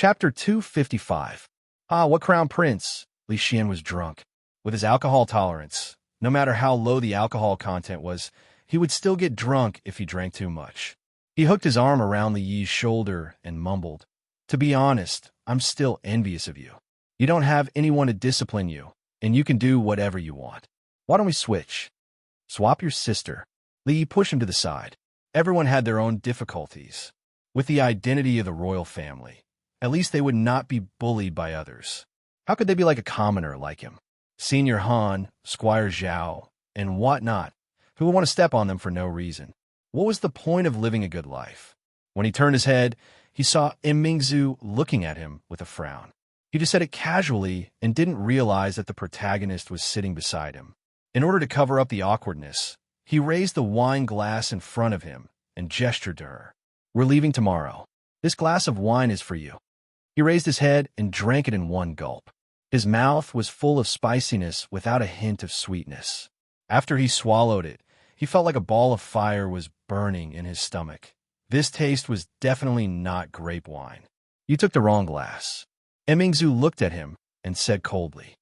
Chapter 255. Ah, what crown prince? Li Xian was drunk. With his alcohol tolerance, no matter how low the alcohol content was, he would still get drunk if he drank too much. He hooked his arm around Li Yi's shoulder and mumbled, "To be honest, I'm still envious of you. You don't have anyone to discipline you, and you can do whatever you want. Why don't we switch? Swap your sister." Li Yi pushed him to the side. Everyone had their own difficulties. With the identity of the royal family, at least they would not be bullied by others. How could they be like a commoner like him? Senior Han, Squire Zhao, and whatnot, who would want to step on them for no reason. What was the point of living a good life? When he turned his head, he saw Imingzu looking at him with a frown. He just said it casually and didn't realize that the protagonist was sitting beside him. In order to cover up the awkwardness, he raised the wine glass in front of him and gestured to her. "We're leaving tomorrow. This glass of wine is for you." He raised his head and drank it in one gulp. His mouth was full of spiciness without a hint of sweetness. After he swallowed it, he felt like a ball of fire was burning in his stomach. This taste was definitely not grape wine. "You took the wrong glass." Emingzu looked at him and said coldly.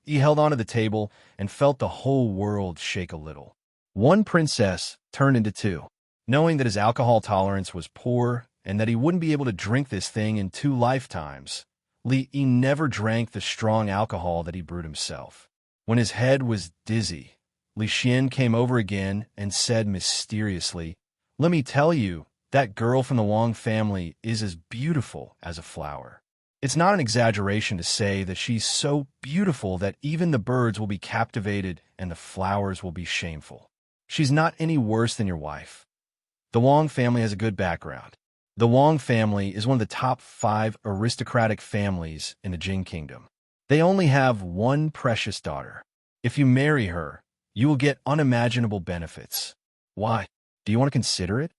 He held onto the table and felt the whole world shake a little. One princess turned into two. Knowing that his alcohol tolerance was poor and that he wouldn't be able to drink this thing in 2 lifetimes, Li Yi never drank the strong alcohol that he brewed himself. When his head was dizzy, Li Xian came over again and said mysteriously, "Let me tell you, that girl from the Wang family is as beautiful as a flower. It's not an exaggeration to say that she's so beautiful that even the birds will be captivated and the flowers will be shameful. She's not any worse than your wife. The Wang family has a good background. The Wang family is one of the top 5 aristocratic families in the Jing Kingdom. They only have one precious daughter. If you marry her, you will get unimaginable benefits. Why? Do you want to consider it?"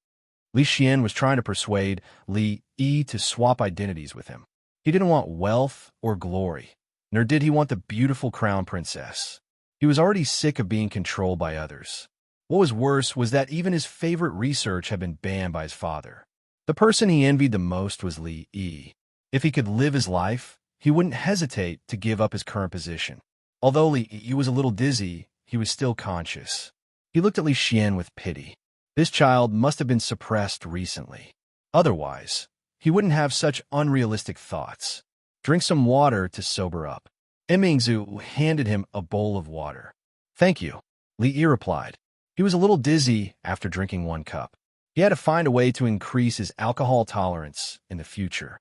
Li Xian was trying to persuade Li Yi to swap identities with him. He didn't want wealth or glory, nor did he want the beautiful crown princess. He was already sick of being controlled by others. What was worse was that even his favorite research had been banned by his father. The person he envied the most was Li Yi. If he could live his life, he wouldn't hesitate to give up his current position. Although Li Yi was a little dizzy, he was still conscious. He looked at Li Xian with pity. This child must have been suppressed recently. Otherwise, he wouldn't have such unrealistic thoughts. "Drink some water to sober up." Emingzu handed him a bowl of water. "Thank you," Li Yi replied. He was a little dizzy after drinking 1 cup. He had to find a way to increase his alcohol tolerance in the future.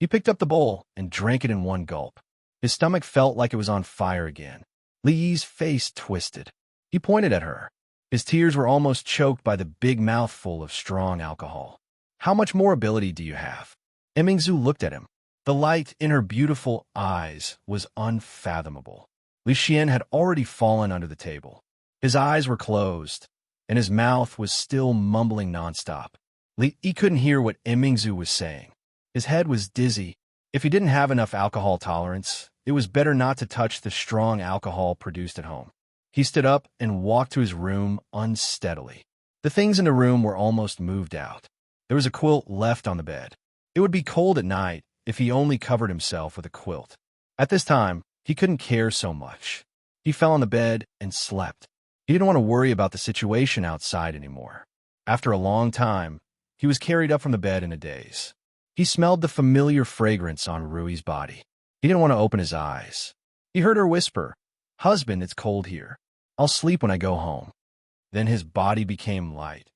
He picked up the bowl and drank it in 1 gulp. His stomach felt like it was on fire again. Li Yi's face twisted. He pointed at her. His tears were almost choked by the big mouthful of strong alcohol. "How much more ability do you have?" Emingzu looked at him. The light in her beautiful eyes was unfathomable. Li Xian had already fallen under the table. His eyes were closed, and his mouth was still mumbling nonstop. He couldn't hear what Emingzu was saying. His head was dizzy. If he didn't have enough alcohol tolerance, it was better not to touch the strong alcohol produced at home. He stood up and walked to his room unsteadily. The things in the room were almost moved out. There was a quilt left on the bed. It would be cold at night if he only covered himself with a quilt. At this time, he couldn't care so much. He fell on the bed and slept. He didn't want to worry about the situation outside anymore. After a long time, he was carried up from the bed in a daze. He smelled the familiar fragrance on Rui's body. He didn't want to open his eyes. He heard her whisper, "Husband, it's cold here. I'll sleep when I go home." Then his body became light.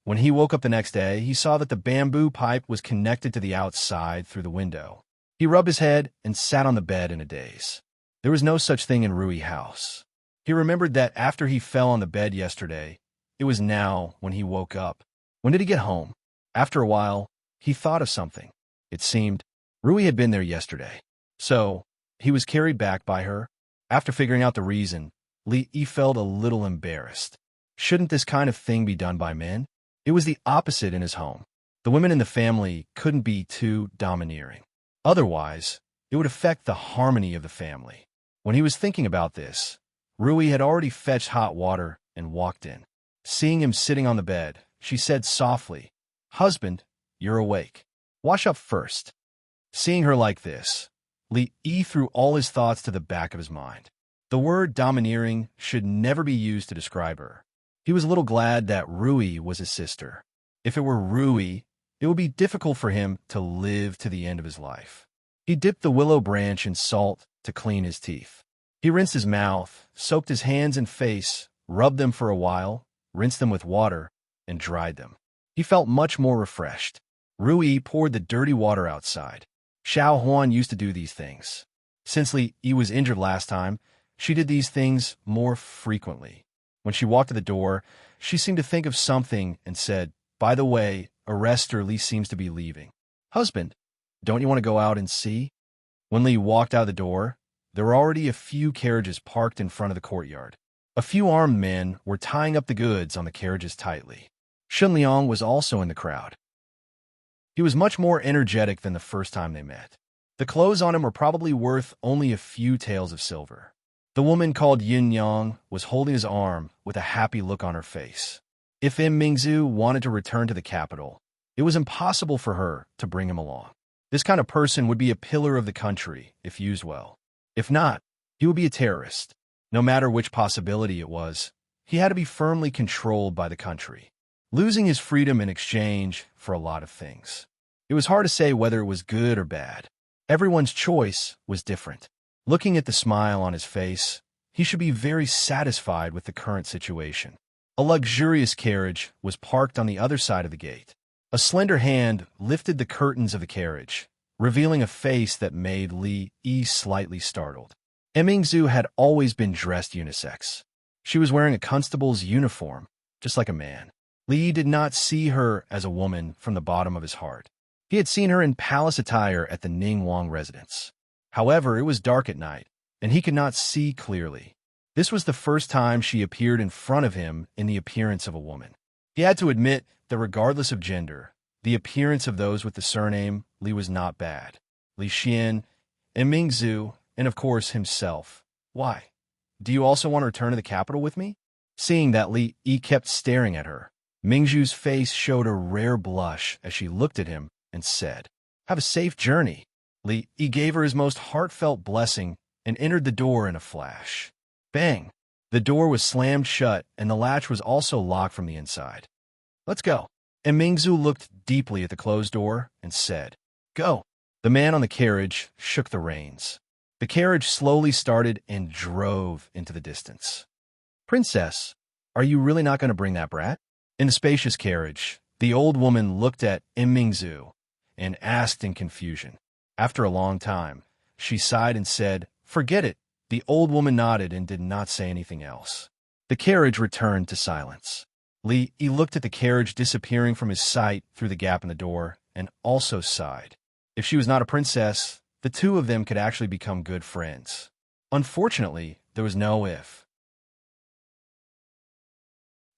When he woke up the next day, he saw that the bamboo pipe was connected to the outside through the window. He rubbed his head and sat on the bed in a daze. There was no such thing in Rui House. He remembered that after he fell on the bed yesterday, it was now when he woke up. When did he get home? After a while, he thought of something. It seemed Rui had been there yesterday. So, he was carried back by her. After figuring out the reason, Li Yi felt a little embarrassed. Shouldn't this kind of thing be done by men? It was the opposite in his home. The women in the family couldn't be too domineering. Otherwise, it would affect the harmony of the family. When he was thinking about this, Rui had already fetched hot water and walked in. Seeing him sitting on the bed, she said softly, "Husband, you're awake. Wash up first. Seeing her like this, Li Yi threw all his thoughts to the back of his mind. The word domineering should never be used to describe her. He was a little glad that Rui was his sister. If it were Rui, it would be difficult for him to live to the end of his life. He dipped the willow branch in salt to clean his teeth. He rinsed his mouth, soaked his hands and face, rubbed them for a while, rinsed them with water, and dried them. He felt much more refreshed. Rui poured the dirty water outside. Xiao Huan used to do these things. Since Li Yi was injured last time, she did these things more frequently. When she walked to the door, she seemed to think of something and said, "By the way, Arrestor Li seems to be leaving. Husband, don't you want to go out and see?" When Li walked out the door, there were already a few carriages parked in front of the courtyard. A few armed men were tying up the goods on the carriages tightly. Shun Liang was also in the crowd. He was much more energetic than the first time they met. The clothes on him were probably worth only a few taels of silver. The woman called Yin Yang was holding his arm with a happy look on her face. If Im Mingzhu wanted to return to the capital, it was impossible for her to bring him along. This kind of person would be a pillar of the country if used well. If not, he would be a terrorist. No matter which possibility it was, he had to be firmly controlled by the country, losing his freedom in exchange for a lot of things. It was hard to say whether it was good or bad. Everyone's choice was different. Looking at the smile on his face, he should be very satisfied with the current situation. A luxurious carriage was parked on the other side of the gate. A slender hand lifted the curtains of the carriage, revealing a face that made Li Yi slightly startled. Mingzhu had always been dressed unisex. She was wearing a constable's uniform, just like a man. Li Yi did not see her as a woman from the bottom of his heart. He had seen her in palace attire at the Ningguang residence. However, it was dark at night, and he could not see clearly. This was the first time she appeared in front of him in the appearance of a woman. He had to admit that regardless of gender, the appearance of those with the surname Li was not bad. Li Xian, and Mingzhu, and of course himself. Why? Do you also want to return to the capital with me? Seeing that Li Yi kept staring at her, Mingzhu's face showed a rare blush as she looked at him and said, "Have a safe journey." Li Yi gave her his most heartfelt blessing and entered the door in a flash. Bang! The door was slammed shut and the latch was also locked from the inside. "Let's go." And Mingzhu looked deeply at the closed door and said, "Go." The man on the carriage shook the reins. The carriage slowly started and drove into the distance. "Princess, are you really not going to bring that brat?" In the spacious carriage, the old woman looked at Mingzhu and asked in confusion. After a long time, she sighed and said, "Forget it." The old woman nodded and did not say anything else. The carriage returned to silence. Li Yi looked at the carriage disappearing from his sight through the gap in the door and also sighed. If she was not a princess, the two of them could actually become good friends. Unfortunately, there was no if.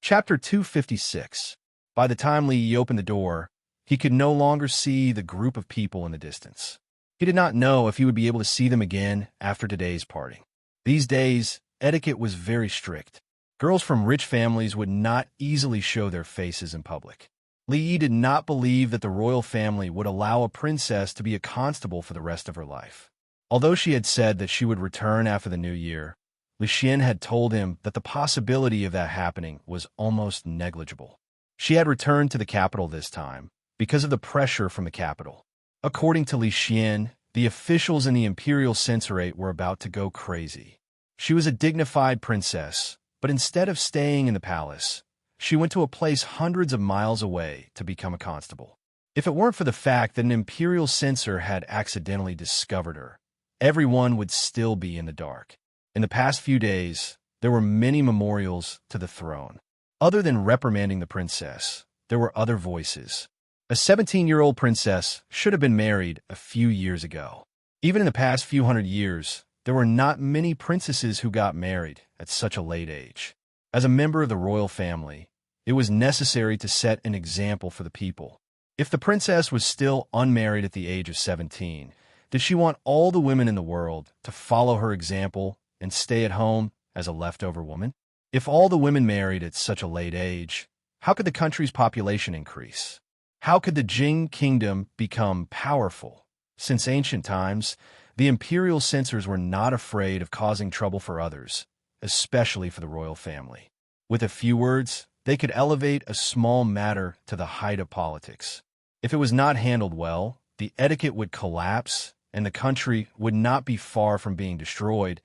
Chapter 256. By the time Li Yi opened the door, he could no longer see the group of people in the distance. He did not know if he would be able to see them again after today's parting. These days, etiquette was very strict. Girls from rich families would not easily show their faces in public. Li Yi did not believe that the royal family would allow a princess to be a constable for the rest of her life. Although she had said that she would return after the new year, Li Xian had told him that the possibility of that happening was almost negligible. She had returned to the capital this time because of the pressure from the capital. According to Li Xian, the officials in the imperial censorate were about to go crazy. She was a dignified princess, but instead of staying in the palace, she went to a place hundreds of miles away to become a constable. If it weren't for the fact that an imperial censor had accidentally discovered her, everyone would still be in the dark. In the past few days, there were many memorials to the throne. Other than reprimanding the princess, there were other voices. A 17-year-old princess should have been married a few years ago. Even in the past few hundred years, there were not many princesses who got married at such a late age. As a member of the royal family, it was necessary to set an example for the people. If the princess was still unmarried at the age of 17, did she want all the women in the world to follow her example and stay at home as a leftover woman? If all the women married at such a late age, how could the country's population increase? How could the Jing kingdom become powerful? Since ancient times, the imperial censors were not afraid of causing trouble for others, especially for the royal family. With a few words, they could elevate a small matter to the height of politics. If it was not handled well, the etiquette would collapse, and the country would not be far from being destroyed.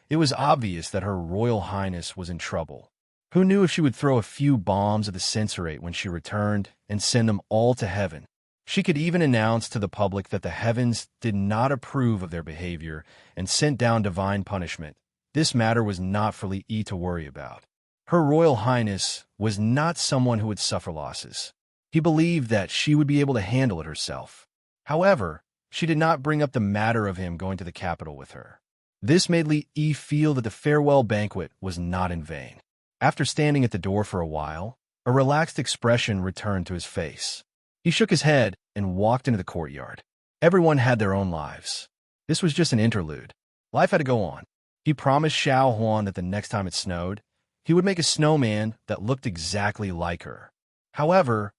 It was obvious that Her Royal Highness was in trouble. Who knew if she would throw a few bombs at the censorate when she returned and send them all to heaven? She could even announce to the public that the heavens did not approve of their behavior and sent down divine punishment. This matter was not for Li Yi to worry about. Her Royal Highness was not someone who would suffer losses. He believed that she would be able to handle it herself. However, she did not bring up the matter of him going to the capital with her. This made Li Yi feel that the farewell banquet was not in vain. After standing at the door for a while, a relaxed expression returned to his face. He shook his head and walked into the courtyard. Everyone had their own lives. This was just an interlude. Life had to go on. He promised Xiao Huan that the next time it snowed, he would make a snowman that looked exactly like her. However,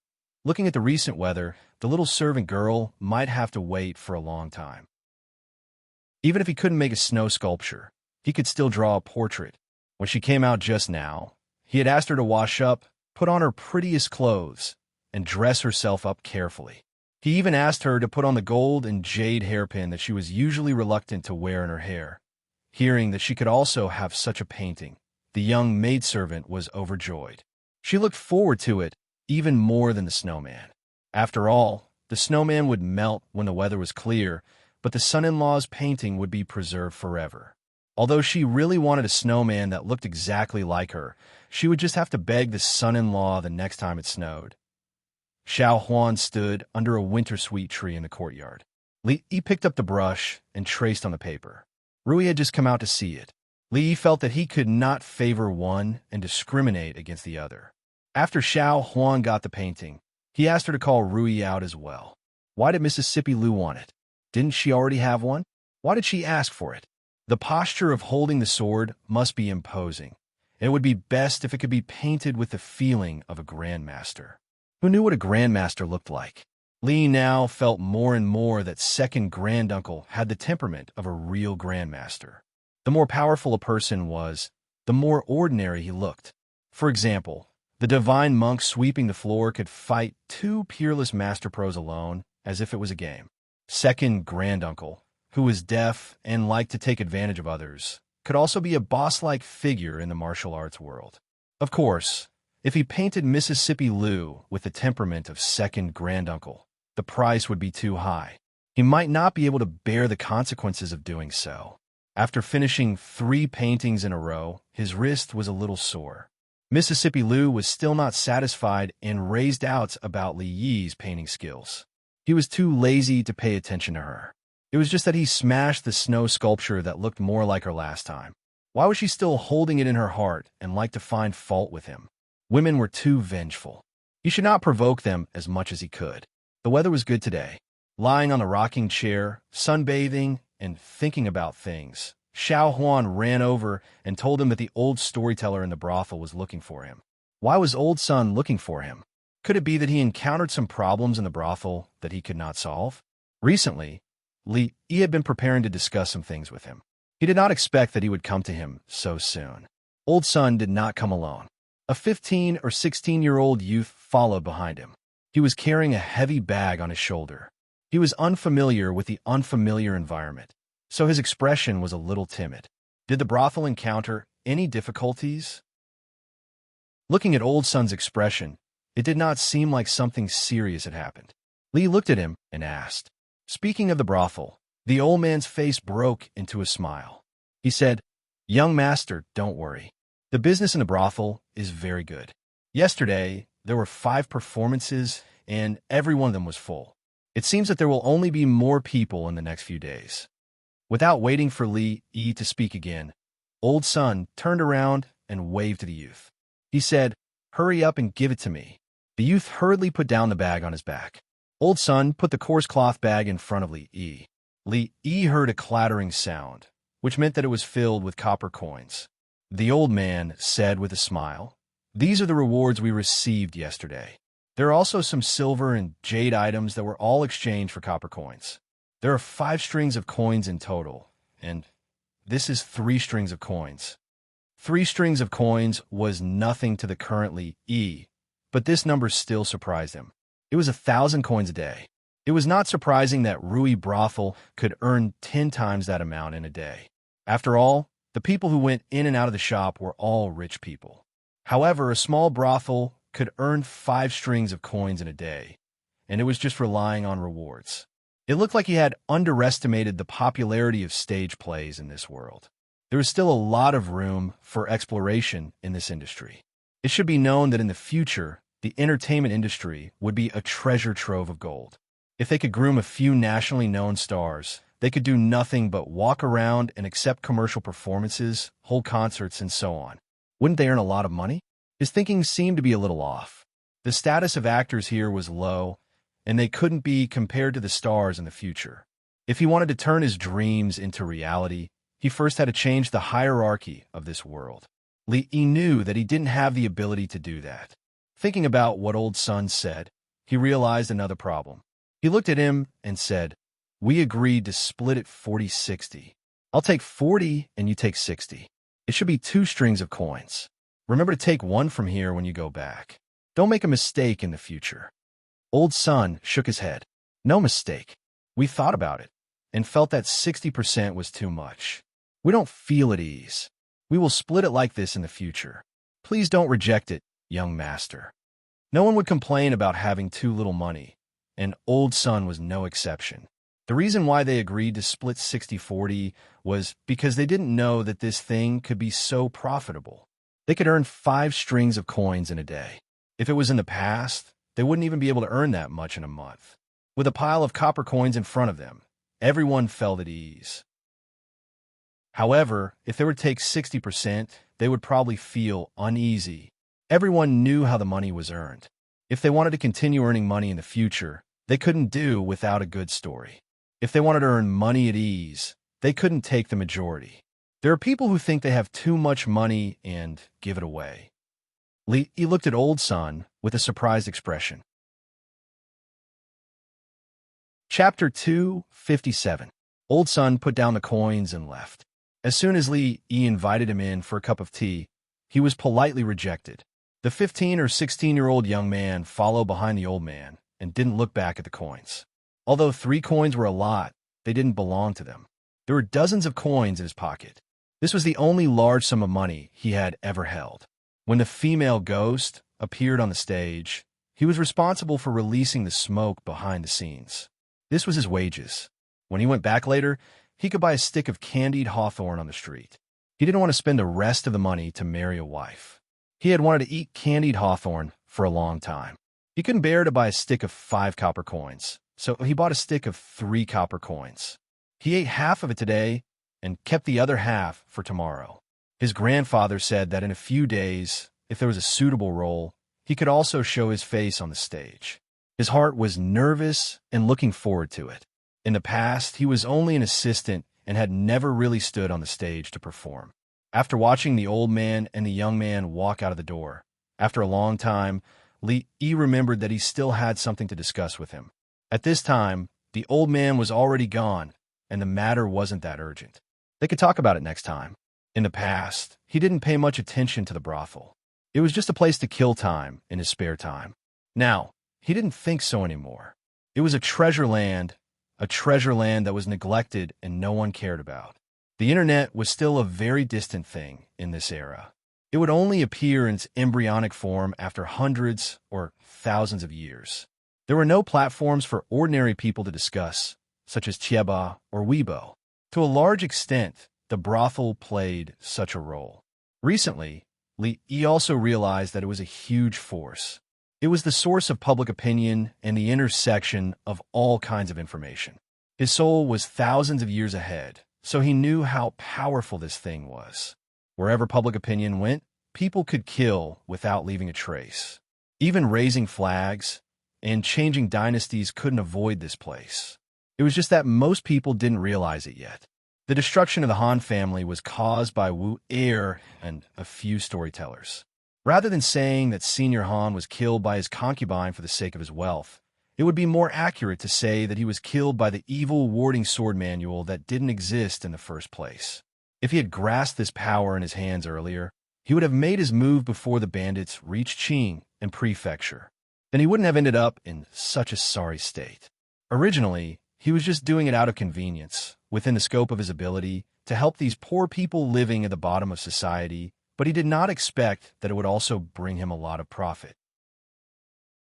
looking at the recent weather, the little servant girl might have to wait for a long time. Even if he couldn't make a snow sculpture, he could still draw a portrait. When she came out just now, he had asked her to wash up, put on her prettiest clothes, and dress herself up carefully. He even asked her to put on the gold and jade hairpin that she was usually reluctant to wear in her hair. Hearing that she could also have such a painting, the young maidservant was overjoyed. She looked forward to it even more than the snowman. After all, the snowman would melt when the weather was clear, but the son-in-law's painting would be preserved forever. Although she really wanted a snowman that looked exactly like her, she would just have to beg the son-in-law the next time it snowed. Xiao Huan stood under a winter sweet tree in the courtyard. Li Yi picked up the brush and traced on the paper. Rui had just come out to see it. Li Yi felt that he could not favor one and discriminate against the other. After Xiao Huan got the painting, he asked her to call Rui out as well. Why did Mississippi Lu want it? Didn't she already have one? Why did she ask for it? The posture of holding the sword must be imposing. It would be best if it could be painted with the feeling of a grandmaster. Who knew what a grandmaster looked like? Li now felt more and more that second granduncle had the temperament of a real grandmaster. The more powerful a person was, the more ordinary he looked. For example, the divine monk sweeping the floor could fight two peerless master pros alone, as if it was a game. Second granduncle, who was deaf and liked to take advantage of others, could also be a boss-like figure in the martial arts world. Of course, if he painted Mississippi Lu with the temperament of second granduncle, the price would be too high. He might not be able to bear the consequences of doing so. After finishing 3 paintings in a row, his wrist was a little sore. Mississippi Lu was still not satisfied and raised doubts about Li Yi's painting skills. He was too lazy to pay attention to her. It was just that he smashed the snow sculpture that looked more like her last time. Why was she still holding it in her heart and like to find fault with him? Women were too vengeful. He should not provoke them as much as he could. The weather was good today. Lying on the rocking chair, sunbathing, and thinking about things, Xiao Huan ran over and told him that the old storyteller in the brothel was looking for him. Why was Old Sun looking for him? Could it be that he encountered some problems in the brothel that he could not solve? Recently, Li Yi had been preparing to discuss some things with him. He did not expect that he would come to him so soon. Old Sun did not come alone. A 15 or 16-year-old youth followed behind him. He was carrying a heavy bag on his shoulder. He was unfamiliar with the unfamiliar environment, so his expression was a little timid. Did the brothel encounter any difficulties? Looking at Old Sun's expression, it did not seem like something serious had happened. Li looked at him and asked. Speaking of the brothel, the old man's face broke into a smile. He said, "Young master, don't worry. The business in the brothel is very good. Yesterday, there were 5 performances, and every one of them was full. It seems that there will only be more people in the next few days." Without waiting for Li Yi to speak again, Old Sun turned around and waved to the youth. He said, "Hurry up and give it to me." The youth hurriedly put down the bag on his back. Old Sun put the coarse cloth bag in front of Li Yi. Li Yi heard a clattering sound, which meant that it was filled with copper coins. The old man said with a smile, "These are the rewards we received yesterday." There are also some silver and jade items that were all exchanged for copper coins. There are 5 strings of coins in total, and this is 3 strings of coins. 3 strings of coins was nothing to the currently E, but this number still surprised him. It was 1,000 coins a day. It was not surprising that Rui Brothel could earn 10 times that amount in a day. After all, the people who went in and out of the shop were all rich people. However, a small brothel could earn 5 strings of coins in a day, and it was just relying on rewards. It looked like he had underestimated the popularity of stage plays in this world. There was still a lot of room for exploration in this industry. It should be known that in the future, the entertainment industry would be a treasure trove of gold. If they could groom a few nationally known stars, they could do nothing but walk around and accept commercial performances, hold concerts, and so on. Wouldn't they earn a lot of money? His thinking seemed to be a little off. The status of actors here was low, and they couldn't be compared to the stars in the future. If he wanted to turn his dreams into reality, he first had to change the hierarchy of this world. He knew that he didn't have the ability to do that. Thinking about what Old Sun said, he realized another problem. He looked at him and said, "We agreed to split it 40-60. I'll take 40 and you take 60. It should be 2 strings of coins. Remember to take 1 from here when you go back. Don't make a mistake in the future." Old Sun shook his head. "No mistake. We thought about it and felt that 60% was too much. We don't feel at ease. We will split it like this in the future. Please don't reject it, young master." No one would complain about having too little money, and Old Sun was no exception. The reason why they agreed to split 60-40 was because they didn't know that this thing could be so profitable. They could earn 5 strings of coins in a day. If it was in the past, they wouldn't even be able to earn that much in a month. With a pile of copper coins in front of them, everyone felt at ease. However, if they were to take 60%, they would probably feel uneasy. Everyone knew how the money was earned. If they wanted to continue earning money in the future, they couldn't do without a good story. If they wanted to earn money at ease, they couldn't take the majority. There are people who think they have too much money and give it away. He looked at Old Sun with a surprised expression. Chapter 257. Old Sun put down the coins and left. As soon as Li invited him in for a cup of tea, he was politely rejected. The 15 or 16-year-old young man followed behind the old man and didn't look back at the coins. Although 3 coins were a lot, they didn't belong to them. There were dozens of coins in his pocket. This was the only large sum of money he had ever held. When the female ghost appeared on the stage, he was responsible for releasing the smoke behind the scenes. This was his wages. When he went back later, he could buy a stick of candied hawthorn on the street. He didn't want to spend the rest of the money to marry a wife. He had wanted to eat candied hawthorn for a long time. He couldn't bear to buy a stick of 5 copper coins, so he bought a stick of 3 copper coins. He ate half of it today and kept the other half for tomorrow. His grandfather said that in a few days, if there was a suitable role, he could also show his face on the stage. His heart was nervous and looking forward to it. In the past, he was only an assistant and had never really stood on the stage to perform. After watching the old man and the young man walk out of the door, after a long time, Li remembered that he still had something to discuss with him. At this time, the old man was already gone, and the matter wasn't that urgent. They could talk about it next time. In the past, he didn't pay much attention to the brothel. It was just a place to kill time in his spare time. Now, he didn't think so anymore. It was a treasure land that was neglected and no one cared about. The internet was still a very distant thing in this era. It would only appear in its embryonic form after hundreds or thousands of years. There were no platforms for ordinary people to discuss, such as Chieba or Weibo. To a large extent, the brothel played such a role. Recently, Li also realized that it was a huge force. It was the source of public opinion and the intersection of all kinds of information. His soul was thousands of years ahead, so he knew how powerful this thing was. Wherever public opinion went, people could kill without leaving a trace. Even raising flags and changing dynasties couldn't avoid this place. It was just that most people didn't realize it yet. The destruction of the Han family was caused by Wu Er and a few storytellers. Rather than saying that Senior Han was killed by his concubine for the sake of his wealth, it would be more accurate to say that he was killed by the evil warding sword manual that didn't exist in the first place. If he had grasped this power in his hands earlier, he would have made his move before the bandits reached Qing and Prefecture. Then he wouldn't have ended up in such a sorry state. Originally, he was just doing it out of convenience, within the scope of his ability, to help these poor people living at the bottom of society, but he did not expect that it would also bring him a lot of profit.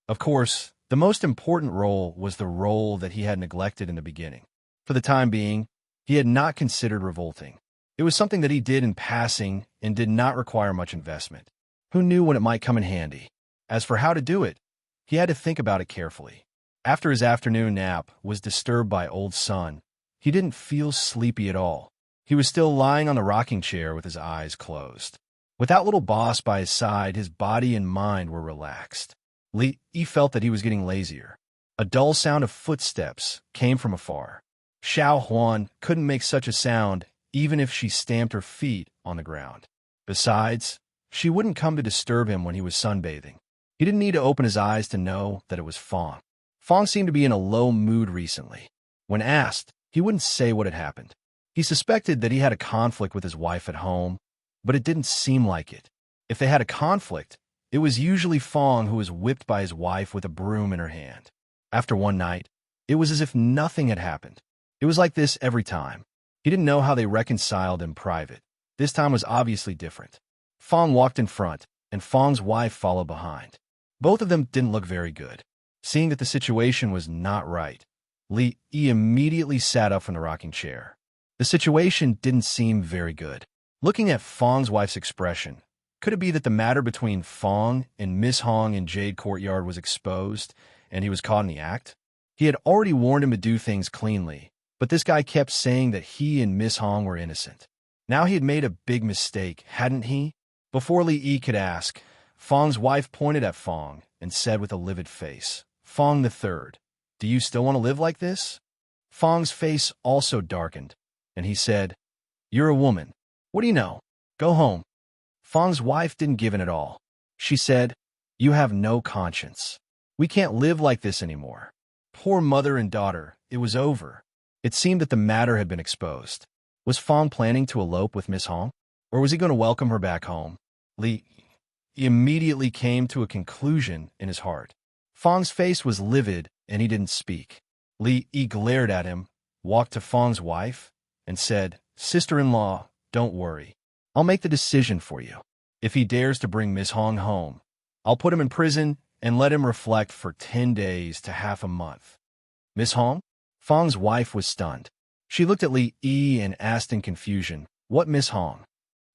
Of course, the most important role was the role that he had neglected in the beginning. For the time being, he had not considered revolting. It was something that he did in passing and did not require much investment. Who knew when it might come in handy? As for how to do it, he had to think about it carefully. After his afternoon nap was disturbed by old Sun, he didn't feel sleepy at all. He was still lying on the rocking chair with his eyes closed. Without little boss by his side, his body and mind were relaxed. He felt that he was getting lazier. A dull sound of footsteps came from afar. Xiao Huan couldn't make such a sound even if she stamped her feet on the ground. Besides, she wouldn't come to disturb him when he was sunbathing. He didn't need to open his eyes to know that it was Fong. Fong seemed to be in a low mood recently. When asked, he wouldn't say what had happened. He suspected that he had a conflict with his wife at home, but it didn't seem like it. If they had a conflict, it was usually Fong who was whipped by his wife with a broom in her hand. After one night, it was as if nothing had happened. It was like this every time. He didn't know how they reconciled in private. This time was obviously different. Fong walked in front, and Fong's wife followed behind. Both of them didn't look very good. Seeing that the situation was not right, Li immediately sat up from the rocking chair. The situation didn't seem very good. Looking at Fong's wife's expression, could it be that the matter between Fong and Miss Hong in Jade Courtyard was exposed, and he was caught in the act? He had already warned him to do things cleanly, but this guy kept saying that he and Miss Hong were innocent. Now he had made a big mistake, hadn't he? Before Li Yi could ask, Fong's wife pointed at Fong and said with a livid face, "Fong the Third, do you still want to live like this?" Fong's face also darkened, and he said, "You're a woman. What do you know? Go home." Fong's wife didn't give in at all. She said, "You have no conscience. We can't live like this anymore." Poor mother and daughter, it was over. It seemed that the matter had been exposed. Was Fong planning to elope with Miss Hong? Or was he going to welcome her back home? He immediately came to a conclusion in his heart. Fong's face was livid, and he didn't speak. Li Yi glared at him, walked to Fong's wife, and said, "Sister-in-law, don't worry. I'll make the decision for you. If he dares to bring Miss Hong home, I'll put him in prison and let him reflect for 10 days to half a month." Miss Hong? Fong's wife was stunned. She looked at Li Yi and asked in confusion, "What Miss Hong?"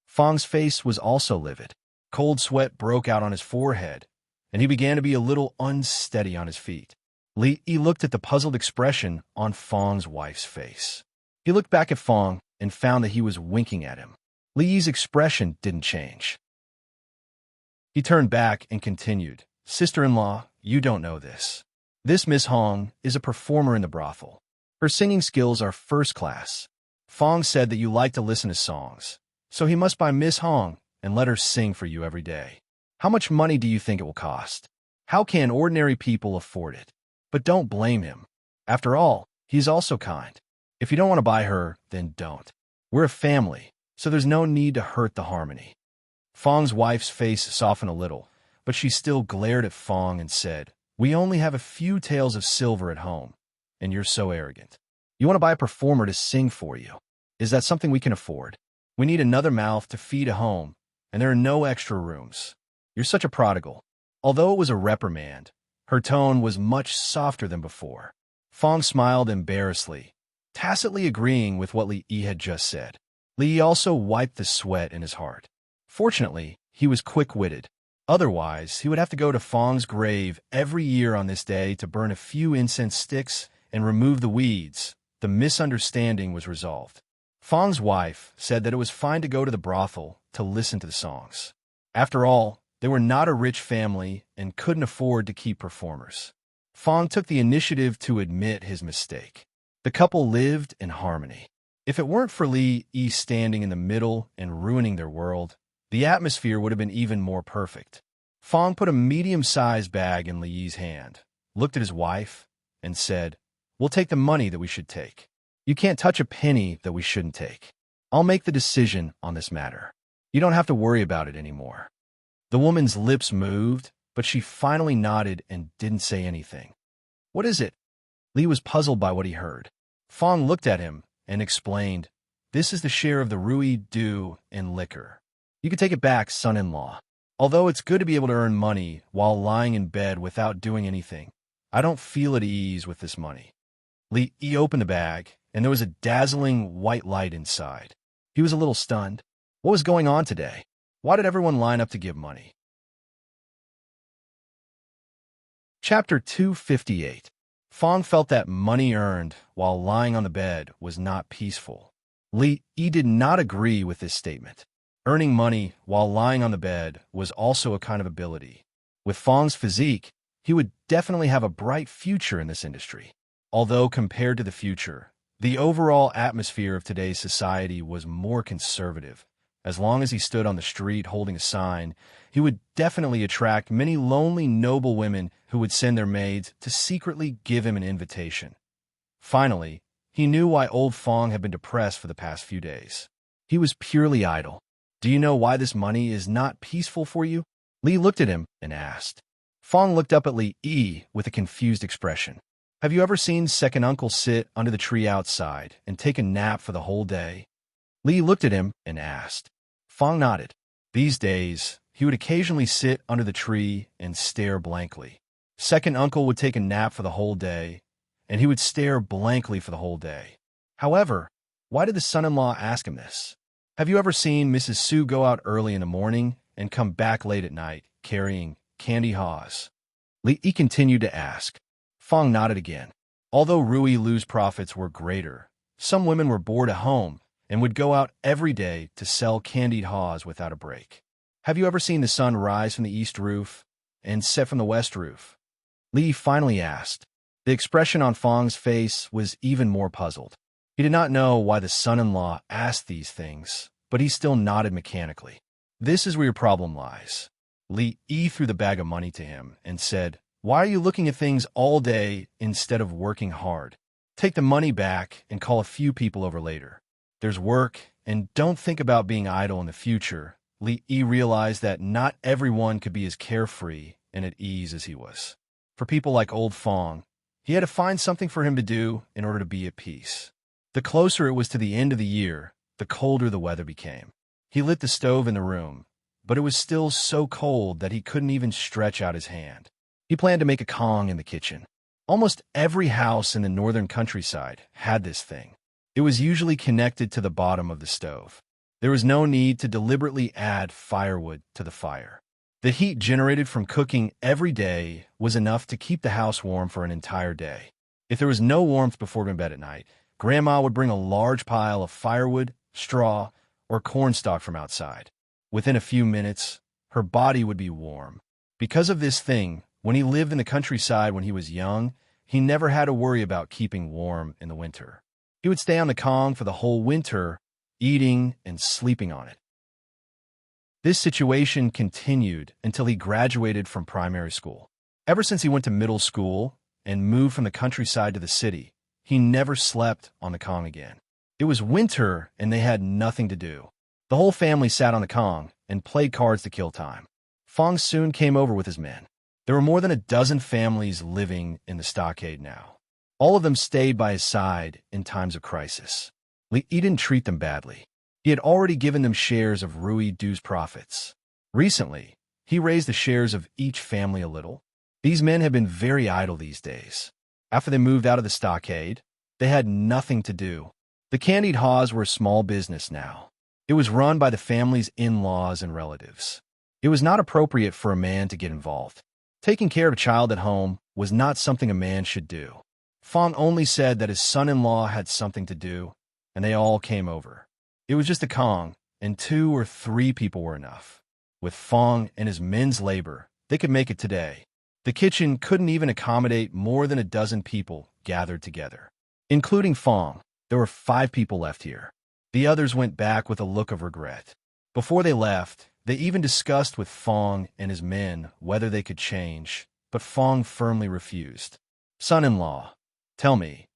Fong's face was also livid. Cold sweat broke out on his forehead, and he began to be a little unsteady on his feet. Li Yi looked at the puzzled expression on Fong's wife's face. He looked back at Fong and found that he was winking at him. Li Yi's expression didn't change. He turned back and continued, "Sister-in-law, you don't know this. This Miss Hong is a performer in the brothel. Her singing skills are first class. Fong said that you like to listen to songs, so he must buy Miss Hong and let her sing for you every day. How much money do you think it will cost? How can ordinary people afford it? But don't blame him. After all, he's also kind. If you don't want to buy her, then don't. We're a family, so there's no need to hurt the harmony." Fong's wife's face softened a little, but she still glared at Fong and said, "We only have a few taels of silver at home, and you're so arrogant. You want to buy a performer to sing for you. Is that something we can afford? We need another mouth to feed a home, and there are no extra rooms. You're such a prodigal." Although it was a reprimand, her tone was much softer than before. Fong smiled embarrassedly, tacitly agreeing with what Li Yi had just said. Li Yi also wiped the sweat in his heart. Fortunately, he was quick-witted. Otherwise, he would have to go to Fong's grave every year on this day to burn a few incense sticks and remove the weeds. The misunderstanding was resolved. Fong's wife said that it was fine to go to the brothel to listen to the songs. After all, they were not a rich family and couldn't afford to keep performers. Fong took the initiative to admit his mistake. The couple lived in harmony. If it weren't for Li Yi standing in the middle and ruining their world, the atmosphere would have been even more perfect. Fong put a medium-sized bag in Li's hand, looked at his wife, and said, "We'll take the money that we should take. You can't touch a penny that we shouldn't take. I'll make the decision on this matter. You don't have to worry about it anymore." The woman's lips moved, but she finally nodded and didn't say anything. "What is it?" Li was puzzled by what he heard. Fong looked at him and explained, "This is the share of the Rui Du in liquor. You can take it back, son-in-law. Although it's good to be able to earn money while lying in bed without doing anything, I don't feel at ease with this money." Li opened the bag, and there was a dazzling white light inside. He was a little stunned. What was going on today? Why did everyone line up to give money? Chapter 258. Fong felt that money earned while lying on the bed was not peaceful. Li did not agree with this statement. Earning money while lying on the bed was also a kind of ability. With Fong's physique, he would definitely have a bright future in this industry. Although compared to the future, the overall atmosphere of today's society was more conservative. As long as he stood on the street holding a sign, he would definitely attract many lonely, noble women who would send their maids to secretly give him an invitation. Finally, he knew why old Fong had been depressed for the past few days. He was purely idle. "Do you know why this money is not peaceful for you?" Li looked at him and asked. Fong looked up at Li with a confused expression. "Have you ever seen second uncle sit under the tree outside and take a nap for the whole day?" Li looked at him and asked. Fong nodded. These days, he would occasionally sit under the tree and stare blankly. Second uncle would take a nap for the whole day, and he would stare blankly for the whole day. However, why did the son-in-law ask him this? "Have you ever seen Mrs. Su go out early in the morning and come back late at night, carrying candy haws?" Li continued to ask. Fong nodded again. Although Rui Lu's profits were greater, some women were bored at home and would go out every day to sell candied haws without a break. "Have you ever seen the sun rise from the east roof and set from the west roof?" Li finally asked. The expression on Fong's face was even more puzzled. He did not know why the son-in-law asked these things, but he still nodded mechanically. "This is where your problem lies." Li threw the bag of money to him and said, "Why are you looking at things all day instead of working hard? Take the money back and call a few people over later. There's work, and don't think about being idle in the future." Li realized that not everyone could be as carefree and at ease as he was. For people like old Fong, he had to find something for him to do in order to be at peace. The closer it was to the end of the year, the colder the weather became. He lit the stove in the room, but it was still so cold that he couldn't even stretch out his hand. He planned to make a Kong in the kitchen. Almost every house in the northern countryside had this thing. It was usually connected to the bottom of the stove. There was no need to deliberately add firewood to the fire. The heat generated from cooking every day was enough to keep the house warm for an entire day. If there was no warmth before going to bed at night, Grandma would bring a large pile of firewood, straw, or cornstalk from outside. Within a few minutes, her body would be warm. Because of this thing, when he lived in the countryside when he was young, he never had to worry about keeping warm in the winter. He would stay on the Kong for the whole winter, eating and sleeping on it. This situation continued until he graduated from primary school. Ever since he went to middle school and moved from the countryside to the city, he never slept on the Kong again. It was winter and they had nothing to do. The whole family sat on the Kong and played cards to kill time. Fong soon came over with his men. There were more than a dozen families living in the stockade now. All of them stayed by his side in times of crisis. He didn't treat them badly. He had already given them shares of Rui Du's profits. Recently, he raised the shares of each family a little. These men had been very idle these days. After they moved out of the stockade, they had nothing to do. The candied haws were a small business now. It was run by the family's in-laws and relatives. It was not appropriate for a man to get involved. Taking care of a child at home was not something a man should do. Fong only said that his son-in-law had something to do, and they all came over. It was just a Kong, and 2 or 3 people were enough. With Fong and his men's labor, they could make it today. The kitchen couldn't even accommodate more than a dozen people gathered together. Including Fong, there were 5 people left here. The others went back with a look of regret. Before they left, They even discussed with Fong and his men whether they could change, but Fong firmly refused. Son-in-law, tell me,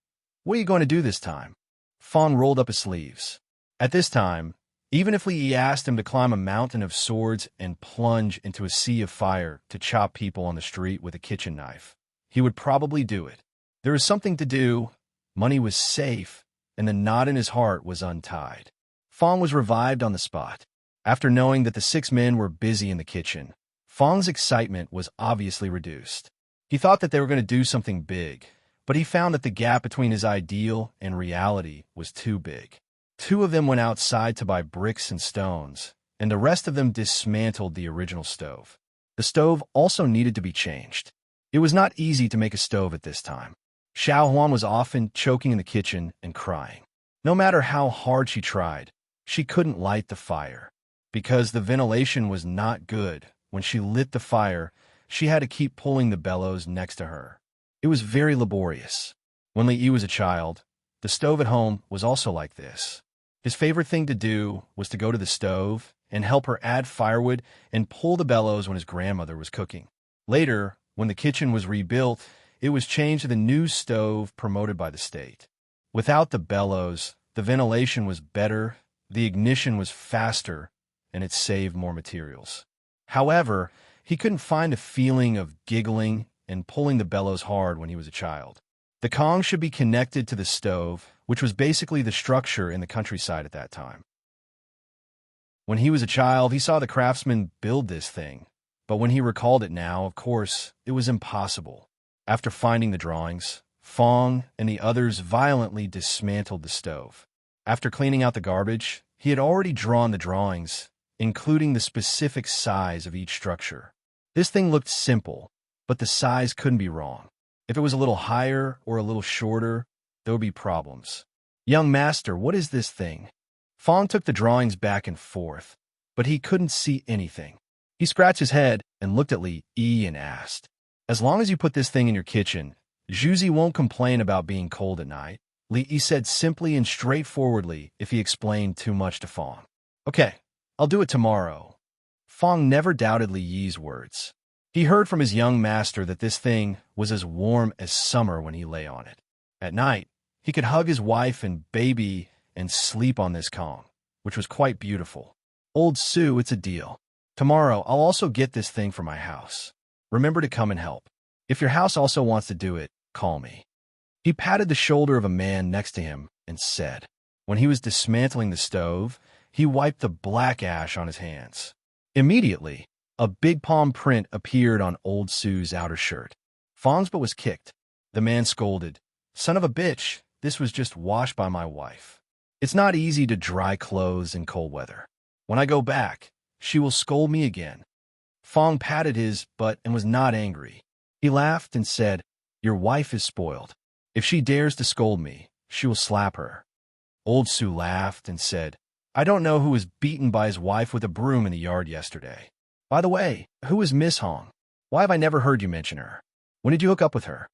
what are you going to do this time? Fong rolled up his sleeves. At this time, even if Li Yi asked him to climb a mountain of swords and plunge into a sea of fire to chop people on the street with a kitchen knife, he would probably do it. There was something to do, money was safe, and the knot in his heart was untied. Fong was revived on the spot. After knowing that the 6 men were busy in the kitchen, Fong's excitement was obviously reduced. He thought that they were going to do something big, but he found that the gap between his ideal and reality was too big. 2 of them went outside to buy bricks and stones, and the rest of them dismantled the original stove. The stove also needed to be changed. It was not easy to make a stove at this time. Xiao Huan was often choking in the kitchen and crying. No matter how hard she tried, she couldn't light the fire. Because the ventilation was not good, when she lit the fire, she had to keep pulling the bellows next to her. It was very laborious. When Li Yi was a child, the stove at home was also like this. His favorite thing to do was to go to the stove and help her add firewood and pull the bellows when his grandmother was cooking. Later, when the kitchen was rebuilt, it was changed to the new stove promoted by the state. Without the bellows, the ventilation was better, the ignition was faster, and it saved more materials. However, he couldn't find a feeling of giggling and pulling the bellows hard when he was a child. The Kong should be connected to the stove, which was basically the structure in the countryside at that time. When he was a child, he saw the craftsman build this thing, but when he recalled it now, of course, it was impossible. After finding the drawings, Fong and the others violently dismantled the stove. After cleaning out the garbage, he had already drawn the drawings, including the specific size of each structure. This thing looked simple, but the size couldn't be wrong. If it was a little higher or a little shorter, there would be problems. Young master, what is this thing? Fong took the drawings back and forth, but he couldn't see anything. He scratched his head and looked at Li Yi and asked, as long as you put this thing in your kitchen, Zhuzi won't complain about being cold at night. Li Yi said simply and straightforwardly if he explained too much to Fong. Okay, I'll do it tomorrow. Fong never doubted Li Yi's words. He heard from his young master that this thing was as warm as summer when he lay on it. At night, he could hug his wife and baby and sleep on this Kong, which was quite beautiful. Old Sue, it's a deal. Tomorrow, I'll also get this thing for my house. Remember to come and help. If your house also wants to do it, call me. He patted the shoulder of a man next to him and said, when he was dismantling the stove, he wiped the black ash on his hands. Immediately, a big palm print appeared on old Sue's outer shirt. Fong's butt was kicked. The man scolded, son of a bitch, this was just washed by my wife. It's not easy to dry clothes in cold weather. When I go back, she will scold me again. Fong patted his butt and was not angry. He laughed and said, your wife is spoiled. If she dares to scold me, she will slap her. Old Sue laughed and said, I don't know who was beaten by his wife with a broom in the yard yesterday. By the way, who is Miss Hong? Why have I never heard you mention her? When did you hook up with her?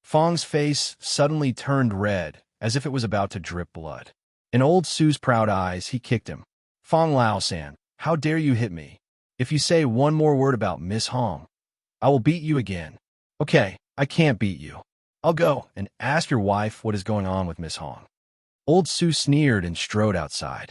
Fong's face suddenly turned red, as if it was about to drip blood. In old Sue's proud eyes, he kicked him. Fong Lao-san, how dare you hit me? If you say one more word about Miss Hong, I will beat you again. Okay, I can't beat you. I'll go and ask your wife what is going on with Miss Hong. Old Sue sneered and strode outside.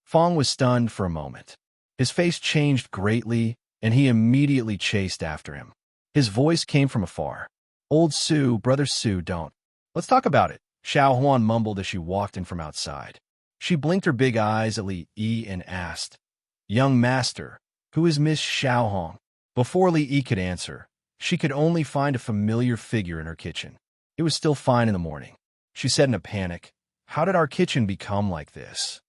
Fong was stunned for a moment. His face changed greatly, and he immediately chased after him. His voice came from afar. Old Sue, brother Sue, don't. Let's talk about it, Xiao Huan mumbled as she walked in from outside. She blinked her big eyes at Li Yi and asked, young master, who is Miss Xiao Hong? Before Li Yi could answer, she could only find a familiar figure in her kitchen. It was still fine in the morning. She said in a panic, how did our kitchen become like this?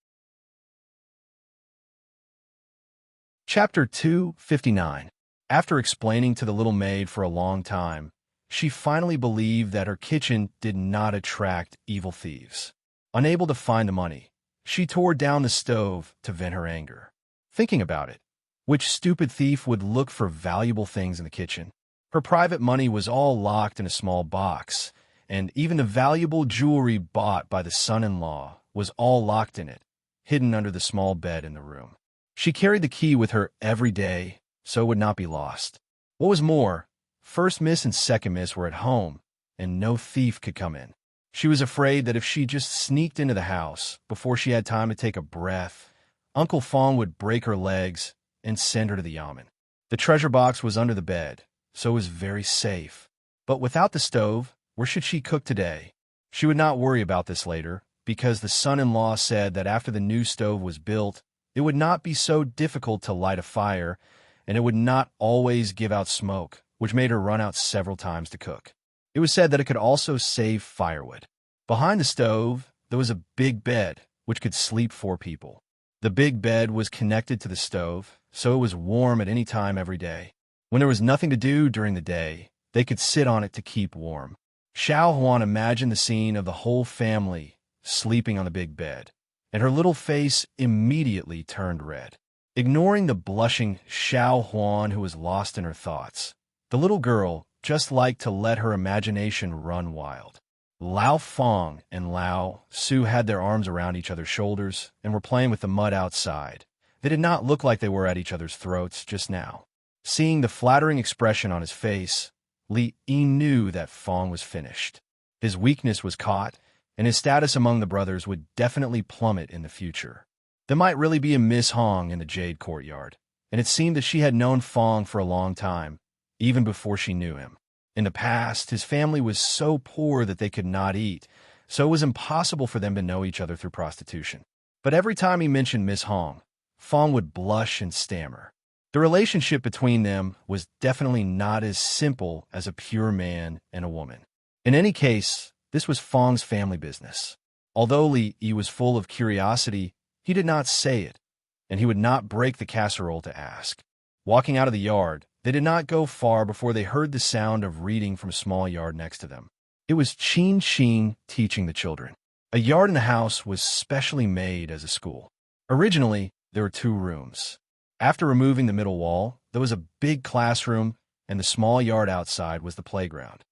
Chapter 259. After explaining to the little maid for a long time, she finally believed that her kitchen did not attract evil thieves. Unable to find the money, she tore down the stove to vent her anger. Thinking about it, which stupid thief would look for valuable things in the kitchen? Her private money was all locked in a small box, and even the valuable jewelry bought by the son-in-law was all locked in it, hidden under the small bed in the room. She carried the key with her every day, so it would not be lost. What was more, First Miss and Second Miss were at home, and no thief could come in. She was afraid that if she just sneaked into the house before she had time to take a breath, Uncle Fong would break her legs and send her to the yamen. The treasure box was under the bed, so it was very safe. But without the stove, where should she cook today? She would not worry about this later, because the son-in-law said that after the new stove was built, it would not be so difficult to light a fire, and it would not always give out smoke, which made her run out several times to cook. It was said that it could also save firewood. Behind the stove, there was a big bed, which could sleep 4 people. The big bed was connected to the stove, so it was warm at any time every day. When there was nothing to do during the day, they could sit on it to keep warm. Xiao Huan imagined the scene of the whole family sleeping on the big bed, and her little face immediately turned red. Ignoring the blushing Xiao Huan, who was lost in her thoughts, the little girl just liked to let her imagination run wild. Lao Fong and Lao Su had their arms around each other's shoulders and were playing with the mud outside. They did not look like they were at each other's throats just now. Seeing the flattering expression on his face, Li Yi knew that Fong was finished. His weakness was caught, and his status among the brothers would definitely plummet in the future. There might really be a Miss Hong in the Jade Courtyard, and it seemed that she had known Fong for a long time, even before she knew him. In the past, his family was so poor that they could not eat, so it was impossible for them to know each other through prostitution. But every time he mentioned Miss Hong, Fong would blush and stammer. The relationship between them was definitely not as simple as a pure man and a woman. In any case, this was Fong's family business. Although Li Yi was full of curiosity, he did not say it, and he would not break the casserole to ask. Walking out of the yard, they did not go far before they heard the sound of reading from a small yard next to them. It was Qin Xin teaching the children. A yard in the house was specially made as a school. Originally, there were 2 rooms. After removing the middle wall, there was a big classroom, and the small yard outside was the playground.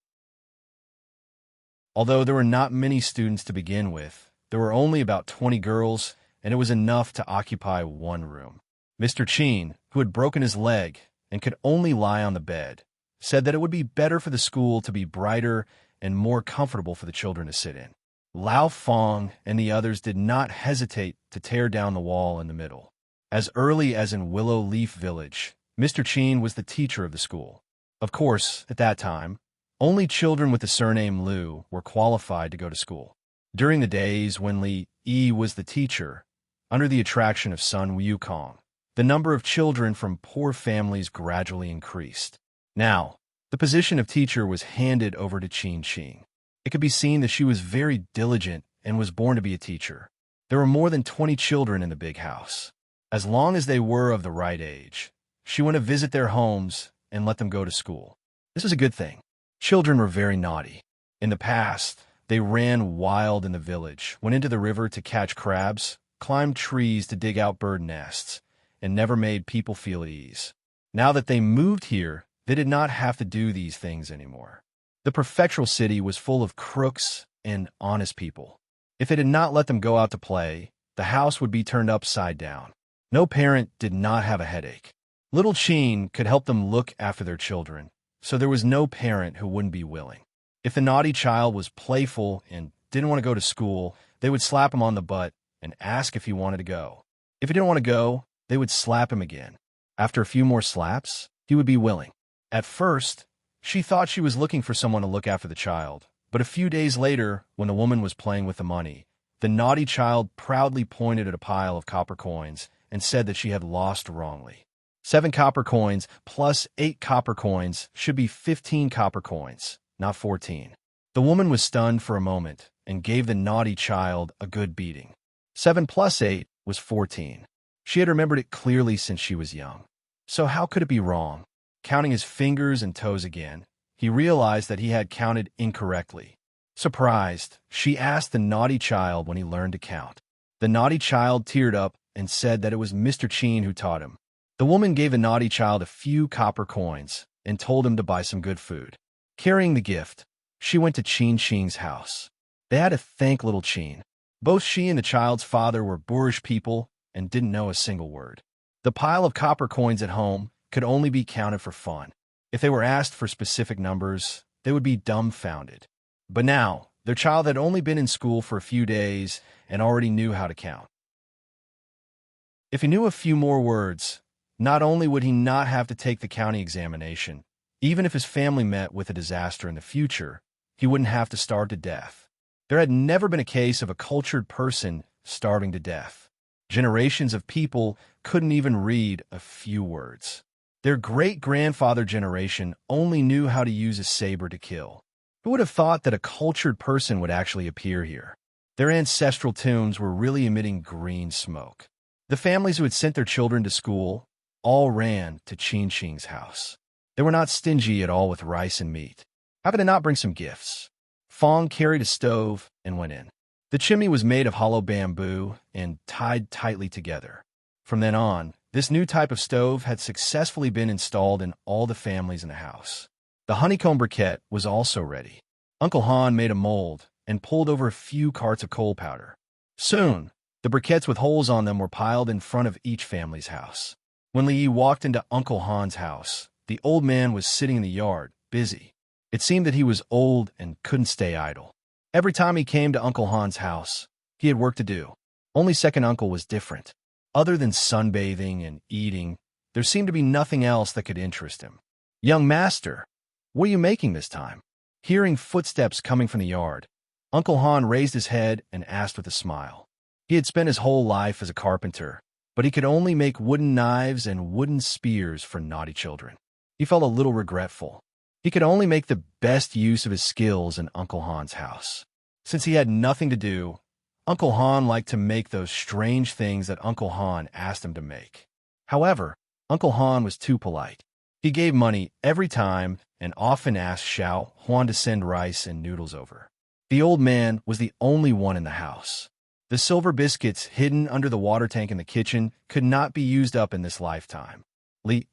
Although there were not many students to begin with, there were only about 20 girls, and it was enough to occupy 1 room. Mr. Qin, who had broken his leg and could only lie on the bed, said that it would be better for the school to be brighter and more comfortable for the children to sit in. Lao Fong and the others did not hesitate to tear down the wall in the middle. As early as in Willow Leaf Village, Mr. Qin was the teacher of the school. Of course, at that time, only children with the surname Liu were qualified to go to school. During the days when Li Yi was the teacher, under the attraction of Sun Wukong, the number of children from poor families gradually increased. Now, the position of teacher was handed over to Qin Qing. It could be seen that she was very diligent and was born to be a teacher. There were more than 20 children in the big house. As long as they were of the right age, she went to visit their homes and let them go to school. This was a good thing. Children were very naughty. In the past, they ran wild in the village, went into the river to catch crabs, climbed trees to dig out bird nests, and never made people feel at ease. Now that they moved here, they did not have to do these things anymore. The prefectural city was full of crooks and honest people. If they did not let them go out to play, the house would be turned upside down. No parent did not have a headache. Little Qin could help them look after their children, so there was no parent who wouldn't be willing. If the naughty child was playful and didn't want to go to school, they would slap him on the butt and ask if he wanted to go. If he didn't want to go, they would slap him again. After a few more slaps, he would be willing. At first, she thought she was looking for someone to look after the child, but a few days later, when the woman was playing with the money, the naughty child proudly pointed at a pile of copper coins and said that she had lost wrongly. 7 copper coins plus 8 copper coins should be 15 copper coins, not 14. The woman was stunned for a moment and gave the naughty child a good beating. 7 plus 8 was 14. She had remembered it clearly since she was young. So how could it be wrong? Counting his fingers and toes again, he realized that he had counted incorrectly. Surprised, she asked the naughty child when he learned to count. The naughty child teared up and said that it was Mr. Qin who taught him. The woman gave the naughty child a few copper coins and told him to buy some good food. Carrying the gift, she went to Qin Qing's house. They had to thank little Qin. Both she and the child's father were boorish people and didn't know a single word. The pile of copper coins at home could only be counted for fun. If they were asked for specific numbers, they would be dumbfounded. But now, their child had only been in school for a few days and already knew how to count. If he knew a few more words, not only would he not have to take the county examination, even if his family met with a disaster in the future, he wouldn't have to starve to death. There had never been a case of a cultured person starving to death. Generations of people couldn't even read a few words. Their great-grandfather generation only knew how to use a saber to kill. Who would have thought that a cultured person would actually appear here? Their ancestral tombs were really emitting green smoke. The families who had sent their children to school all ran to Chin Ching's house. They were not stingy at all with rice and meat. How could they not bring some gifts? Fong carried a stove and went in. The chimney was made of hollow bamboo and tied tightly together. From then on, this new type of stove had successfully been installed in all the families in the house. The honeycomb briquette was also ready. Uncle Han made a mold and pulled over a few carts of coal powder. Soon, the briquettes with holes on them were piled in front of each family's house. When Li Yi walked into Uncle Han's house, the old man was sitting in the yard, busy. It seemed that he was old and couldn't stay idle. Every time he came to Uncle Han's house, he had work to do. Only second uncle was different. Other than sunbathing and eating, there seemed to be nothing else that could interest him. "Young master, what are you making this time?" Hearing footsteps coming from the yard, Uncle Han raised his head and asked with a smile. He had spent his whole life as a carpenter, but he could only make wooden knives and wooden spears for naughty children. He felt a little regretful. He could only make the best use of his skills in Uncle Han's house. Since he had nothing to do, Uncle Han liked to make those strange things that Uncle Han asked him to make. However, Uncle Han was too polite. He gave money every time and often asked Xiao Huan to send rice and noodles over. The old man was the only one in the house. The silver biscuits hidden under the water tank in the kitchen could not be used up in this lifetime.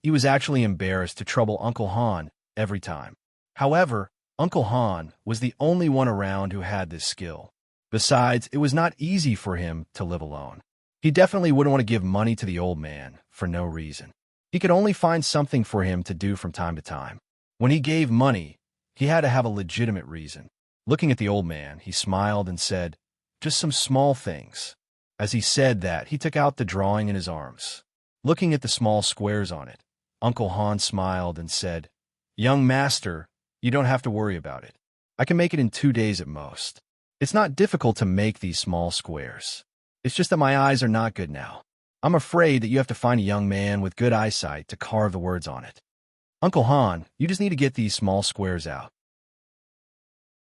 He was actually embarrassed to trouble Uncle Han every time. However, Uncle Han was the only one around who had this skill. Besides, it was not easy for him to live alone. He definitely wouldn't want to give money to the old man for no reason. He could only find something for him to do from time to time. When he gave money, he had to have a legitimate reason. Looking at the old man, he smiled and said, "Just some small things." As he said that, he took out the drawing in his arms. Looking at the small squares on it, Uncle Han smiled and said, "Young master, you don't have to worry about it. I can make it in 2 days at most. It's not difficult to make these small squares. It's just that my eyes are not good now. I'm afraid that you have to find a young man with good eyesight to carve the words on it. Uncle Han, you just need to get these small squares out."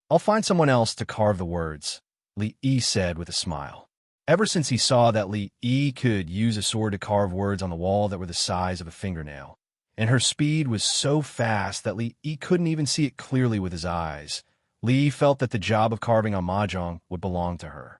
"I'll find someone else to carve the words," Li Yi said with a smile. Ever since he saw that Li Yi could use a sword to carve words on the wall that were the size of a fingernail, and her speed was so fast that Li Yi couldn't even see it clearly with his eyes, Li Yi felt that the job of carving on mahjong would belong to her.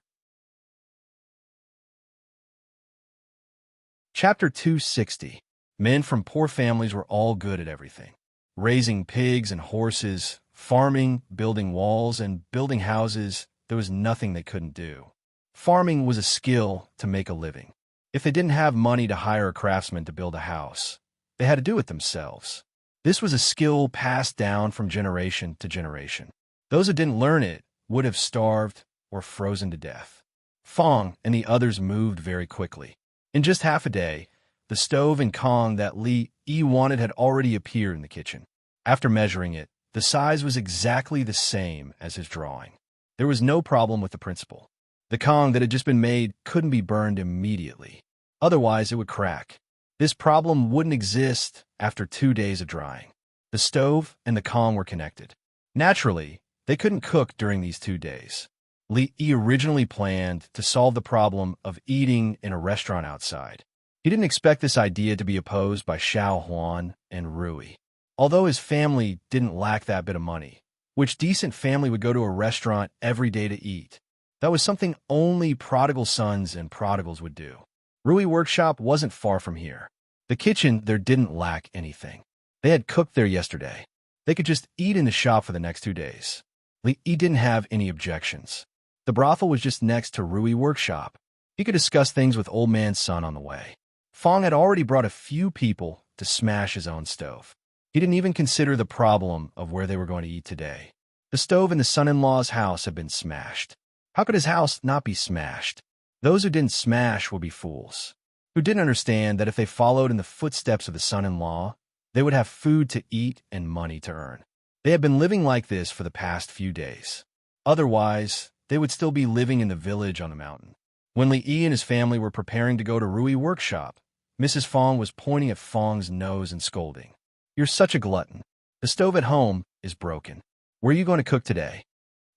Chapter 260. Men from poor families were all good at everything. Raising pigs and horses, farming, building walls, and building houses, there was nothing they couldn't do. Farming was a skill to make a living. If they didn't have money to hire a craftsman to build a house, they had to do it themselves. This was a skill passed down from generation to generation. Those who didn't learn it would have starved or frozen to death. Fong and the others moved very quickly. In just half a day, the stove and Kong that Li Yi wanted had already appeared in the kitchen. After measuring it, the size was exactly the same as his drawing. There was no problem with the principle. The Kong that had just been made couldn't be burned immediately. Otherwise, it would crack. This problem wouldn't exist after 2 days of drying. The stove and the Kong were connected. Naturally, they couldn't cook during these 2 days. Li Yi originally planned to solve the problem of eating in a restaurant outside. He didn't expect this idea to be opposed by Xiao Huan and Rui. Although his family didn't lack that bit of money, which decent family would go to a restaurant every day to eat? That was something only prodigal sons and prodigals would do. Rui Workshop wasn't far from here. The kitchen there didn't lack anything. They had cooked there yesterday. They could just eat in the shop for the next 2 days. Li Yi didn't have any objections. The brothel was just next to Rui Workshop. He could discuss things with Old Man's son on the way. Fong had already brought a few people to smash his own stove. He didn't even consider the problem of where they were going to eat today. The stove in the son-in-law's house had been smashed. How could his house not be smashed? Those who didn't smash would be fools, who didn't understand that if they followed in the footsteps of the son-in-law, they would have food to eat and money to earn. They had been living like this for the past few days. Otherwise, they would still be living in the village on the mountain. When Li Yi and his family were preparing to go to Rui workshop, Mrs. Fong was pointing at Fong's nose and scolding. "You're such a glutton. The stove at home is broken. Where are you going to cook today?"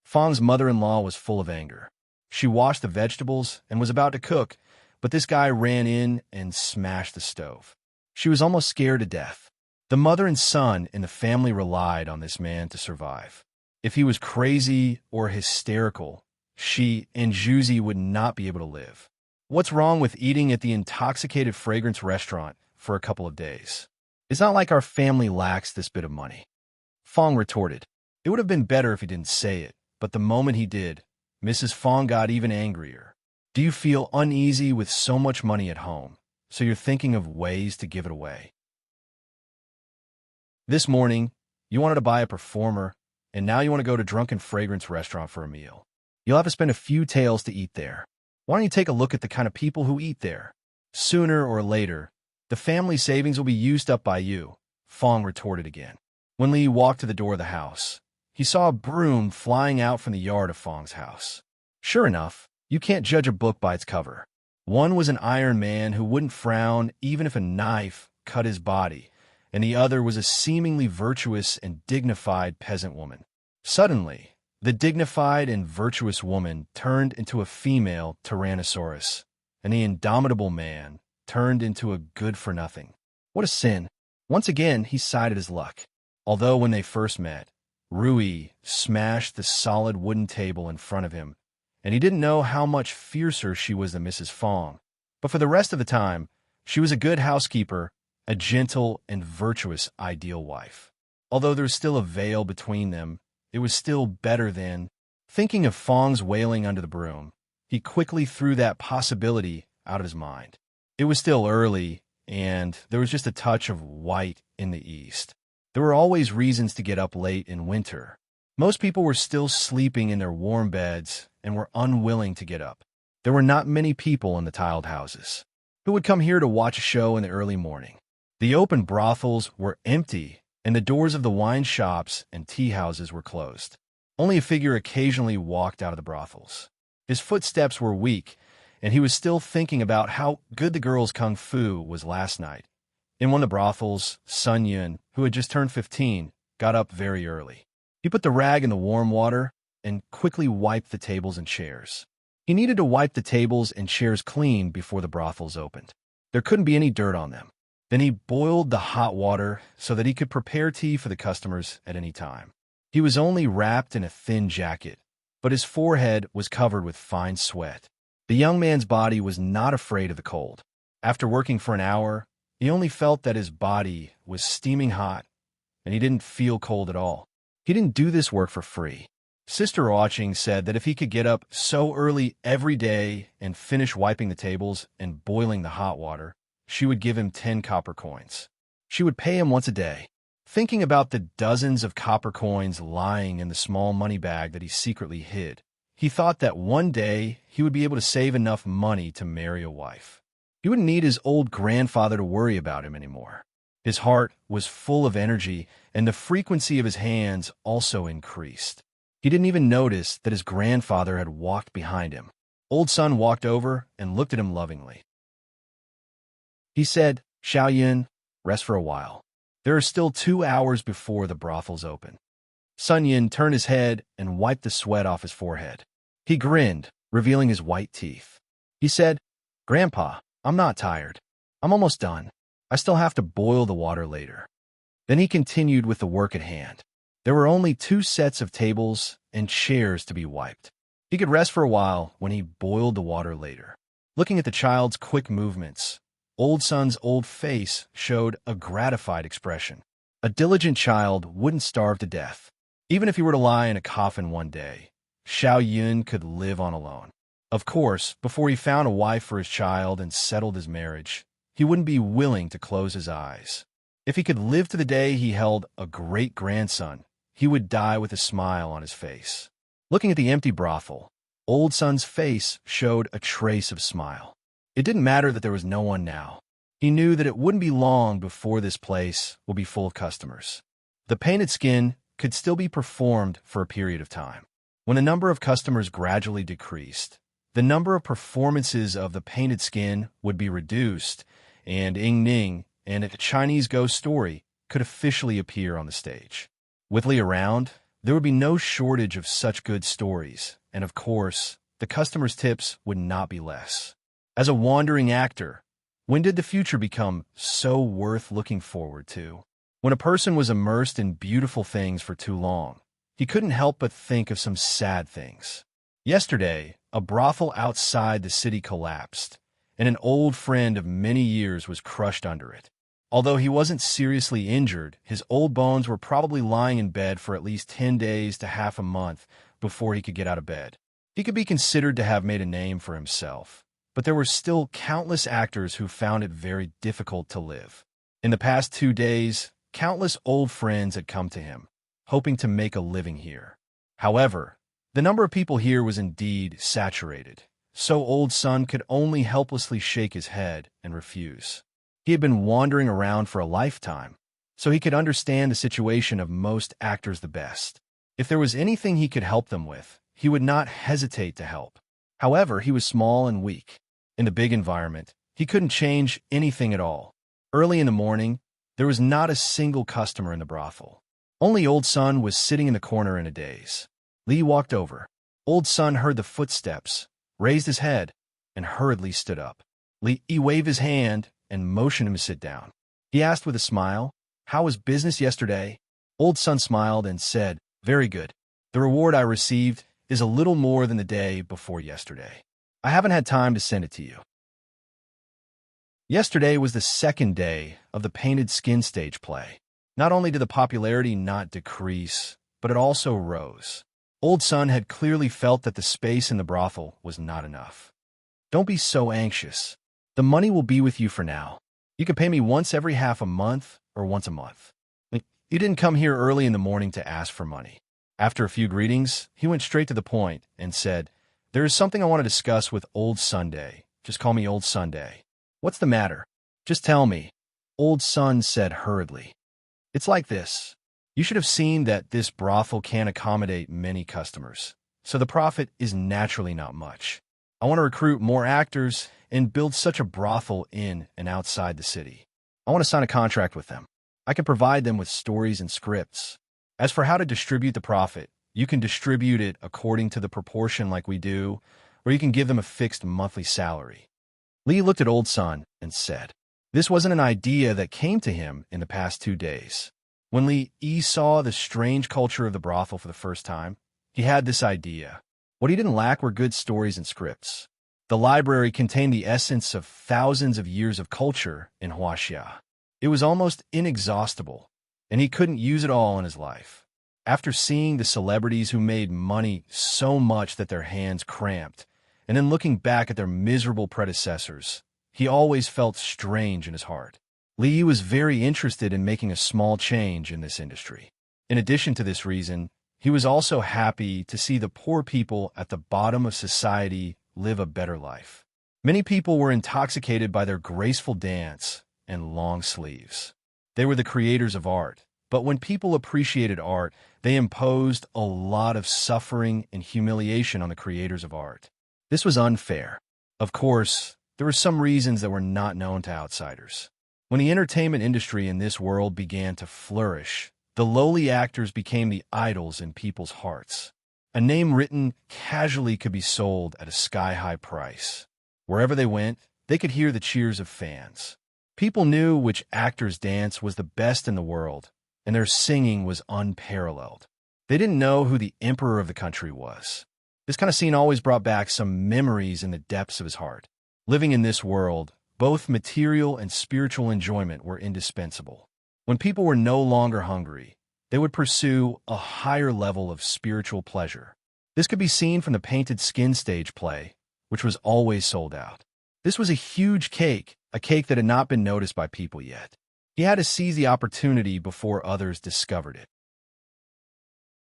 Fong's mother-in-law was full of anger. She washed the vegetables and was about to cook, but this guy ran in and smashed the stove. She was almost scared to death. The mother and son in the family relied on this man to survive. If he was crazy or hysterical, she and Juzi would not be able to live. What's wrong with eating at the intoxicated fragrance restaurant for a couple of days? It's not like our family lacks this bit of money. Fong retorted. It would have been better if he didn't say it, but the moment he did, Mrs. Fong got even angrier. Do you feel uneasy with so much money at home, so you're thinking of ways to give it away? This morning, you wanted to buy a performer, and now you want to go to Drunken Fragrance restaurant for a meal. You'll have to spend a few taels to eat there. Why don't you take a look at the kind of people who eat there? Sooner or later, the family savings will be used up by you, Fong retorted again. When Li walked to the door of the house, he saw a broom flying out from the yard of Fong's house. Sure enough, you can't judge a book by its cover. One was an iron man who wouldn't frown even if a knife cut his body, and the other was a seemingly virtuous and dignified peasant woman. Suddenly, the dignified and virtuous woman turned into a female Tyrannosaurus, and the indomitable man turned into a good-for-nothing. What a sin. Once again, he sighed at his luck. Although when they first met, Rui smashed the solid wooden table in front of him, and he didn't know how much fiercer she was than Mrs. Fong. But for the rest of the time, she was a good housekeeper, a gentle and virtuous ideal wife. Although there was still a veil between them, it was still better than. Thinking of Fong's wailing under the broom, he quickly threw that possibility out of his mind. It was still early, and there was just a touch of white in the east. There were always reasons to get up late in winter. Most people were still sleeping in their warm beds and were unwilling to get up. There were not many people in the tiled houses who would come here to watch a show in the early morning. The open brothels were empty, and the doors of the wine shops and tea houses were closed. Only a figure occasionally walked out of the brothels. His footsteps were weak, and he was still thinking about how good the girl's kung fu was last night. In one of the brothels, Sun Yun, who had just turned 15, got up very early. He put the rag in the warm water and quickly wiped the tables and chairs. He needed to wipe the tables and chairs clean before the brothels opened. There couldn't be any dirt on them. Then he boiled the hot water so that he could prepare tea for the customers at any time. He was only wrapped in a thin jacket, but his forehead was covered with fine sweat. The young man's body was not afraid of the cold. After working for an hour, he only felt that his body was steaming hot, and he didn't feel cold at all. He didn't do this work for free. Sister Watching said that if he could get up so early every day and finish wiping the tables and boiling the hot water, she would give him 10 copper coins. She would pay him once a day. Thinking about the dozens of copper coins lying in the small money bag that he secretly hid, he thought that one day he would be able to save enough money to marry a wife. He wouldn't need his old grandfather to worry about him anymore. His heart was full of energy, and the frequency of his hands also increased. He didn't even notice that his grandfather had walked behind him. Old Sun walked over and looked at him lovingly. He said, "Xiao Yun, rest for a while. There are still 2 hours before the brothels open." Sun Yin turned his head and wiped the sweat off his forehead. He grinned, revealing his white teeth. He said, "Grandpa, I'm not tired. I'm almost done. I still have to boil the water later." Then he continued with the work at hand. There were only 2 sets of tables and chairs to be wiped. He could rest for a while when he boiled the water later. Looking at the child's quick movements, Old Sun's old face showed a gratified expression. A diligent child wouldn't starve to death. Even if he were to lie in a coffin one day, Xiao Yun could live on alone. Of course, before he found a wife for his child and settled his marriage, he wouldn't be willing to close his eyes. If he could live to the day he held a great-grandson, he would die with a smile on his face. Looking at the empty brothel, Old Son's face showed a trace of smile. It didn't matter that there was no one now. He knew that it wouldn't be long before this place would be full of customers. The painted skin could still be performed for a period of time. When the number of customers gradually decreased, the number of performances of the painted skin would be reduced, and Ing Ning and a Chinese ghost story could officially appear on the stage. With Li around, there would be no shortage of such good stories, and of course, the customers' tips would not be less. As a wandering actor, when did the future become so worth looking forward to? When a person was immersed in beautiful things for too long, he couldn't help but think of some sad things. Yesterday, a brothel outside the city collapsed, and an old friend of many years was crushed under it. Although he wasn't seriously injured, his old bones were probably lying in bed for at least 10 days to half a month before he could get out of bed. He could be considered to have made a name for himself, but there were still countless actors who found it very difficult to live. In the past 2 days, countless old friends had come to him, hoping to make a living here. However, the number of people here was indeed saturated, so Old Son could only helplessly shake his head and refuse. He had been wandering around for a lifetime, so he could understand the situation of most actors the best. If there was anything he could help them with, he would not hesitate to help. However, he was small and weak. In the big environment, he couldn't change anything at all. Early in the morning, there was not a single customer in the brothel. Only Old Son was sitting in the corner in a daze. Li walked over. Old Son heard the footsteps, raised his head, and hurriedly stood up. Li waved his hand and motioned him to sit down. He asked with a smile, "How was business yesterday?" Old Son smiled and said, "Very good. The reward I received is a little more than the day before yesterday. I haven't had time to send it to you." Yesterday was the second day of the painted skin stage play. Not only did the popularity not decrease, but it also rose. Old Son had clearly felt that the space in the brothel was not enough. "Don't be so anxious. The money will be with you for now. You can pay me once every half a month or once a month." You didn't come here early in the morning to ask for money. After a few greetings, he went straight to the point and said, "There is something I want to discuss with Old Sunday. Just call me Old Sunday." "What's the matter? Just tell me," Old Son said hurriedly. "It's like this. You should have seen that this brothel can't accommodate many customers, so the profit is naturally not much. I want to recruit more actors and build such a brothel in and outside the city. I want to sign a contract with them. I can provide them with stories and scripts. As for how to distribute the profit, you can distribute it according to the proportion like we do, or you can give them a fixed monthly salary." Li looked at Old Son and said, this wasn't an idea that came to him in the past 2 days. When Li saw the strange culture of the brothel for the first time, he had this idea. What he didn't lack were good stories and scripts. The library contained the essence of thousands of years of culture in Huaxia. It was almost inexhaustible, and he couldn't use it all in his life. After seeing the celebrities who made money so much that their hands cramped, and then looking back at their miserable predecessors, he always felt strange in his heart. Li was very interested in making a small change in this industry. In addition to this reason, he was also happy to see the poor people at the bottom of society live a better life. Many people were intoxicated by their graceful dance and long sleeves. They were the creators of art, but when people appreciated art, they imposed a lot of suffering and humiliation on the creators of art. This was unfair. Of course, there were some reasons that were not known to outsiders. When the entertainment industry in this world began to flourish, the lowly actors became the idols in people's hearts. A name written casually could be sold at a sky-high price. Wherever they went, they could hear the cheers of fans. People knew which actor's dance was the best in the world, and their singing was unparalleled. They didn't know who the emperor of the country was. This kind of scene always brought back some memories in the depths of his heart. Living in this world, both material and spiritual enjoyment were indispensable. When people were no longer hungry, they would pursue a higher level of spiritual pleasure. This could be seen from the painted skin stage play, which was always sold out. This was a huge cake a cake that had not been noticed by people yet. He had to seize the opportunity before others discovered it.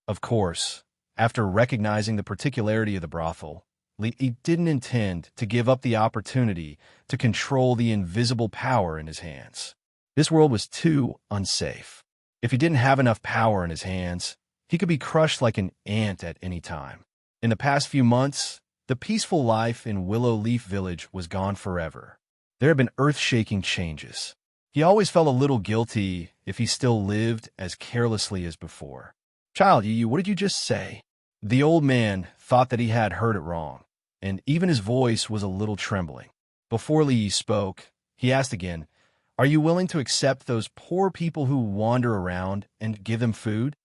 Of course, after recognizing the particularity of the brothel, he didn't intend to give up the opportunity to control the invisible power in his hands. This world was too unsafe. If he didn't have enough power in his hands, he could be crushed like an ant at any time. In the past few months, the peaceful life in Willow Leaf Village was gone forever. There had been earth-shaking changes. He always felt a little guilty if he still lived as carelessly as before. "Child, what did you just say?" The old man thought that he had heard it wrong, and even his voice was a little trembling. Before Li spoke, he asked again, "Are you willing to accept those poor people who wander around and give them food?"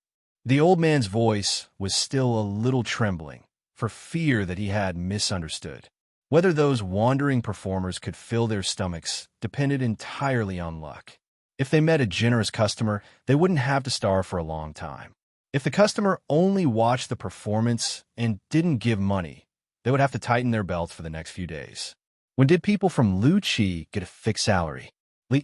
The old man's voice was still a little trembling, for fear that he had misunderstood. Whether those wandering performers could fill their stomachs depended entirely on luck. If they met a generous customer, they wouldn't have to starve for a long time. If the customer only watched the performance and didn't give money, they would have to tighten their belts for the next few days. When did people from Luchi get a fixed salary?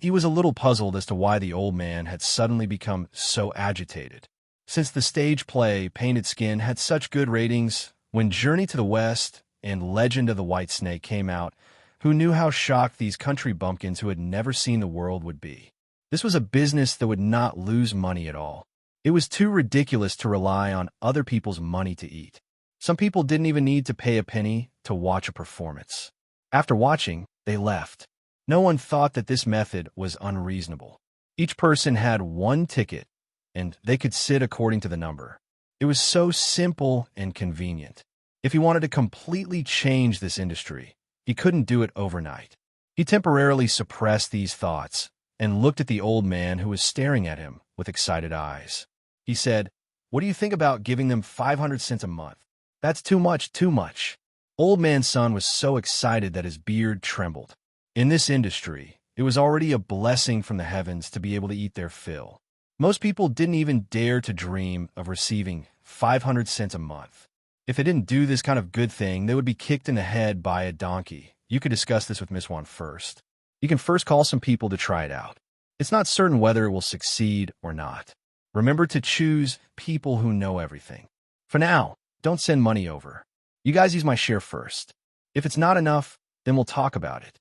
He was a little puzzled as to why the old man had suddenly become so agitated. Since the stage play Painted Skin had such good ratings, when Journey to the West and Legend of the White Snake came out, who knew how shocked these country bumpkins who had never seen the world would be? This was a business that would not lose money at all. It was too ridiculous to rely on other people's money to eat. Some people didn't even need to pay a penny to watch a performance. After watching, they left. No one thought that this method was unreasonable. Each person had one ticket, and they could sit according to the number. It was so simple and convenient. If he wanted to completely change this industry, he couldn't do it overnight. He temporarily suppressed these thoughts and looked at the old man who was staring at him with excited eyes. He said, "What do you think about giving them 500 cents a month? That's too much, too much." Old man's son was so excited that his beard trembled. In this industry, it was already a blessing from the heavens to be able to eat their fill. Most people didn't even dare to dream of receiving 500 cents a month. If they didn't do this kind of good thing, they would be kicked in the head by a donkey. You could discuss this with Miss Wan first. You can first call some people to try it out. It's not certain whether it will succeed or not. Remember to choose people who know everything. For now, don't send money over. You guys use my share first. If it's not enough, then we'll talk about it.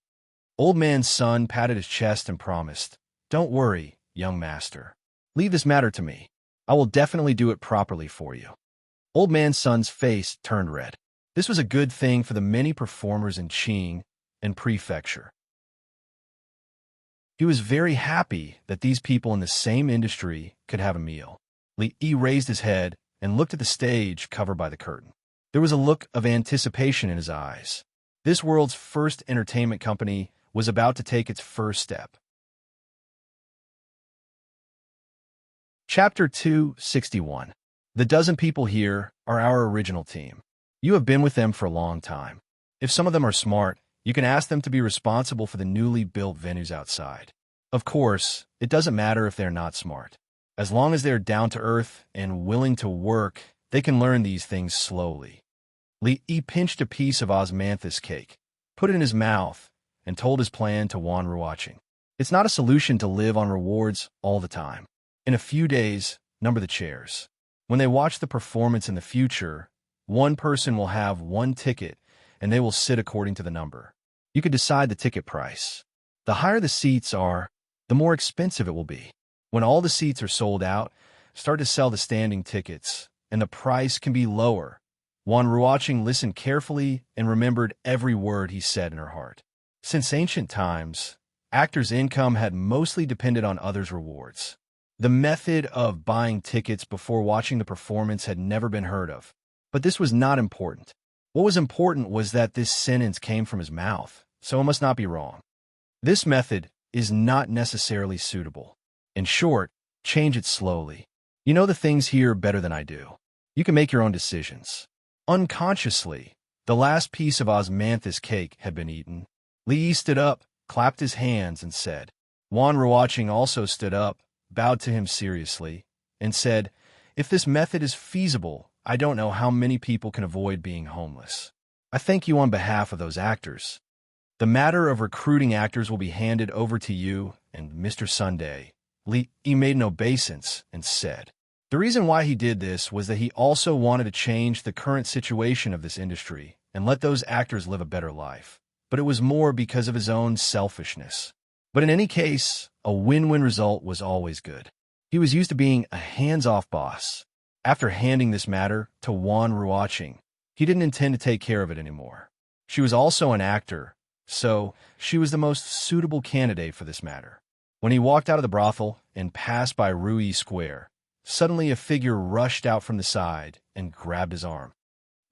Old man's son patted his chest and promised, "Don't worry, young master. Leave this matter to me. I will definitely do it properly for you." Old man's son's face turned red. This was a good thing for the many performers in Qing and Prefecture. He was very happy that these people in the same industry could have a meal. Li Yi raised his head and looked at the stage covered by the curtain. There was a look of anticipation in his eyes. This world's first entertainment company was about to take its first step. Chapter 261. The dozen people here are our original team. You have been with them for a long time. If some of them are smart, you can ask them to be responsible for the newly built venues outside. Of course, it doesn't matter if they're not smart. As long as they're down to earth and willing to work, they can learn these things slowly. Li Yi pinched a piece of osmanthus cake, put it in his mouth, and told his plan to Wan Ruoqing. It's not a solution to live on rewards all the time. In a few days, number the chairs. When they watch the performance in the future, one person will have one ticket, and they will sit according to the number. You could decide the ticket price. The higher the seats are, the more expensive it will be. When all the seats are sold out, start to sell the standing tickets, and the price can be lower. Wan Ruoqing listened carefully and remembered every word he said in her heart. Since ancient times, actors' income had mostly depended on others' rewards. The method of buying tickets before watching the performance had never been heard of. But this was not important. What was important was that this sentence came from his mouth, so it must not be wrong. This method is not necessarily suitable. In short, change it slowly. You know the things here better than I do. You can make your own decisions. Unconsciously, the last piece of osmanthus cake had been eaten. Li Yi stood up, clapped his hands, and said. Wan Ruoqing also stood up, bowed to him seriously, and said, "If this method is feasible, I don't know how many people can avoid being homeless. I thank you on behalf of those actors." The matter of recruiting actors will be handed over to you and Mr. Sunday. Li made no obeisance and said. The reason why he did this was that he also wanted to change the current situation of this industry and let those actors live a better life. But it was more because of his own selfishness. But in any case, a win-win result was always good. He was used to being a hands-off boss. After handing this matter to Wan Ruoqing, he didn't intend to take care of it anymore. She was also an actor, so she was the most suitable candidate for this matter. When he walked out of the brothel and passed by Rui Square, suddenly a figure rushed out from the side and grabbed his arm.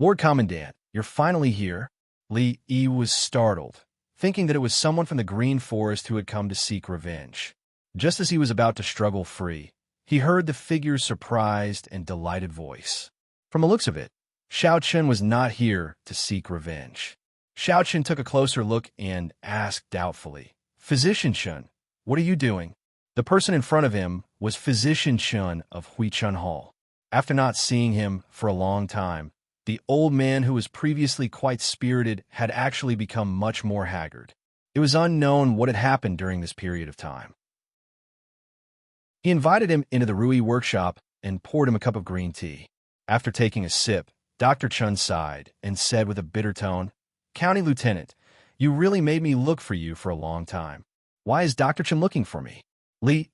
"Lord Commandant, you're finally here?" Li was startled, thinking that it was someone from the Green Forest who had come to seek revenge. Just as he was about to struggle free, he heard the figure's surprised and delighted voice. From the looks of it, Xiao Chen was not here to seek revenge. Xiao Chen took a closer look and asked doubtfully, "Physician Chen, what are you doing?" The person in front of him was Physician Chen of Huichun Hall. After not seeing him for a long time, the old man who was previously quite spirited had actually become much more haggard. It was unknown what had happened during this period of time. He invited him into the Rui workshop and poured him a cup of green tea. After taking a sip, Dr. Chen sighed and said with a bitter tone, "County Lieutenant, you really made me look for you for a long time. Why is Dr. Chen looking for me?"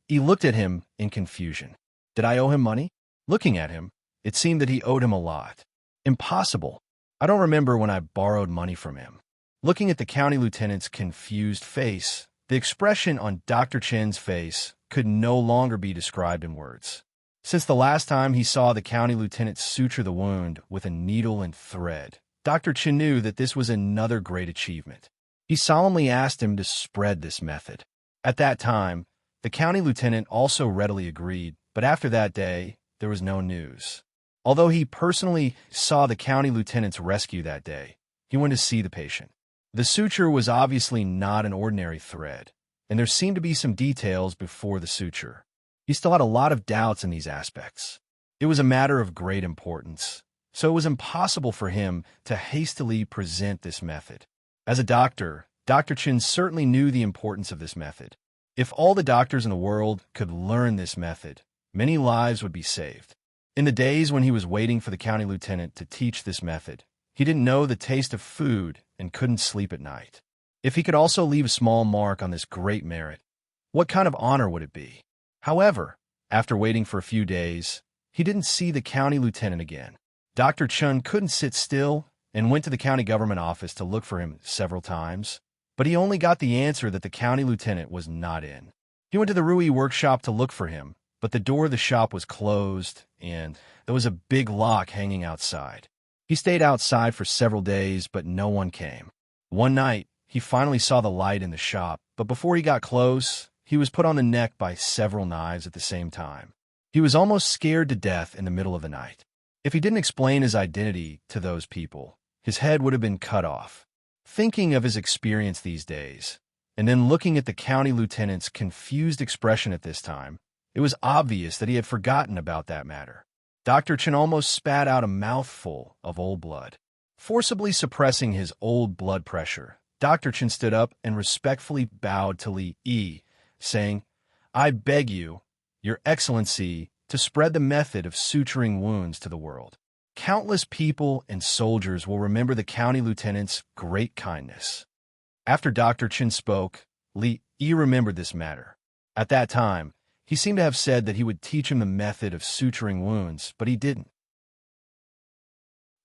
He looked at him in confusion. Did I owe him money? Looking at him, it seemed that he owed him a lot. Impossible. I don't remember when I borrowed money from him. Looking at the county lieutenant's confused face, the expression on Dr. Chen's face could no longer be described in words. Since the last time he saw the county lieutenant suture the wound with a needle and thread, Dr. Chen knew that this was another great achievement. He solemnly asked him to spread this method. At that time, the county lieutenant also readily agreed, but after that day, there was no news. Although he personally saw the county lieutenant's rescue that day, he went to see the patient. The suture was obviously not an ordinary thread, and there seemed to be some details before the suture. He still had a lot of doubts in these aspects. It was a matter of great importance, so it was impossible for him to hastily present this method. As a doctor, Dr. Chen certainly knew the importance of this method. If all the doctors in the world could learn this method, many lives would be saved. In the days when he was waiting for the county lieutenant to teach this method, he didn't know the taste of food and couldn't sleep at night. If he could also leave a small mark on this great merit, what kind of honor would it be? However, after waiting for a few days, he didn't see the county lieutenant again. Dr. Chen couldn't sit still and went to the county government office to look for him several times, but he only got the answer that the county lieutenant was not in. He went to the Rui workshop to look for him, but the door of the shop was closed, and there was a big lock hanging outside. He stayed outside for several days, but no one came. One night, he finally saw the light in the shop, but before he got close, he was put on the neck by several knives at the same time. He was almost scared to death in the middle of the night. If he didn't explain his identity to those people, his head would have been cut off. Thinking of his experience these days, and then looking at the county lieutenant's confused expression at this time, it was obvious that he had forgotten about that matter. Dr. Chen almost spat out a mouthful of old blood. Forcibly suppressing his old blood pressure, Dr. Chen stood up and respectfully bowed to Li, saying, "I beg you, Your Excellency, to spread the method of suturing wounds to the world. Countless people and soldiers will remember the county lieutenant's great kindness." After Dr. Chen spoke, Li remembered this matter. At that time, he seemed to have said that he would teach him the method of suturing wounds, but he didn't.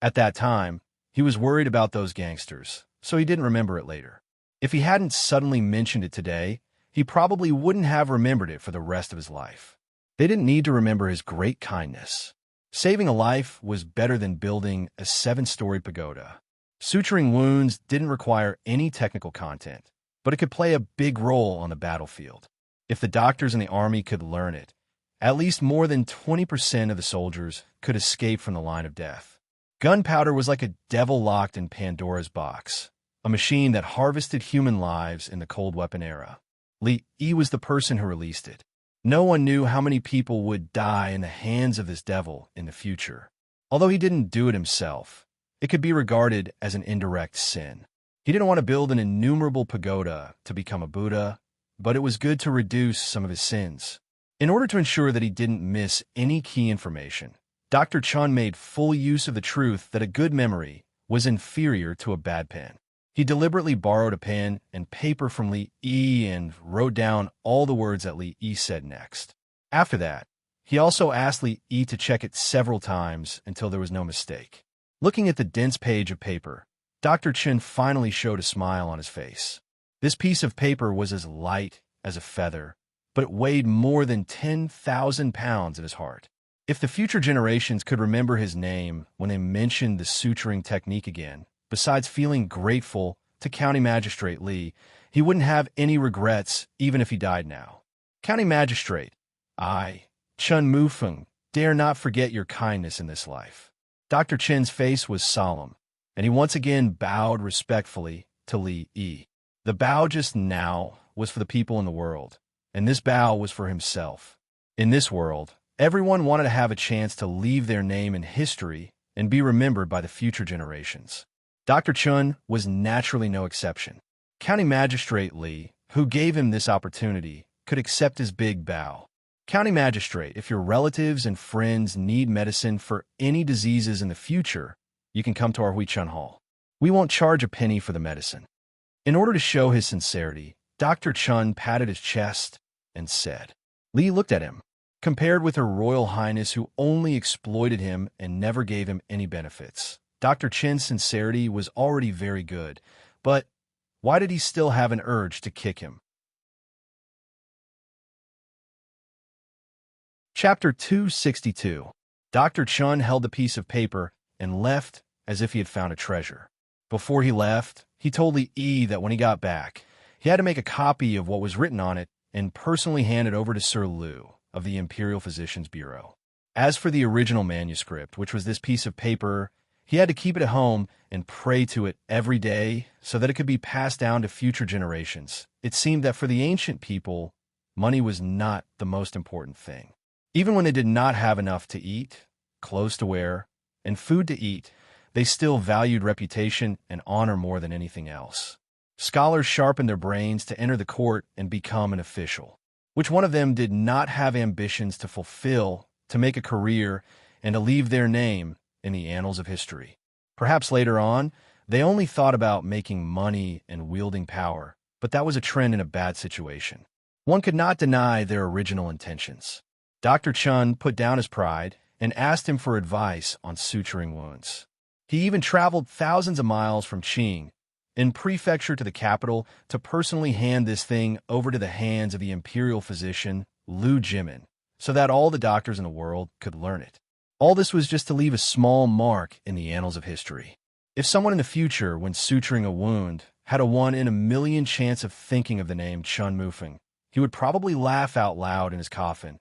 At that time, he was worried about those gangsters, so he didn't remember it later. If he hadn't suddenly mentioned it today, he probably wouldn't have remembered it for the rest of his life. They didn't need to remember his great kindness. Saving a life was better than building a 7-story pagoda. Suturing wounds didn't require any technical content, but it could play a big role on the battlefield. If the doctors in the army could learn it, at least more than 20% of the soldiers could escape from the line of death. Gunpowder was like a devil locked in Pandora's box, a machine that harvested human lives in the cold weapon era. Li was the person who released it. No one knew how many people would die in the hands of this devil in the future. Although he didn't do it himself, it could be regarded as an indirect sin. He didn't want to build an innumerable pagoda to become a Buddha, but it was good to reduce some of his sins. In order to ensure that he didn't miss any key information, Dr. Chun made full use of the truth that a good memory was inferior to a bad pen. He deliberately borrowed a pen and paper from Li Yi and wrote down all the words that Li Yi said next. After that, he also asked Li Yi to check it several times until there was no mistake. Looking at the dense page of paper, Dr. Chun finally showed a smile on his face. This piece of paper was as light as a feather, but it weighed more than 10,000 pounds in his heart. If the future generations could remember his name when they mentioned the suturing technique again, besides feeling grateful to County Magistrate Li, he wouldn't have any regrets even if he died now. County Magistrate, I, Chun Mufeng, dare not forget your kindness in this life. Dr. Chen's face was solemn, and he once again bowed respectfully to Li Yi. The bow just now was for the people in the world, and this bow was for himself. In this world, everyone wanted to have a chance to leave their name in history and be remembered by the future generations. Dr. Chun was naturally no exception. County Magistrate Li, who gave him this opportunity, could accept his big bow. County Magistrate, if your relatives and friends need medicine for any diseases in the future, you can come to our Hui Chun Hall. We won't charge a penny for the medicine. In order to show his sincerity, Dr. Chun patted his chest and said. Li looked at him. Compared with Her Royal Highness, who only exploited him and never gave him any benefits, Dr. Chen's sincerity was already very good, but why did he still have an urge to kick him? Chapter 262. Dr. Chun held the piece of paper and left as if he had found a treasure. Before he left, he told Li Yi that when he got back, he had to make a copy of what was written on it and personally hand it over to Sir Lu of the Imperial Physicians Bureau. As for the original manuscript, which was this piece of paper, he had to keep it at home and pray to it every day so that it could be passed down to future generations. It seemed that for the ancient people, money was not the most important thing. Even when they did not have enough to eat, clothes to wear, and food to eat, they still valued reputation and honor more than anything else. Scholars sharpened their brains to enter the court and become an official. Which one of them did not have ambitions to fulfill, to make a career, and to leave their name in the annals of history? Perhaps later on, they only thought about making money and wielding power, but that was a trend in a bad situation. One could not deny their original intentions. Dr. Chun put down his pride and asked him for advice on suturing wounds. He even traveled thousands of miles from Qing, in prefecture, to the capital to personally hand this thing over to the hands of the imperial physician Lu Jimin, so that all the doctors in the world could learn it. All this was just to leave a small mark in the annals of history. If someone in the future, when suturing a wound, had a 1 in a million chance of thinking of the name Chun Mufeng, he would probably laugh out loud in his coffin.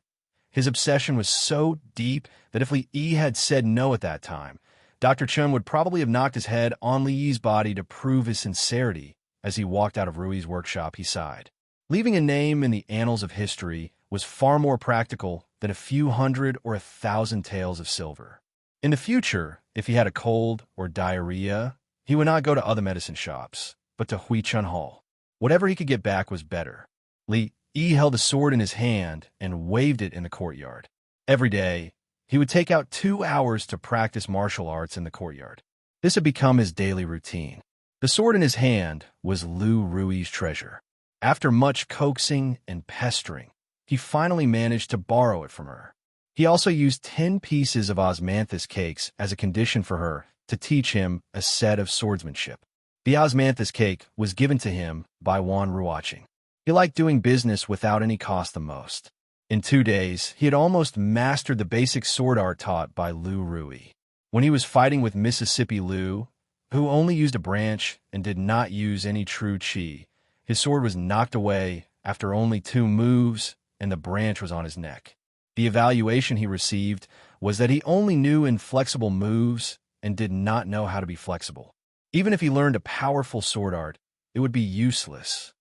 His obsession was so deep that if Li Yi had said no at that time, Dr. Chun would probably have knocked his head on Li Yi's body to prove his sincerity. As he walked out of Rui's workshop, he sighed. Leaving a name in the annals of history was far more practical than a few hundred or 1,000 taels of silver. In the future, if he had a cold or diarrhea, he would not go to other medicine shops, but to Hui Chun Hall. Whatever he could get back was better. Li Yi held a sword in his hand and waved it in the courtyard. Every day, he would take out 2 hours to practice martial arts in the courtyard. This had become his daily routine. The sword in his hand was Lu Rui's treasure. After much coaxing and pestering, he finally managed to borrow it from her. He also used 10 pieces of osmanthus cakes as a condition for her to teach him a set of swordsmanship. The osmanthus cake was given to him by Wan Ruoqing. He liked doing business without any cost the most. In 2 days, he had almost mastered the basic sword art taught by Lu Rui. When he was fighting with Mississippi Lu, who only used a branch and did not use any true chi, his sword was knocked away after only 2 moves, and the branch was on his neck. The evaluation he received was that he only knew inflexible moves and did not know how to be flexible. Even if he learned a powerful sword art, it would be useless.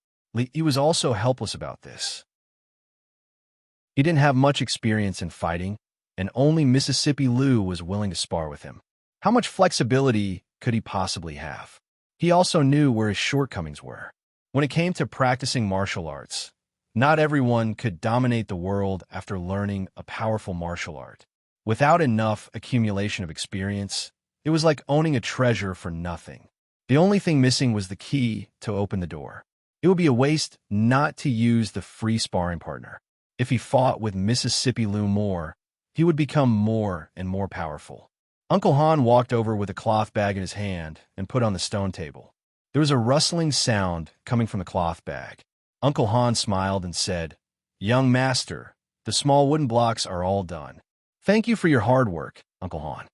He was also helpless about this. He didn't have much experience in fighting, and only Mississippi Lu was willing to spar with him. How much flexibility could he possibly have? He also knew where his shortcomings were. When it came to practicing martial arts, not everyone could dominate the world after learning a powerful martial art. Without enough accumulation of experience, it was like owning a treasure for nothing. The only thing missing was the key to open the door. It would be a waste not to use the free sparring partner. If he fought with Mississippi Lou more, he would become more and more powerful. Uncle Han walked over with a cloth bag in his hand and put on the stone table. There was a rustling sound coming from the cloth bag. Uncle Han smiled and said, "Young master, the small wooden blocks are all done. Thank you for your hard work, Uncle Han."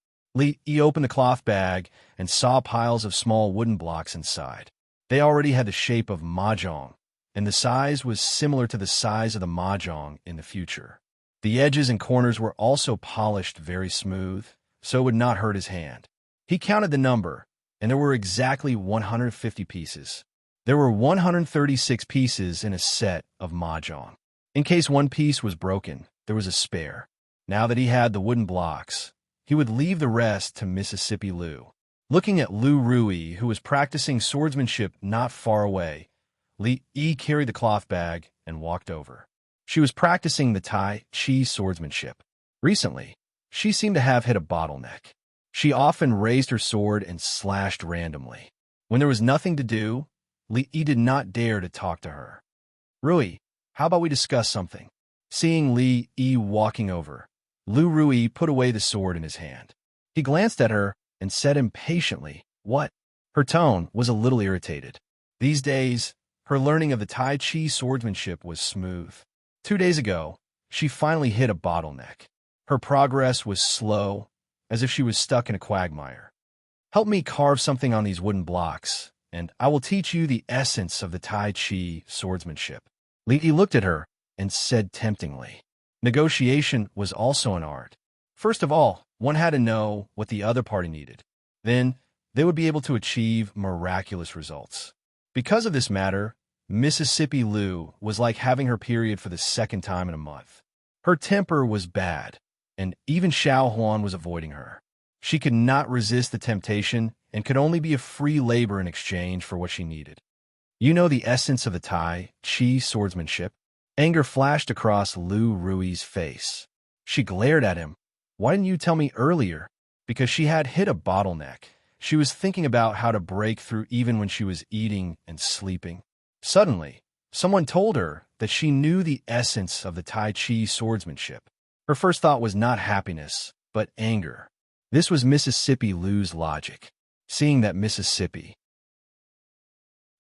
He opened the cloth bag and saw piles of small wooden blocks inside. They already had the shape of mahjong, and the size was similar to the size of the mahjong in the future. The edges and corners were also polished very smooth, so it would not hurt his hand. He counted the number, and there were exactly 150 pieces. There were 136 pieces in a set of mahjong. In case one piece was broken, there was a spare. Now that he had the wooden blocks, he would leave the rest to Mississippi Lou. Looking at Lou Rui, who was practicing swordsmanship not far away, Li carried the cloth bag and walked over. She was practicing the Tai Chi swordsmanship. Recently, she seemed to have hit a bottleneck. She often raised her sword and slashed randomly. When there was nothing to do, Li did not dare to talk to her. "Rui, how about we discuss something?" Seeing Li walking over, Lou Rui put away the sword in his hand. He glanced at her and said impatiently, "What?" Her tone was a little irritated. These days, her learning of the Tai Chi swordsmanship was smooth. 2 days ago, she finally hit a bottleneck. Her progress was slow, as if she was stuck in a quagmire. "Help me carve something on these wooden blocks, and I will teach you the essence of the Tai Chi swordsmanship." Li looked at her and said temptingly. Negotiation was also an art. First of all, one had to know what the other party needed. Then, they would be able to achieve miraculous results. Because of this matter, Mississippi Lou was like having her period for the second time in a month. Her temper was bad, and even Xiao Huan was avoiding her. She could not resist the temptation and could only be a free labor in exchange for what she needed. "You know the essence of the Tai Chi swordsmanship?" Anger flashed across Lou Rui's face. She glared at him. "Why didn't you tell me earlier?" Because she had hit a bottleneck. She was thinking about how to break through even when she was eating and sleeping. Suddenly, someone told her that she knew the essence of the Tai Chi swordsmanship. Her first thought was not happiness, but anger. This was Mississippi Lou's logic. Seeing that Mississippi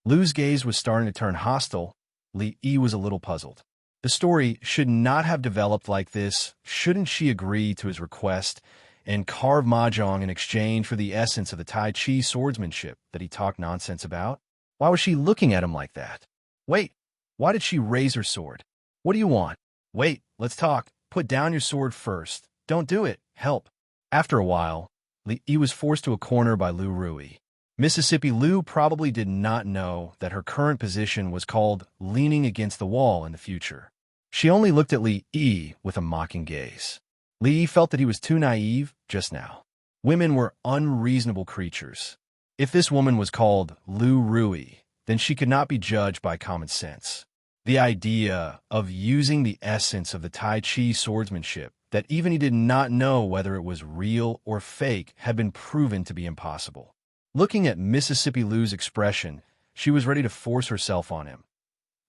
Lou's gaze was starting to turn hostile, Li was a little puzzled. The story should not have developed like this. Shouldn't she agree to his request and carve mahjong in exchange for the essence of the Tai Chi swordsmanship that he talked nonsense about? Why was she looking at him like that? "Wait, why did she raise her sword? What do you want?" "Wait, let's talk. Put down your sword first. Don't do it. Help." After a while, Li was forced to a corner by Lou Rui. Mississippi Lou probably did not know that her current position was called leaning against the wall in the future. She only looked at Li with a mocking gaze. Li felt that he was too naive just now. Women were unreasonable creatures. If this woman was called Lou Rui, then she could not be judged by common sense. The idea of using the essence of the Tai Chi swordsmanship that even he did not know whether it was real or fake had been proven to be impossible. Looking at Mississippi Lou's expression, she was ready to force herself on him.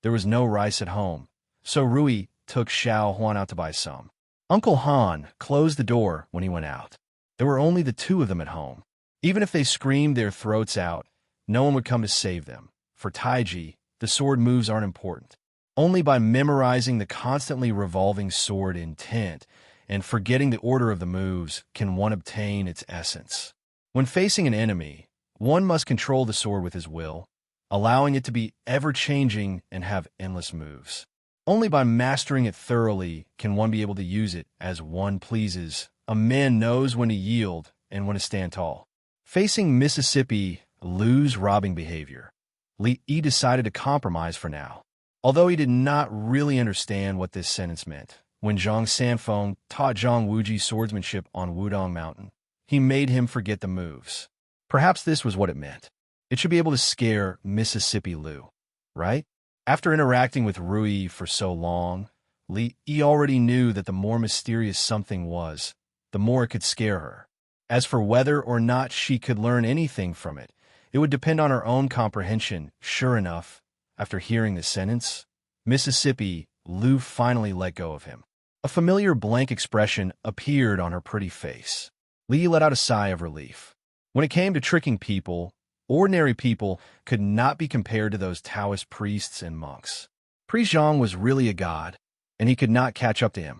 There was no rice at home, so Rui took Xiao Huan out to buy some. Uncle Han closed the door when he went out. There were only the two of them at home. Even if they screamed their throats out, no one would come to save them. For Taiji, the sword moves aren't important. Only by memorizing the constantly revolving sword intent and forgetting the order of the moves can one obtain its essence. When facing an enemy, one must control the sword with his will, allowing it to be ever-changing and have endless moves. Only by mastering it thoroughly can one be able to use it as one pleases. A man knows when to yield and when to stand tall. Facing Mississippi Lou's robbing behavior, Li decided to compromise for now. Although he did not really understand what this sentence meant, when Zhang Sanfeng taught Zhang Wuji swordsmanship on Wudong Mountain, he made him forget the moves. Perhaps this was what it meant. It should be able to scare Mississippi Lou, right? After interacting with Rui for so long, Li already knew that the more mysterious something was, the more it could scare her. As for whether or not she could learn anything from it, it would depend on her own comprehension. Sure enough, after hearing the sentence, Mississippi Lou finally let go of him. A familiar blank expression appeared on her pretty face. Li let out a sigh of relief. When it came to tricking people, ordinary people could not be compared to those Taoist priests and monks. Priest Zhang was really a god, and he could not catch up to him.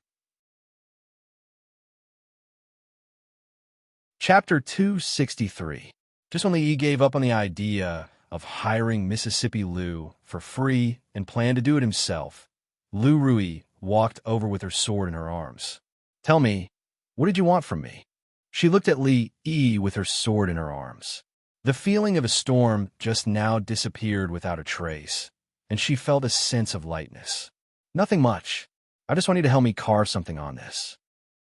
Chapter 263. Just when Li gave up on the idea of hiring Mississippi Lou for free and planned to do it himself, Lu Rui walked over with her sword in her arms. "Tell me, what did you want from me?" She looked at Li with her sword in her arms. The feeling of a storm just now disappeared without a trace, and she felt a sense of lightness. "Nothing much. I just want you to help me carve something on this."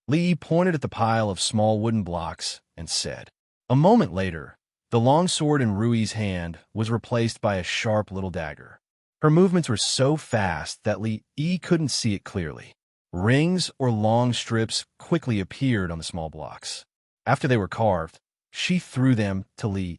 Li pointed at the pile of small wooden blocks and said. A moment later, the long sword in Rui's hand was replaced by a sharp little dagger. Her movements were so fast that Li couldn't see it clearly. Rings or long strips quickly appeared on the small blocks. After they were carved, she threw them to Li.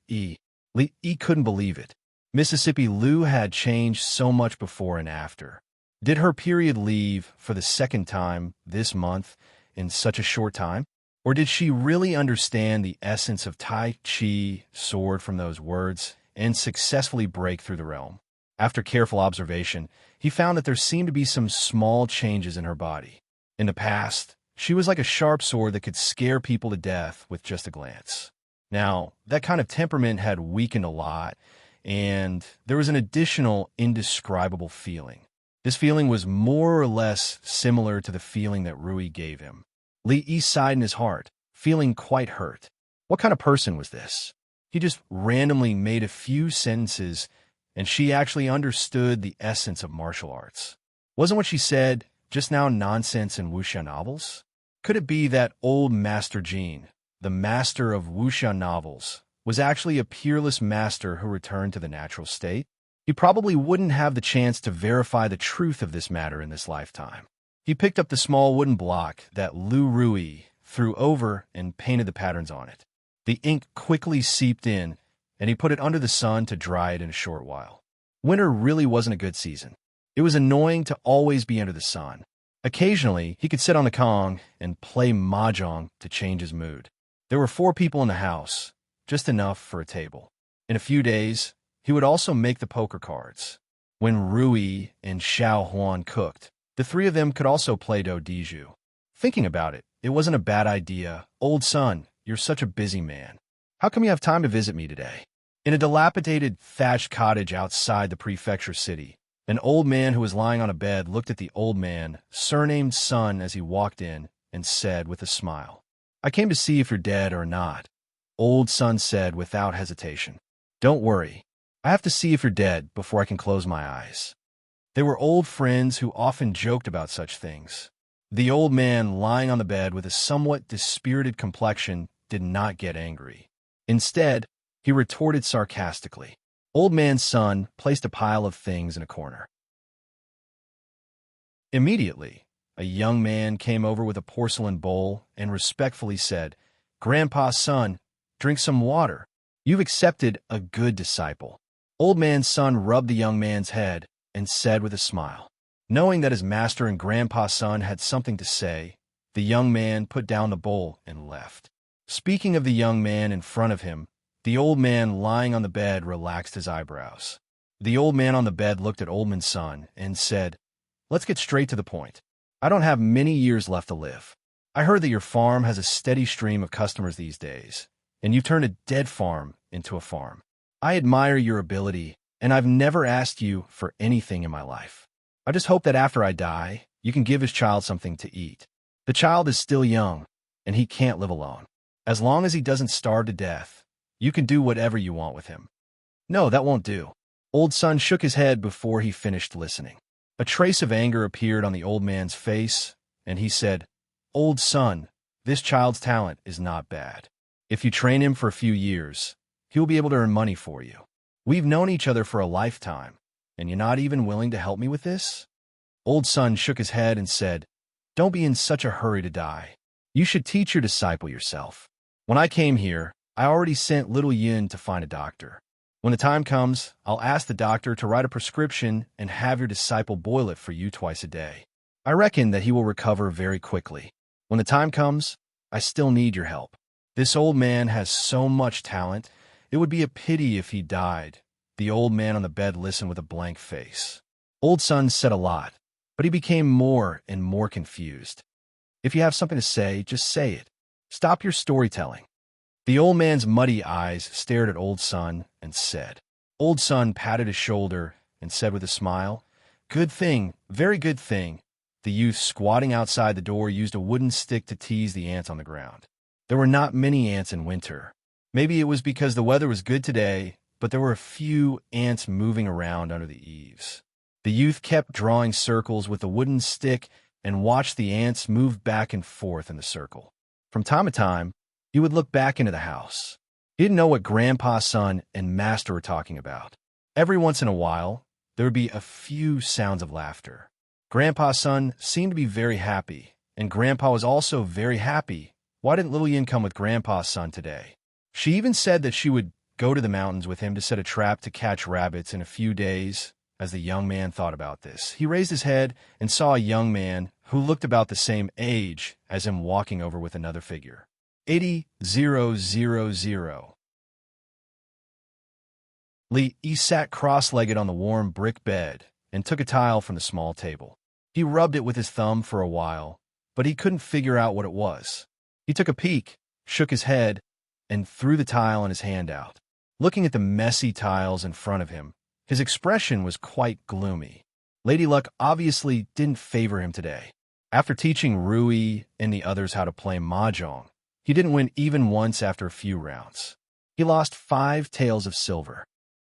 Li couldn't believe it. Mississippi Lou had changed so much before and after. Did her period leave for the second time this month in such a short time? Or did she really understand the essence of Tai Chi sword from those words and successfully break through the realm? After careful observation, he found that there seemed to be some small changes in her body. In the past, she was like a sharp sword that could scare people to death with just a glance. Now, that kind of temperament had weakened a lot, and there was an additional indescribable feeling. This feeling was more or less similar to the feeling that Rui gave him. Li sighed in his heart, feeling quite hurt. What kind of person was this? He just randomly made a few sentences, and she actually understood the essence of martial arts. Wasn't what she said just now nonsense in wuxia novels? Could it be that old Master Jean, the master of wuxia novels, was actually a peerless master who returned to the natural state? He probably wouldn't have the chance to verify the truth of this matter in this lifetime. He picked up the small wooden block that Lu Rui threw over and painted the patterns on it. The ink quickly seeped in, and he put it under the sun to dry it in a short while. Winter really wasn't a good season. It was annoying to always be under the sun. Occasionally, he could sit on the Kong and play mahjong to change his mood. There were 4 people in the house, just enough for a table. In a few days, he would also make the poker cards. When Rui and Xiao Huan cooked, the 3 of them could also play do diju. Thinking about it, it wasn't a bad idea. "Old son, you're such a busy man. How come you have time to visit me today?" In a dilapidated thatched cottage outside the prefecture city, an old man who was lying on a bed looked at the old man, surnamed Sun, as he walked in and said with a smile, "I came to see if you're dead or not." Old Sun said without hesitation, "Don't worry. I have to see if you're dead before I can close my eyes." They were old friends who often joked about such things. The old man lying on the bed with a somewhat dispirited complexion did not get angry. Instead, he retorted sarcastically. Old man's son placed a pile of things in a corner. Immediately, a young man came over with a porcelain bowl and respectfully said, "Grandpa's son, drink some water. You've accepted a good disciple." Old man's son rubbed the young man's head and said with a smile. Knowing that his master and grandpa's son had something to say, the young man put down the bowl and left. Speaking of the young man in front of him, the old man lying on the bed relaxed his eyebrows. The old man on the bed looked at old man's son and said, "Let's get straight to the point. I don't have many years left to live. I heard that your farm has a steady stream of customers these days, and you've turned a dead farm into a farm. I admire your ability, and I've never asked you for anything in my life. I just hope that after I die, you can give his child something to eat. The child is still young, and he can't live alone. As long as he doesn't starve to death, you can do whatever you want with him." "No, that won't do." Old Son shook his head before he finished listening. A trace of anger appeared on the old man's face, and he said, "Old Son, this child's talent is not bad. If you train him for a few years, he will be able to earn money for you. We've known each other for a lifetime, and you're not even willing to help me with this?" Old Sun shook his head and said, "Don't be in such a hurry to die. You should teach your disciple yourself. When I came here, I already sent little Yin to find a doctor. When the time comes, I'll ask the doctor to write a prescription and have your disciple boil it for you twice a day. I reckon that he will recover very quickly. When the time comes, I still need your help. This old man has so much talent, it would be a pity if he died." The old man on the bed listened with a blank face. Old Sun said a lot, but he became more and more confused. "If you have something to say, just say it. Stop your storytelling." The old man's muddy eyes stared at Old Sun and said. Old Sun patted his shoulder and said with a smile, "Good thing, very good thing." The youth squatting outside the door used a wooden stick to tease the ants on the ground. There were not many ants in winter. Maybe it was because the weather was good today, but there were a few ants moving around under the eaves. The youth kept drawing circles with the wooden stick and watched the ants move back and forth in the circle. From time to time, he would look back into the house. He didn't know what Grandpa's son and Master were talking about. Every once in a while, there would be a few sounds of laughter. Grandpa's son seemed to be very happy, and Grandpa was also very happy. Why didn't Little Yin come with Grandpa's son today? She even said that she would go to the mountains with him to set a trap to catch rabbits in a few days. As the young man thought about this, he raised his head and saw a young man who looked about the same age as him walking over with another figure. 80,000. Li Yi sat cross-legged on the warm brick bed and took a tile from the small table. He rubbed it with his thumb for a while, but he couldn't figure out what it was. He took a peek, shook his head, and threw the tile in his hand out. Looking at the messy tiles in front of him, his expression was quite gloomy. Lady Luck obviously didn't favor him today. After teaching Rui and the others how to play mahjong, he didn't win even once after a few rounds. He lost 5 taels of silver.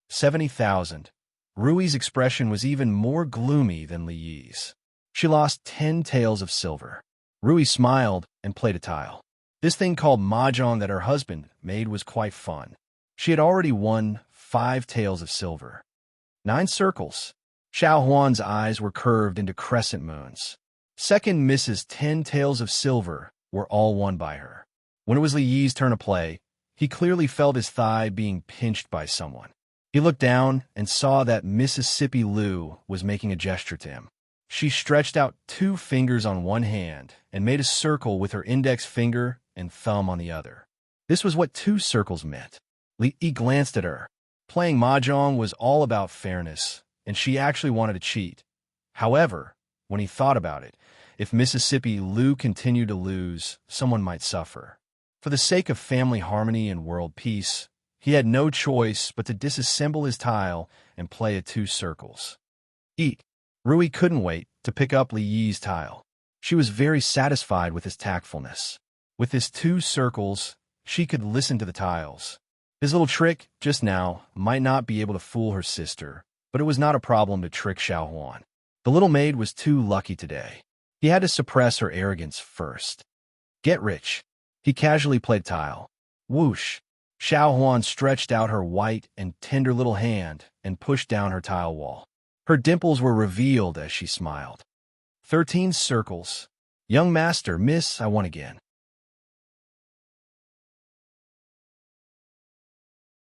70,000. Rui's expression was even more gloomy than Li Yi's. She lost 10 taels of silver. Rui smiled and played a tile. This thing called mahjong that her husband made was quite fun. She had already won 5 taels of silver. 9 circles. Xiao Huan's eyes were curved into crescent moons. Second Mrs. 10 taels of silver were all won by her. When it was Li Yi's turn to play, he clearly felt his thigh being pinched by someone. He looked down and saw that Mississippi Lu was making a gesture to him. She stretched out 2 fingers on one hand and made a circle with her index finger and thumb on the other. This was what 2 circles meant. Li Yi glanced at her. Playing mahjong was all about fairness, and she actually wanted to cheat. However, when he thought about it, if Mississippi Lu continued to lose, someone might suffer. For the sake of family harmony and world peace, he had no choice but to disassemble his tile and play at 2 circles. Eat. Rui couldn't wait to pick up Li Yi's tile. She was very satisfied with his tactfulness. With his 2 circles, she could listen to the tiles. His little trick, just now, might not be able to fool her sister, but it was not a problem to trick Xiao Huan. The little maid was too lucky today. He had to suppress her arrogance first. Get rich. He casually played tile. Whoosh. Xiao Huan stretched out her white and tender little hand and pushed down her tile wall. Her dimples were revealed as she smiled. 13 circles. Young master, miss, I won again.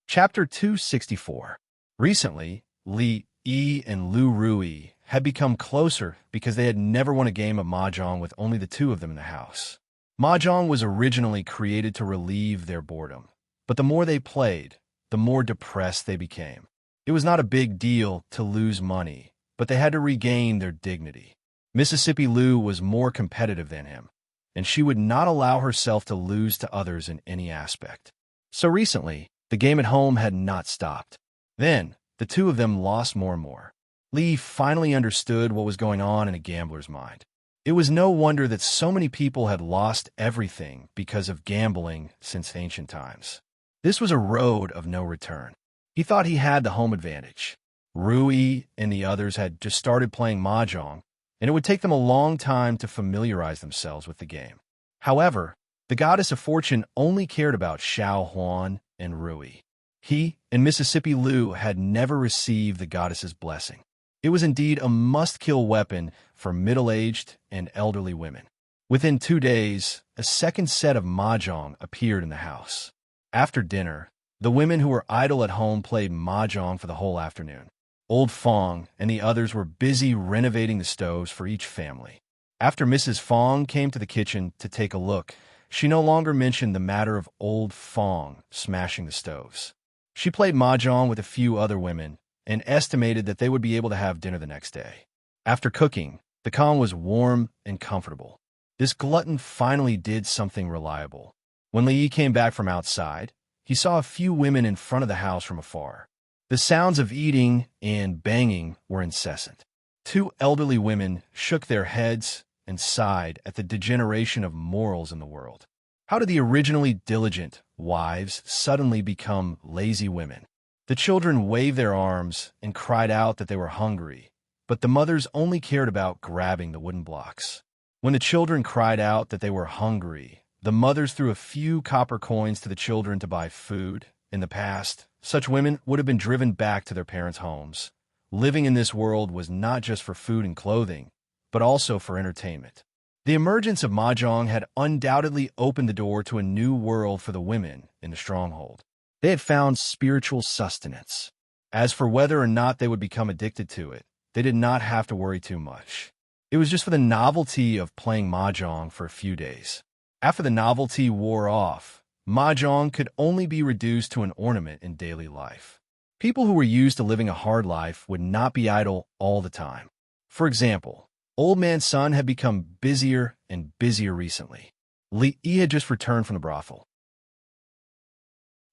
Chapter 264. Recently, Li Yi and Lu Rui had become closer because they had never won a game of mahjong with only the 2 of them in the house. Mahjong was originally created to relieve their boredom, but the more they played, the more depressed they became. It was not a big deal to lose money, but they had to regain their dignity. Mississippi Lu was more competitive than him, and she would not allow herself to lose to others in any aspect. So recently, the game at home had not stopped. Then, the 2 of them lost more and more. Li finally understood what was going on in a gambler's mind. It was no wonder that so many people had lost everything because of gambling since ancient times. This was a road of no return. He thought he had the home advantage. Rui and the others had just started playing mahjong, and it would take them a long time to familiarize themselves with the game. However, the goddess of fortune only cared about Xiao Huan and Rui. He and Mississippi Lou had never received the goddess's blessing. It was indeed a must-kill weapon for middle-aged and elderly women. Within 2 days, a second set of mahjong appeared in the house. After dinner, the women who were idle at home played mahjong for the whole afternoon. Old Fong and the others were busy renovating the stoves for each family. After Mrs. Fong came to the kitchen to take a look, she no longer mentioned the matter of Old Fong smashing the stoves. She played mahjong with a few other women and estimated that they would be able to have dinner the next day. After cooking, the calm was warm and comfortable. This glutton finally did something reliable. When Li came back from outside, he saw a few women in front of the house from afar. The sounds of eating and banging were incessant. 2 elderly women shook their heads and sighed at the degeneration of morals in the world. How did the originally diligent wives suddenly become lazy women? The children waved their arms and cried out that they were hungry, but the mothers only cared about grabbing the wooden blocks. When the children cried out that they were hungry, the mothers threw a few copper coins to the children to buy food. In the past, such women would have been driven back to their parents' homes. Living in this world was not just for food and clothing, but also for entertainment. The emergence of mahjong had undoubtedly opened the door to a new world for the women in the stronghold. They had found spiritual sustenance. As for whether or not they would become addicted to it, they did not have to worry too much. It was just for the novelty of playing mahjong for a few days. After the novelty wore off, mahjong could only be reduced to an ornament in daily life. People who were used to living a hard life would not be idle all the time. For example, Old Man Sun had become busier and busier recently. Li had just returned from the brothel.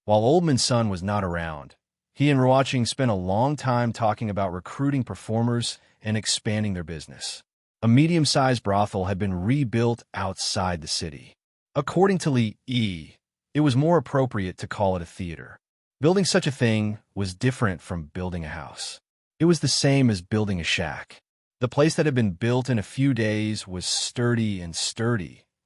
While Old Man Sun was not around, he and Ruoqing spent a long time talking about recruiting performers and expanding their business. A medium-sized brothel had been rebuilt outside the city. According to Li, it was more appropriate to call it a theater. Building such a thing was different from building a house. It was the same as building a shack. The place that had been built in a few days was sturdy,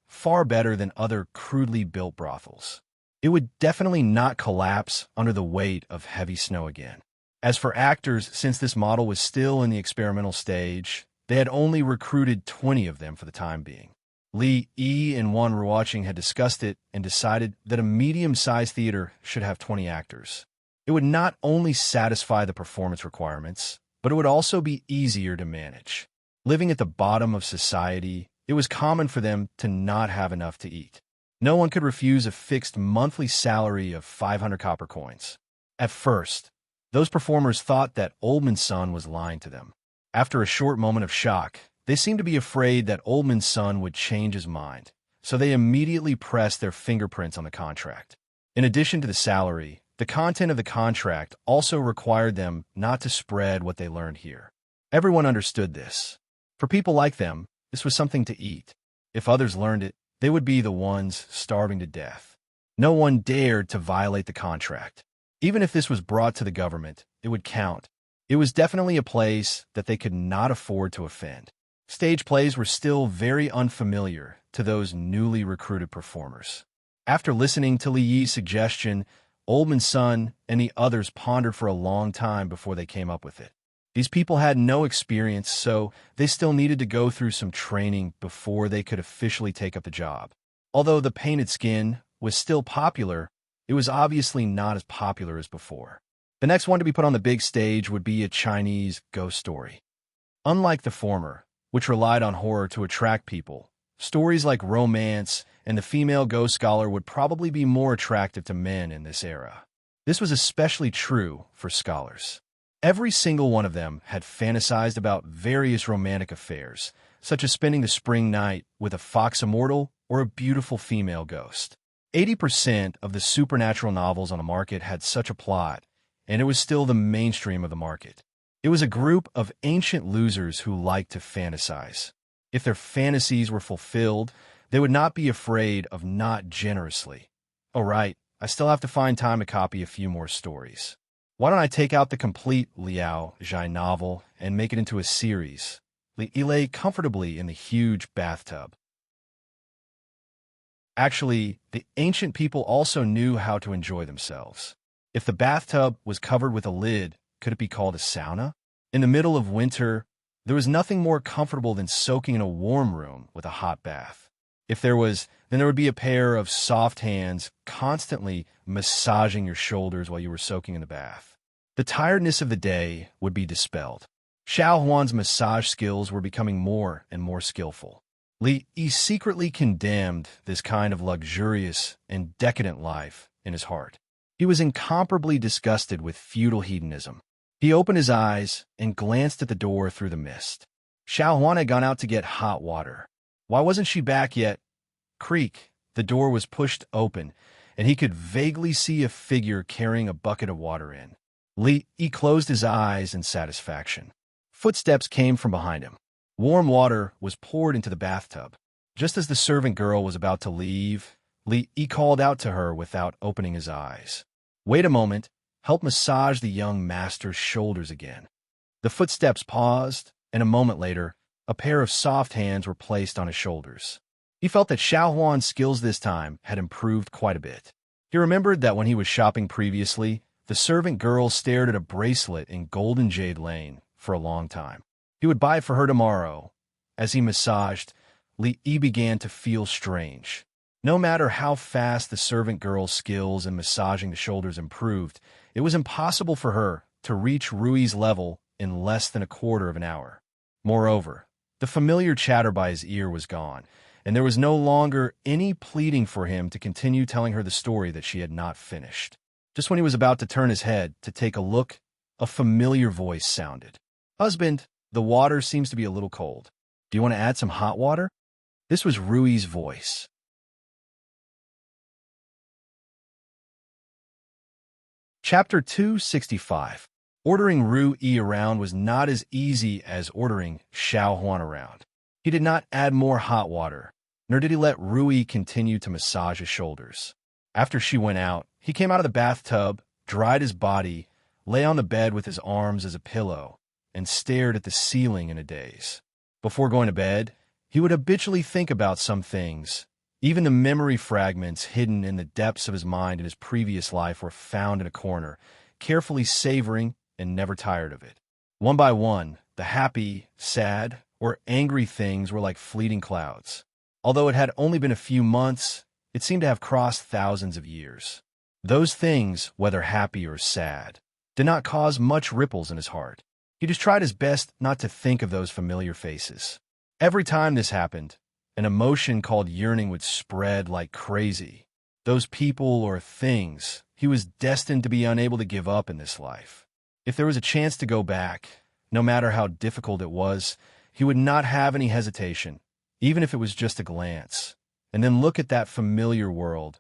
far better than other crudely built brothels. It would definitely not collapse under the weight of heavy snow again. As for actors, since this model was still in the experimental stage, they had only recruited 20 of them for the time being. Li and Wan Ruoqing had discussed it and decided that a medium-sized theater should have 20 actors. It would not only satisfy the performance requirements, but it would also be easier to manage. Living at the bottom of society, it was common for them to not have enough to eat. No one could refuse a fixed monthly salary of 500 copper coins. At first, those performers thought that Old Man Sun was lying to them. After a short moment of shock, they seemed to be afraid that Old Man Sun would change his mind, so they immediately pressed their fingerprints on the contract. In addition to the salary, the content of the contract also required them not to spread what they learned here. Everyone understood this. For people like them, this was something to eat. If others learned it, they would be the ones starving to death. No one dared to violate the contract. Even if this was brought to the government, it would count. It was definitely a place that they could not afford to offend. Stage plays were still very unfamiliar to those newly recruited performers. After listening to Li Yi's suggestion, Old Man Sun and the others pondered for a long time before they came up with it. These people had no experience, so they still needed to go through some training before they could officially take up the job. Although the painted skin was still popular, it was obviously not as popular as before. The next one to be put on the big stage would be a Chinese ghost story. Unlike the former, which relied on horror to attract people, stories like romance and the female ghost scholar would probably be more attractive to men in this era. This was especially true for scholars. Every single one of them had fantasized about various romantic affairs, such as spending the spring night with a fox immortal or a beautiful female ghost. 80% of the supernatural novels on the market had such a plot, and it was still the mainstream of the market. It was a group of ancient losers who liked to fantasize. If their fantasies were fulfilled, they would not be afraid of not generously. Oh, right, I still have to find time to copy a few more stories. Why don't I take out the complete Liao Zhai novel and make it into a series? He lay comfortably in the huge bathtub. Actually, the ancient people also knew how to enjoy themselves. If the bathtub was covered with a lid, could it be called a sauna? In the middle of winter, there was nothing more comfortable than soaking in a warm room with a hot bath. If there was, then there would be a pair of soft hands constantly massaging your shoulders while you were soaking in the bath. The tiredness of the day would be dispelled. Xiao Huan's massage skills were becoming more and more skillful. Li Yi secretly condemned this kind of luxurious and decadent life in his heart. He was incomparably disgusted with feudal hedonism. He opened his eyes and glanced at the door through the mist. Xiao Huan had gone out to get hot water. Why wasn't she back yet? Creak, the door was pushed open, and he could vaguely see a figure carrying a bucket of water in. Li Yi closed his eyes in satisfaction. Footsteps came from behind him. Warm water was poured into the bathtub. Just as the servant girl was about to leave, Li Yi called out to her without opening his eyes. Wait a moment. Help massage the young master's shoulders again. The footsteps paused, and a moment later, a pair of soft hands were placed on his shoulders. He felt that Xiao Huan's skills this time had improved quite a bit. He remembered that when he was shopping previously, the servant girl stared at a bracelet in Golden Jade Lane for a long time. He would buy it for her tomorrow. As he massaged, Li Yi began to feel strange. No matter how fast the servant girl's skills in massaging the shoulders improved, it was impossible for her to reach Rui's level in less than a quarter of an hour. Moreover, the familiar chatter by his ear was gone, and there was no longer any pleading for him to continue telling her the story that she had not finished. Just when he was about to turn his head to take a look, a familiar voice sounded. "Husband, the water seems to be a little cold. Do you want to add some hot water?" This was Rui's voice. Chapter 265. Ordering Ru Yi around was not as easy as ordering Xiao Huan around. He did not add more hot water, nor did he let Ru Yi continue to massage his shoulders. After she went out, he came out of the bathtub, dried his body, lay on the bed with his arms as a pillow, and stared at the ceiling in a daze. Before going to bed, he would habitually think about some things. Even the memory fragments hidden in the depths of his mind in his previous life were found in a corner, carefully savoring and never tired of it. One by one, the happy, sad, or angry things were like fleeting clouds. Although it had only been a few months, it seemed to have crossed thousands of years. Those things, whether happy or sad, did not cause much ripples in his heart. He just tried his best not to think of those familiar faces. Every time this happened, an emotion called yearning would spread like crazy. Those people or things he was destined to be unable to give up in this life. If there was a chance to go back, no matter how difficult it was, he would not have any hesitation, even if it was just a glance, and then look at that familiar world.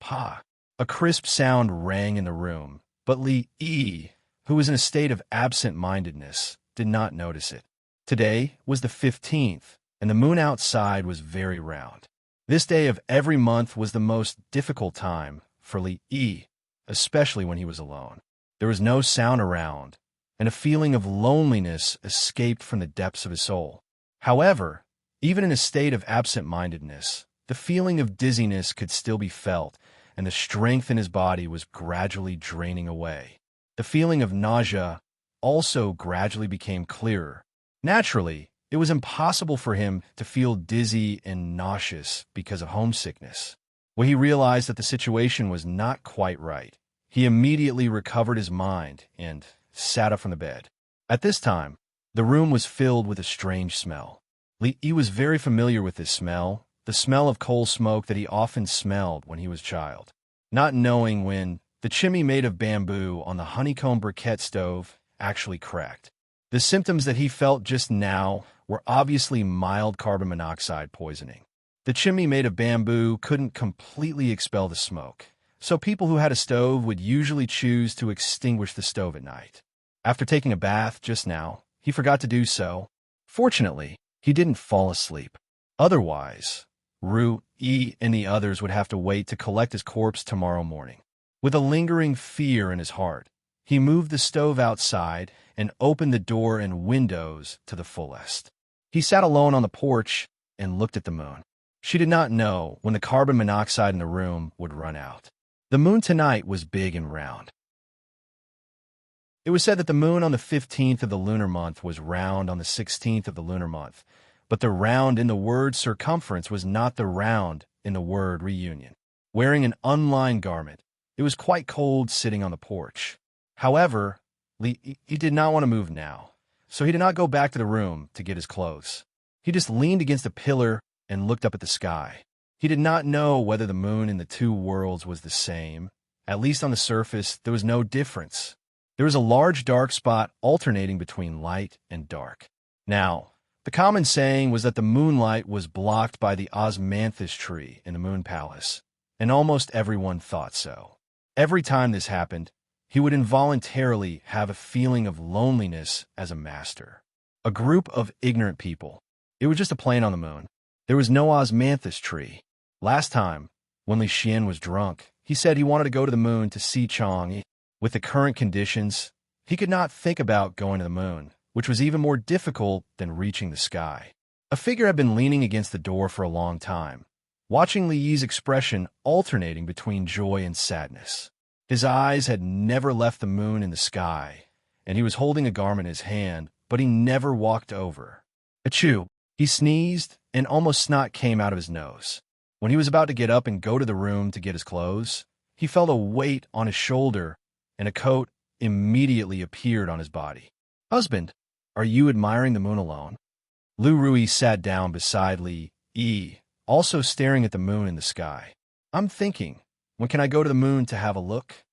Pa! A crisp sound rang in the room, but Li Yi, who was in a state of absent-mindedness, did not notice it. Today was the 15th, and the moon outside was very round. This day of every month was the most difficult time for Li Yi, especially when he was alone. There was no sound around, and a feeling of loneliness escaped from the depths of his soul. However, even in a state of absent-mindedness, the feeling of dizziness could still be felt, and the strength in his body was gradually draining away. The feeling of nausea also gradually became clearer. Naturally, it was impossible for him to feel dizzy and nauseous because of homesickness. When he realized that the situation was not quite right, he immediately recovered his mind and sat up from the bed. At this time, the room was filled with a strange smell. Li Yi was very familiar with this smell, the smell of coal smoke that he often smelled when he was a child. Not knowing when, the chimney made of bamboo on the honeycomb briquette stove actually cracked. The symptoms that he felt just now were obviously mild carbon monoxide poisoning. The chimney made of bamboo couldn't completely expel the smoke, so people who had a stove would usually choose to extinguish the stove at night. After taking a bath just now, he forgot to do so. Fortunately, he didn't fall asleep. Otherwise, Ru Yi and the others would have to wait to collect his corpse tomorrow morning. With a lingering fear in his heart, he moved the stove outside and opened the door and windows to the fullest. He sat alone on the porch and looked at the moon. She did not know when the carbon monoxide in the room would run out. The moon tonight was big and round. It was said that the moon on the 15th of the lunar month was round on the 16th of the lunar month, but the round in the word circumference was not the round in the word reunion. Wearing an unlined garment, it was quite cold sitting on the porch. However, he did not want to move now, so he did not go back to the room to get his clothes. He just leaned against a pillar and looked up at the sky. He did not know whether the moon in the two worlds was the same. At least on the surface, there was no difference. There was a large dark spot alternating between light and dark. Now, the common saying was that the moonlight was blocked by the osmanthus tree in the moon palace, and almost everyone thought so. Every time this happened, he would involuntarily have a feeling of loneliness as a master. A group of ignorant people. It was just a plane on the moon. There was no osmanthus tree. Last time, when Li Xian was drunk, he said he wanted to go to the moon to see Chang. With the current conditions, he could not think about going to the moon, which was even more difficult than reaching the sky. A figure had been leaning against the door for a long time, watching Li Yi's expression alternating between joy and sadness. His eyes had never left the moon in the sky, and he was holding a garment in his hand, but he never walked over. Achoo! He sneezed, and almost snot came out of his nose. When he was about to get up and go to the room to get his clothes, he felt a weight on his shoulder, and a coat immediately appeared on his body. "Husband, are you admiring the moon alone?" Lu Rui sat down beside Li Yi, also staring at the moon in the sky. "I'm thinking, when can I go to the moon to have a look?"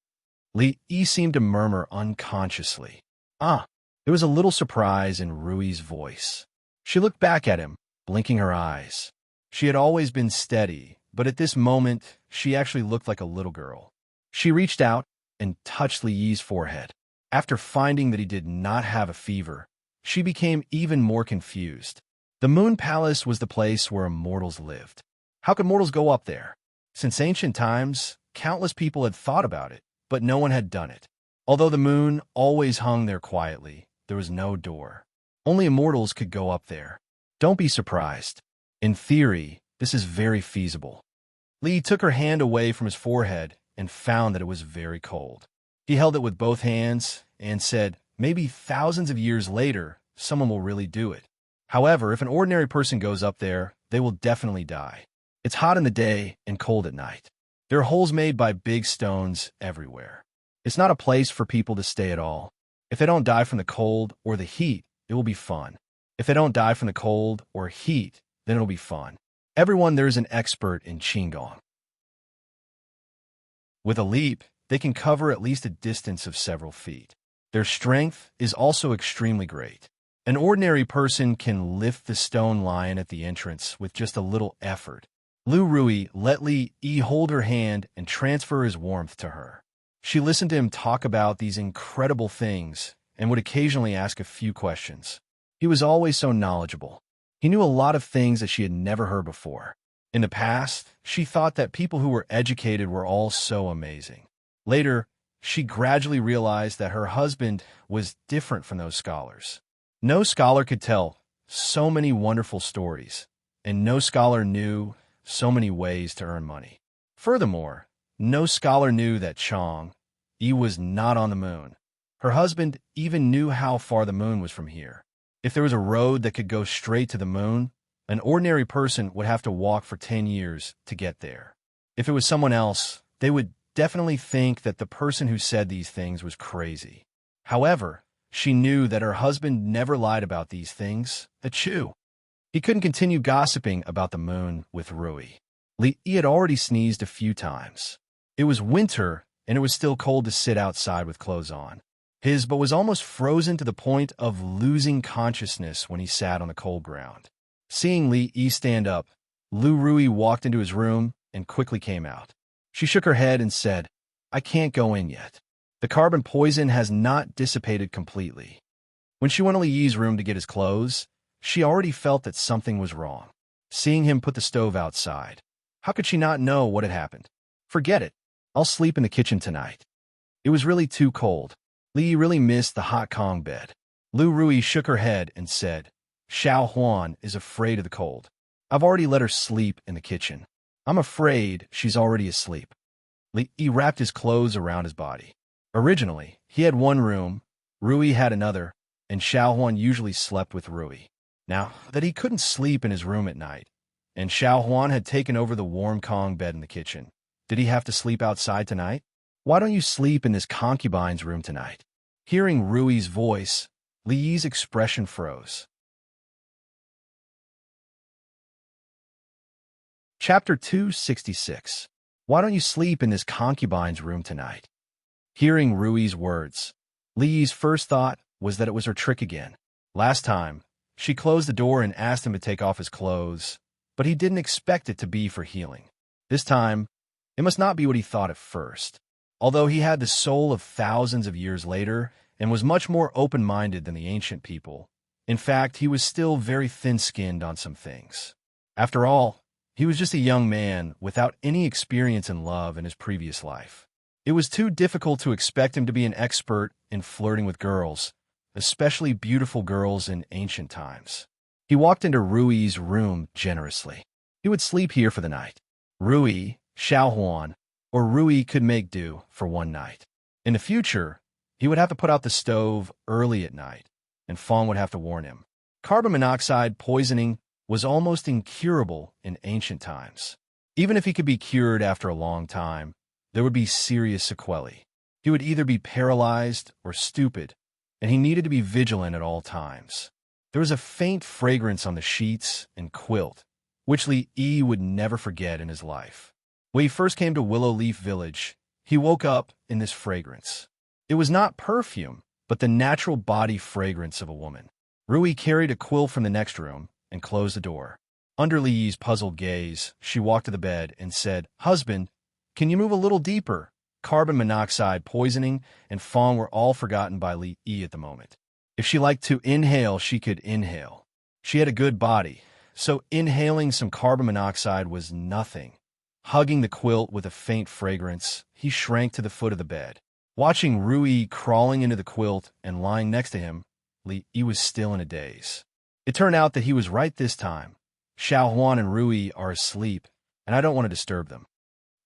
Li Yi seemed to murmur unconsciously. "Ah." There was a little surprise in Rui's voice. She looked back at him, blinking her eyes. She had always been steady, but at this moment, she actually looked like a little girl. She reached out and touched Li Yi's forehead. After finding that he did not have a fever, she became even more confused. The Moon Palace was the place where immortals lived. How could mortals go up there? Since ancient times, countless people had thought about it, but no one had done it. Although the moon always hung there quietly, there was no door. Only immortals could go up there. Don't be surprised. In theory, this is very feasible. Li took her hand away from his forehead and found that it was very cold. He held it with both hands and said, maybe thousands of years later, someone will really do it. However, if an ordinary person goes up there, they will definitely die. It's hot in the day and cold at night. There are holes made by big stones everywhere. It's not a place for people to stay at all. If they don't die from the cold or the heat, it will be fun. If they don't die from the cold or heat, then it'll be fun. Everyone there is an expert in Qigong. With a leap, they can cover at least a distance of several feet. Their strength is also extremely great. An ordinary person can lift the stone lion at the entrance with just a little effort. Lu Rui let Li Yi hold her hand and transfer his warmth to her. She listened to him talk about these incredible things and would occasionally ask a few questions. He was always so knowledgeable. He knew a lot of things that she had never heard before. In the past, she thought that people who were educated were all so amazing. Later, she gradually realized that her husband was different from those scholars. No scholar could tell so many wonderful stories, and no scholar knew so many ways to earn money. Furthermore, no scholar knew that Chang Yi was not on the moon. Her husband even knew how far the moon was from here. If there was a road that could go straight to the moon, an ordinary person would have to walk for 10 years to get there. If it was someone else, they would definitely think that the person who said these things was crazy. However, she knew that her husband never lied about these things. Achoo! He couldn't continue gossiping about the moon with Rui. Li Yi had already sneezed a few times. It was winter, and it was still cold to sit outside with clothes on. His butt was almost frozen to the point of losing consciousness when he sat on the cold ground. Seeing Li Yi stand up, Lu Rui walked into his room and quickly came out. She shook her head and said, "I can't go in yet. The carbon poison has not dissipated completely." When she went to Li Yi's room to get his clothes, she already felt that something was wrong. Seeing him put the stove outside, how could she not know what had happened? "Forget it. I'll sleep in the kitchen tonight." It was really too cold. Li Yi really missed the hot Kong bed. Lu Rui shook her head and said, "Xiao Huan is afraid of the cold. I've already let her sleep in the kitchen. I'm afraid she's already asleep." Li Yi wrapped his clothes around his body. Originally, he had one room, Rui had another, and Xiaohuan usually slept with Rui. Now that he couldn't sleep in his room at night, and Xiaohuan had taken over the warm Kong bed in the kitchen, did he have to sleep outside tonight? Why don't you sleep in this concubine's room tonight? Hearing Rui's voice, Li Yi's expression froze. Chapter 266. Why don't you sleep in this concubine's room tonight? Hearing Rui's words, Li Yi's first thought was that it was her trick again. Last time, she closed the door and asked him to take off his clothes, but he didn't expect it to be for healing. This time, it must not be what he thought at first. Although he had the soul of thousands of years later and was much more open-minded than the ancient people, in fact, he was still very thin-skinned on some things. After all, he was just a young man without any experience in love in his previous life. It was too difficult to expect him to be an expert in flirting with girls, especially beautiful girls in ancient times. He walked into Rui's room generously. He would sleep here for the night. Rui, Xiaohuan, or Rui could make do for one night. In the future, he would have to put out the stove early at night, and Fong would have to warn him. Carbon monoxide poisoning was almost incurable in ancient times. Even if he could be cured after a long time, there would be serious sequelae. He would either be paralyzed or stupid, and he needed to be vigilant at all times. There was a faint fragrance on the sheets and quilt, which Li Yi would never forget in his life. When he first came to Willow Leaf Village, he woke up in this fragrance. It was not perfume, but the natural body fragrance of a woman. Rui carried a quill from the next room and closed the door. Under Li Yi's puzzled gaze, she walked to the bed and said, "Husband, can you move a little deeper?" Carbon monoxide poisoning and Fong were all forgotten by Li Yi at the moment. If she liked to inhale, she could inhale. She had a good body, so inhaling some carbon monoxide was nothing. Hugging the quilt with a faint fragrance, he shrank to the foot of the bed. Watching Rui crawling into the quilt and lying next to him, Li Yi was still in a daze. It turned out that he was right this time. Xiaohuan and Rui are asleep, and I don't want to disturb them.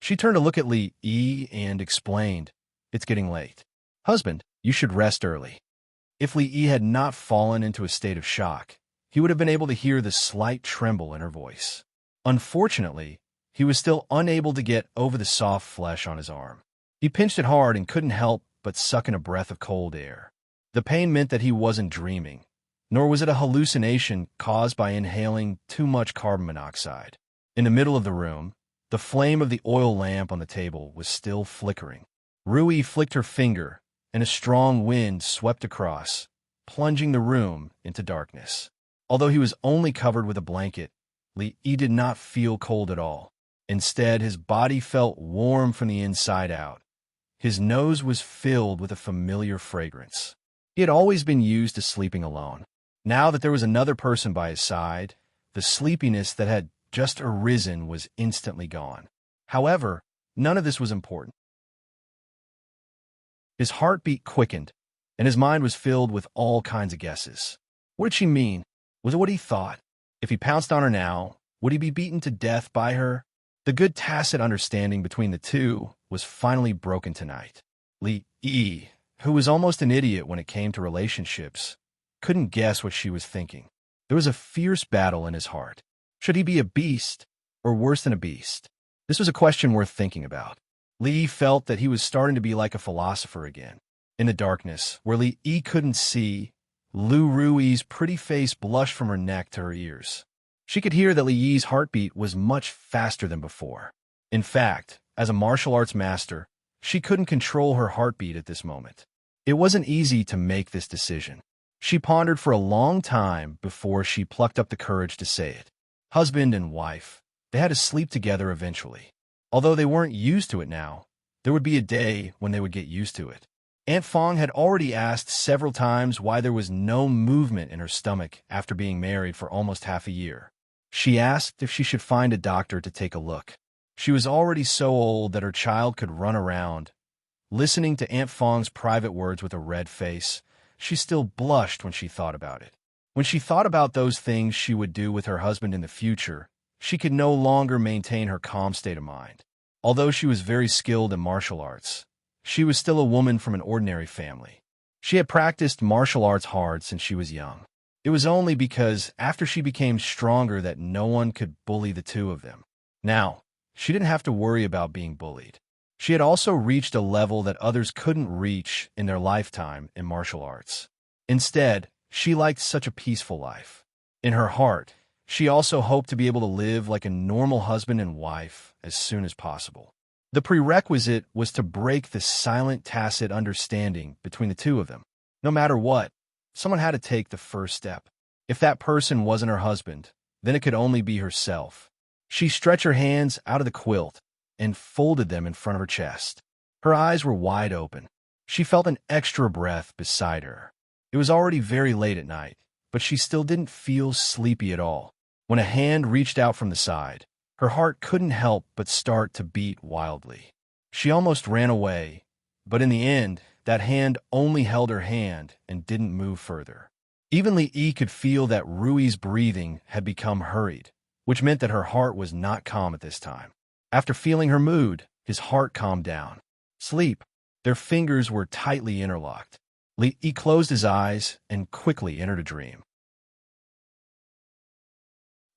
She turned to look at Li Yi and explained, "It's getting late. Husband, you should rest early." If Li Yi had not fallen into a state of shock, he would have been able to hear the slight tremble in her voice. Unfortunately, he was still unable to get over the soft flesh on his arm. He pinched it hard and couldn't help but suck in a breath of cold air. The pain meant that he wasn't dreaming, nor was it a hallucination caused by inhaling too much carbon monoxide. In the middle of the room, the flame of the oil lamp on the table was still flickering. Rui flicked her finger, and a strong wind swept across, plunging the room into darkness. Although he was only covered with a blanket, Li Yi did not feel cold at all. Instead, his body felt warm from the inside out. His nose was filled with a familiar fragrance. He had always been used to sleeping alone. Now that there was another person by his side, the sleepiness that had just arisen was instantly gone. However, none of this was important. His heartbeat quickened, and his mind was filled with all kinds of guesses. What did she mean? Was it what he thought? If he pounced on her now, would he be beaten to death by her? The good tacit understanding between the two was finally broken tonight. Li Yi, who was almost an idiot when it came to relationships, couldn't guess what she was thinking. There was a fierce battle in his heart. Should he be a beast, or worse than a beast? This was a question worth thinking about. Li felt that he was starting to be like a philosopher again. In the darkness, where Li Yi couldn't see, Lu Rui's pretty face blushed from her neck to her ears. She could hear that Li Yi's heartbeat was much faster than before. In fact, as a martial arts master, she couldn't control her heartbeat at this moment. It wasn't easy to make this decision. She pondered for a long time before she plucked up the courage to say it. Husband and wife, they had to sleep together eventually. Although they weren't used to it now, there would be a day when they would get used to it. Aunt Fong had already asked several times why there was no movement in her stomach after being married for almost half a year. She asked if she should find a doctor to take a look. She was already so old that her child could run around. Listening to Aunt Fong's private words with a red face, she still blushed when she thought about it. When she thought about those things she would do with her husband in the future, she could no longer maintain her calm state of mind. Although she was very skilled in martial arts, she was still a woman from an ordinary family. She had practiced martial arts hard since she was young. It was only because after she became stronger that no one could bully the two of them. Now, she didn't have to worry about being bullied. She had also reached a level that others couldn't reach in their lifetime in martial arts. Instead, she liked such a peaceful life. In her heart, she also hoped to be able to live like a normal husband and wife as soon as possible. The prerequisite was to break the silent, tacit understanding between the two of them. No matter what, someone had to take the first step. If that person wasn't her husband, then it could only be herself. She stretched her hands out of the quilt and folded them in front of her chest. Her eyes were wide open. She felt an extra breath beside her. It was already very late at night, but she still didn't feel sleepy at all. When a hand reached out from the side, her heart couldn't help but start to beat wildly. She almost ran away, but in the end, that hand only held her hand and didn't move further. Even Li could feel that Rui's breathing had become hurried, which meant that her heart was not calm at this time. After feeling her mood, his heart calmed down. Sleep. Their fingers were tightly interlocked. Li closed his eyes and quickly entered a dream.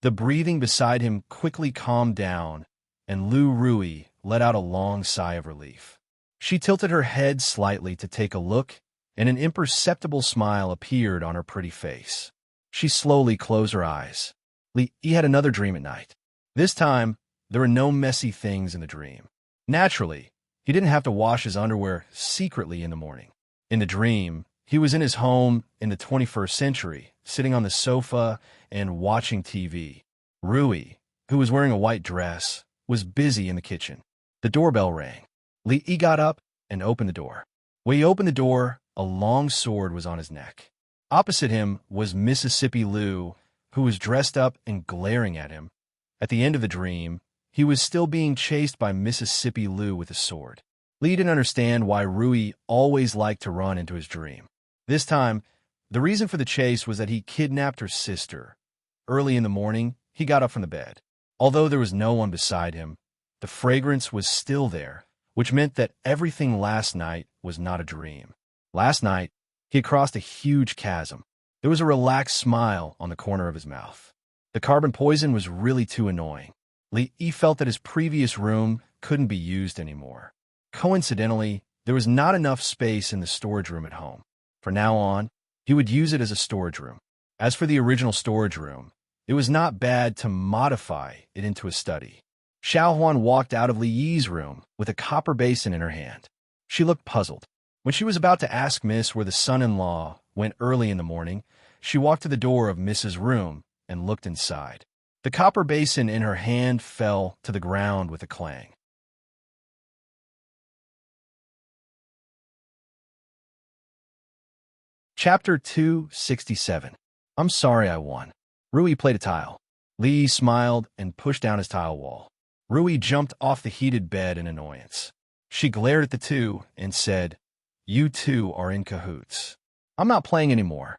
The breathing beside him quickly calmed down, and Rui let out a long sigh of relief. She tilted her head slightly to take a look, and an imperceptible smile appeared on her pretty face. She slowly closed her eyes. Li had another dream at night. This time, there were no messy things in the dream. Naturally, he didn't have to wash his underwear secretly in the morning. In the dream, he was in his home in the 21st century, sitting on the sofa and watching TV. Rui, who was wearing a white dress, was busy in the kitchen. The doorbell rang. Li got up and opened the door. When he opened the door, a long sword was on his neck. Opposite him was Mississippi Lou, who was dressed up and glaring at him. At the end of the dream, he was still being chased by Mississippi Lou with a sword. Li didn't understand why Rui always liked to run into his dream. This time, the reason for the chase was that he kidnapped her sister. Early in the morning, he got up from the bed. Although there was no one beside him, the fragrance was still there, which meant that everything last night was not a dream. Last night, he had crossed a huge chasm. There was a relaxed smile on the corner of his mouth. The carbon poison was really too annoying. Li felt that his previous room couldn't be used anymore. Coincidentally, there was not enough space in the storage room at home. From now on, he would use it as a storage room. As for the original storage room, it was not bad to modify it into a study. Xiao Huan walked out of Li Yi's room with a copper basin in her hand. She looked puzzled. When she was about to ask Miss where the son-in-law went early in the morning, she walked to the door of Miss's room and looked inside. The copper basin in her hand fell to the ground with a clang. Chapter 267. I'm sorry I won. Rui played a tile. Li smiled and pushed down his tile wall. Rui jumped off the heated bed in annoyance. She glared at the two and said, "You two are in cahoots. I'm not playing anymore."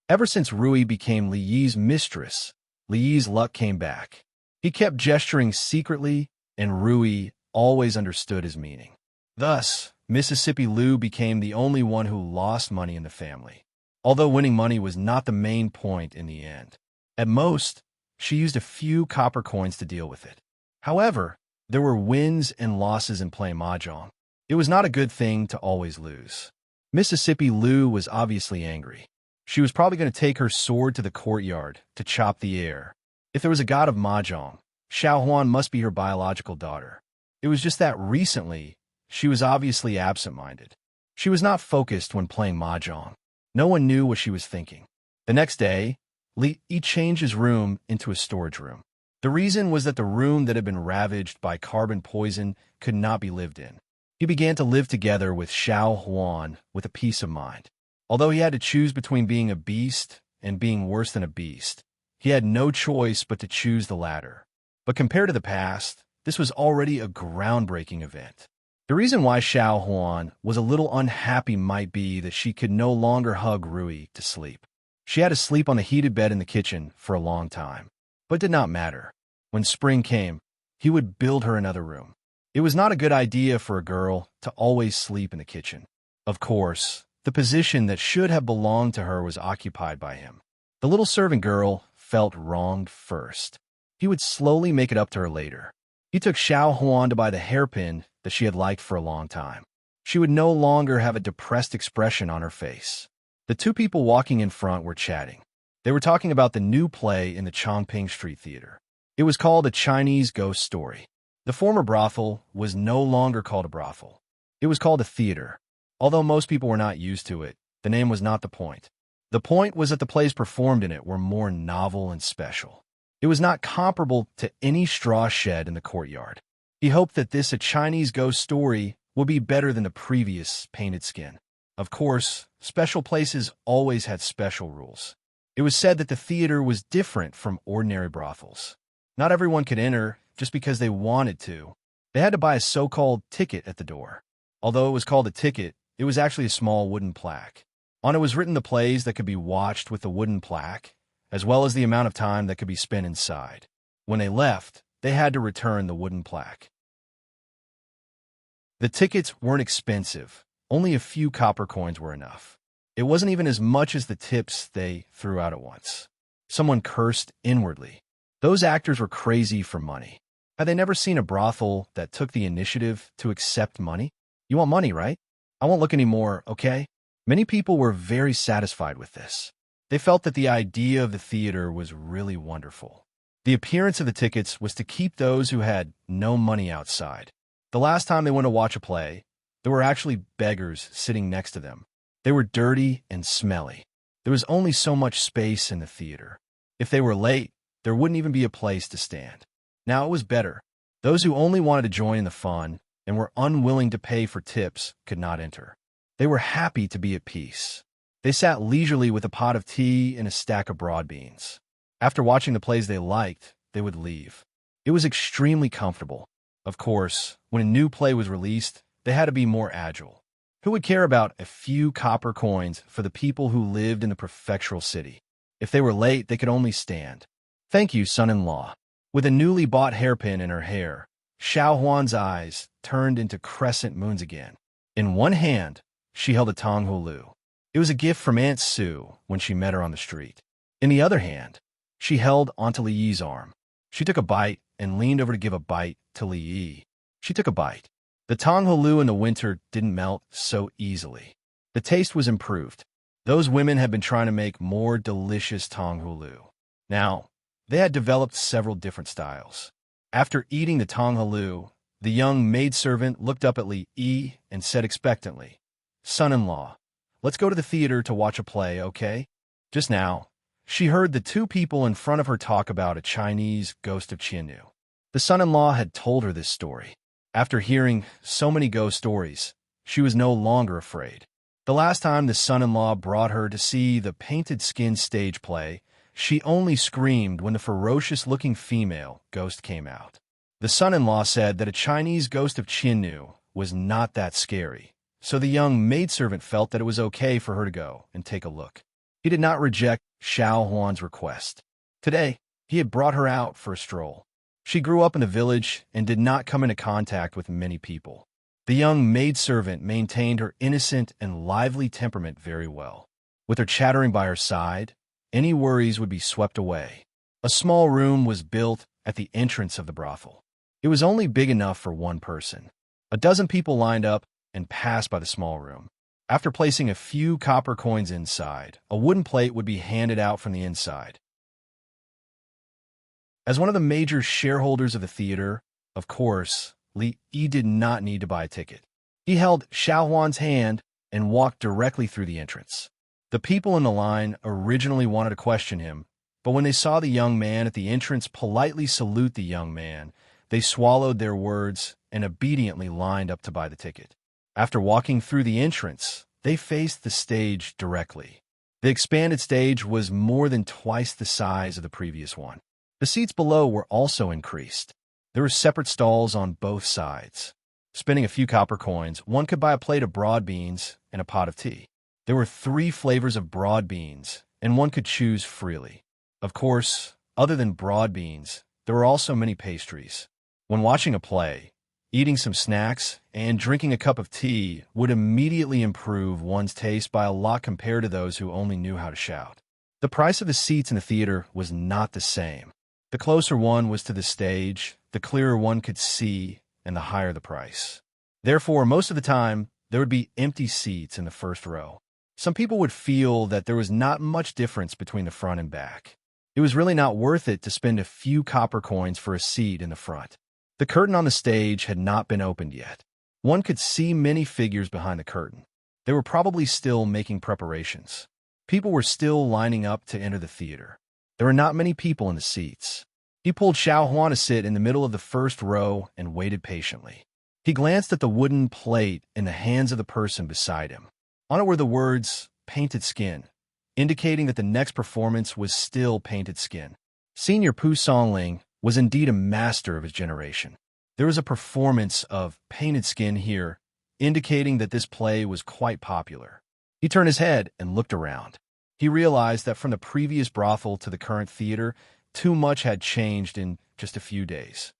Ever since Rui became Li Yi's mistress, Li Yi's luck came back. He kept gesturing secretly, and Rui always understood his meaning. Thus, Mississippi Lou became the only one who lost money in the family, although winning money was not the main point in the end. At most, she used a few copper coins to deal with it. However, there were wins and losses in playing mahjong. It was not a good thing to always lose. Mississippi Lou was obviously angry. She was probably going to take her sword to the courtyard to chop the air. If there was a god of mahjong, Xiao Huan must be her biological daughter. It was just that recently, she was obviously absent-minded. She was not focused when playing mahjong. No one knew what she was thinking. The next day, Li changed his room into a storage room. The reason was that the room that had been ravaged by carbon poison could not be lived in. He began to live together with Xiao Huan with a peace of mind. Although he had to choose between being a beast and being worse than a beast, he had no choice but to choose the latter. But compared to the past, this was already a groundbreaking event. The reason why Xiao Huan was a little unhappy might be that she could no longer hug Rui to sleep. She had to sleep on the heated bed in the kitchen for a long time. But it did not matter. When spring came, he would build her another room. It was not a good idea for a girl to always sleep in the kitchen. Of course, The position that should have belonged to her was occupied by him. The little servant girl felt wronged first. He would slowly make it up to her later. He took Xiao Huan to buy the hairpin that she had liked for a long time. She would no longer have a depressed expression on her face. The two people walking in front were chatting. They were talking about the new play in the Chongping Street Theater. It was called A Chinese Ghost Story. The former brothel was no longer called a brothel. It was called a theater. Although most people were not used to it, the name was not the point. The point was that the plays performed in it were more novel and special. It was not comparable to any straw shed in the courtyard. He hoped that this A Chinese Ghost Story would be better than the previous Painted Skin. Of course, special places always had special rules. It was said that the theater was different from ordinary brothels. Not everyone could enter just because they wanted to. They had to buy a so-called ticket at the door. Although it was called a ticket, it was actually a small wooden plaque. On it was written the plays that could be watched with the wooden plaque, as well as the amount of time that could be spent inside. When they left, they had to return the wooden plaque. The tickets weren't expensive. Only a few copper coins were enough. It wasn't even as much as the tips they threw out at once. Someone cursed inwardly. Those actors were crazy for money. Had they never seen a brothel that took the initiative to accept money? You want money, right? I won't look anymore, okay? Many people were very satisfied with this. They felt that the idea of the theater was really wonderful. The appearance of the tickets was to keep those who had no money outside. The last time they went to watch a play, there were actually beggars sitting next to them. They were dirty and smelly. There was only so much space in the theater. If they were late, there wouldn't even be a place to stand. Now it was better. Those who only wanted to join in the fun and were unwilling to pay for tips could not enter. They were happy to be at peace. They sat leisurely with a pot of tea and a stack of broad beans. After watching the plays they liked, they would leave. It was extremely comfortable. Of course, when a new play was released, they had to be more agile. Who would care about a few copper coins for the people who lived in the prefectural city? If they were late, they could only stand. Thank you, son-in-law. With a newly bought hairpin in her hair, Xiao Huan's eyes turned into crescent moons again. In one hand, she held a tong hulu. It was a gift from Aunt Sue when she met her on the street. In the other hand, she held onto Li Yi's arm. She took a bite and leaned over to give a bite to Li Yi. She took a bite. The tong hulu in the winter didn't melt so easily. The taste was improved. Those women had been trying to make more delicious tong hulu. Now, they had developed several different styles. After eating the tong hulu, the young maidservant looked up at Li Yi and said expectantly, "Son-in-law, let's go to the theater to watch a play, okay?" Just now, she heard the two people in front of her talk about A Chinese Ghost of Qiannu. The son-in-law had told her this story. After hearing so many ghost stories, she was no longer afraid. The last time the son-in-law brought her to see the Painted Skin stage play, she only screamed when the ferocious-looking female ghost came out. The son-in-law said that A Chinese Ghost of Qiannu was not that scary, so the young maidservant felt that it was okay for her to go and take a look. He did not reject Xiao Huan's request. Today, he had brought her out for a stroll. She grew up in the village and did not come into contact with many people. The young maidservant maintained her innocent and lively temperament very well. With her chattering by her side, any worries would be swept away. A small room was built at the entrance of the brothel. It was only big enough for one person. A dozen people lined up and passed by the small room. After placing a few copper coins inside, a wooden plate would be handed out from the inside. As one of the major shareholders of the theater, of course, Li Yi did not need to buy a ticket. He held Xiao Huan's hand and walked directly through the entrance. The people in the line originally wanted to question him, but when they saw the young man at the entrance politely salute the young man, they swallowed their words and obediently lined up to buy the ticket. After walking through the entrance, they faced the stage directly. The expanded stage was more than twice the size of the previous one. The seats below were also increased. There were separate stalls on both sides. Spending a few copper coins, one could buy a plate of broad beans and a pot of tea. There were 3 flavors of broad beans, and one could choose freely. Of course, other than broad beans, there were also many pastries. When watching a play, Eating some snacks and drinking a cup of tea would immediately improve one's taste by a lot compared to those who only knew how to shout. The price of the seats in the theater was not the same. The closer one was to the stage, the clearer one could see, and the higher the price. Therefore, most of the time, there would be empty seats in the first row. Some people would feel that there was not much difference between the front and back. It was really not worth it to spend a few copper coins for a seat in the front. The curtain on the stage had not been opened yet. One could see many figures behind the curtain. They were probably still making preparations. People were still lining up to enter the theater. There were not many people in the seats. He pulled Xiao Huan to sit in the middle of the first row and waited patiently. He glanced at the wooden plate in the hands of the person beside him. On it were the words, "Painted Skin," indicating that the next performance was still painted skin. Senior Pu Songling was indeed a master of his generation. There was a performance of painted skin here, indicating that this play was quite popular. He turned his head and looked around. He realized that from the previous brothel to the current theater, too much had changed in just a few days.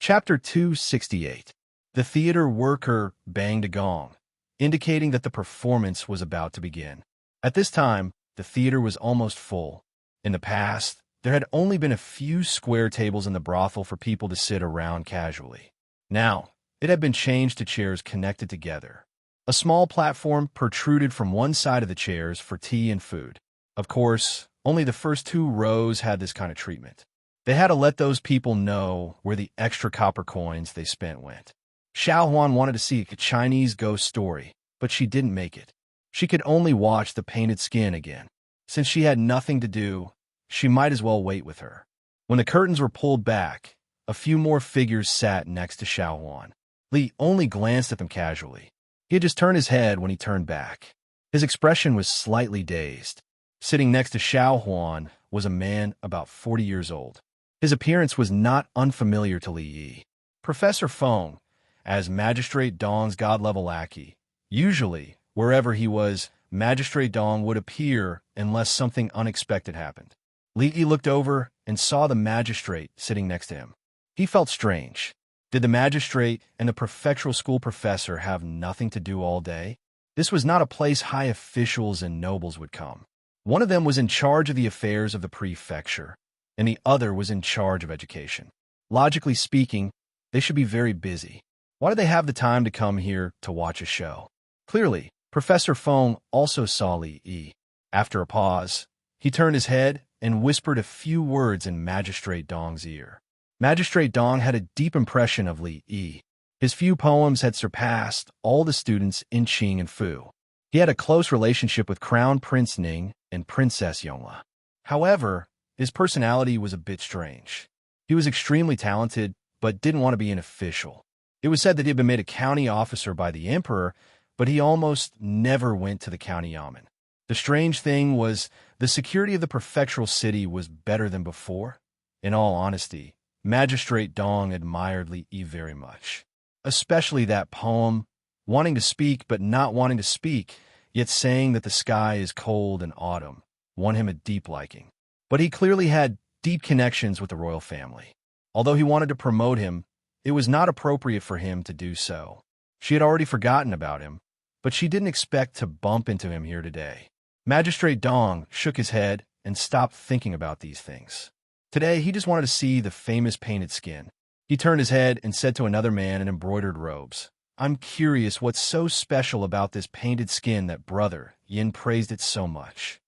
Chapter 268. The theater worker banged a gong, indicating that the performance was about to begin. At this time, the theater was almost full. In the past, there had only been a few square tables in the brothel for people to sit around casually. Now, it had been changed to chairs connected together. A small platform protruded from one side of the chairs for tea and food. Of course, only the first 2 rows had this kind of treatment. They had to let those people know where the extra copper coins they spent went. Xiao Huan wanted to see a Chinese ghost story, but she didn't make it. She could only watch the painted skin again. Since she had nothing to do, she might as well wait with her. When the curtains were pulled back, a few more figures sat next to Xiao Huan. Li only glanced at them casually. He had just turned his head when he turned back. His expression was slightly dazed. Sitting next to Xiao Huan was a man about 40 years old. His appearance was not unfamiliar to Li Yi. Professor Feng, as Magistrate Dong's god-level lackey. Usually, wherever he was, Magistrate Dong would appear unless something unexpected happened. Li Yi looked over and saw the magistrate sitting next to him. He felt strange. Did the magistrate and the prefectural school professor have nothing to do all day? This was not a place high officials and nobles would come. One of them was in charge of the affairs of the prefecture, and the other was in charge of education. Logically speaking, they should be very busy. Why do they have the time to come here to watch a show? Clearly, Professor Feng also saw Li Yi. After a pause, he turned his head and whispered a few words in Magistrate Dong's ear. Magistrate Dong had a deep impression of Li Yi. His few poems had surpassed all the students in Qing and Fu. He had a close relationship with Crown Prince Ning and Princess Yongle. However, his personality was a bit strange. He was extremely talented, but didn't want to be an official. It was said that he had been made a county officer by the emperor, but he almost never went to the county yamen. The strange thing was, the security of the prefectural city was better than before. In all honesty, Magistrate Dong admired Li Yi very much. Especially that poem, wanting to speak but not wanting to speak, yet saying that the sky is cold in autumn, won him a deep liking. But he clearly had deep connections with the royal family. Although he wanted to promote him, it was not appropriate for him to do so. She had already forgotten about him, but she didn't expect to bump into him here today. Magistrate Dong shook his head and stopped thinking about these things. Today, he just wanted to see the famous painted skin. He turned his head and said to another man in embroidered robes, "I'm curious what's so special about this painted skin that Brother Yin praised it so much."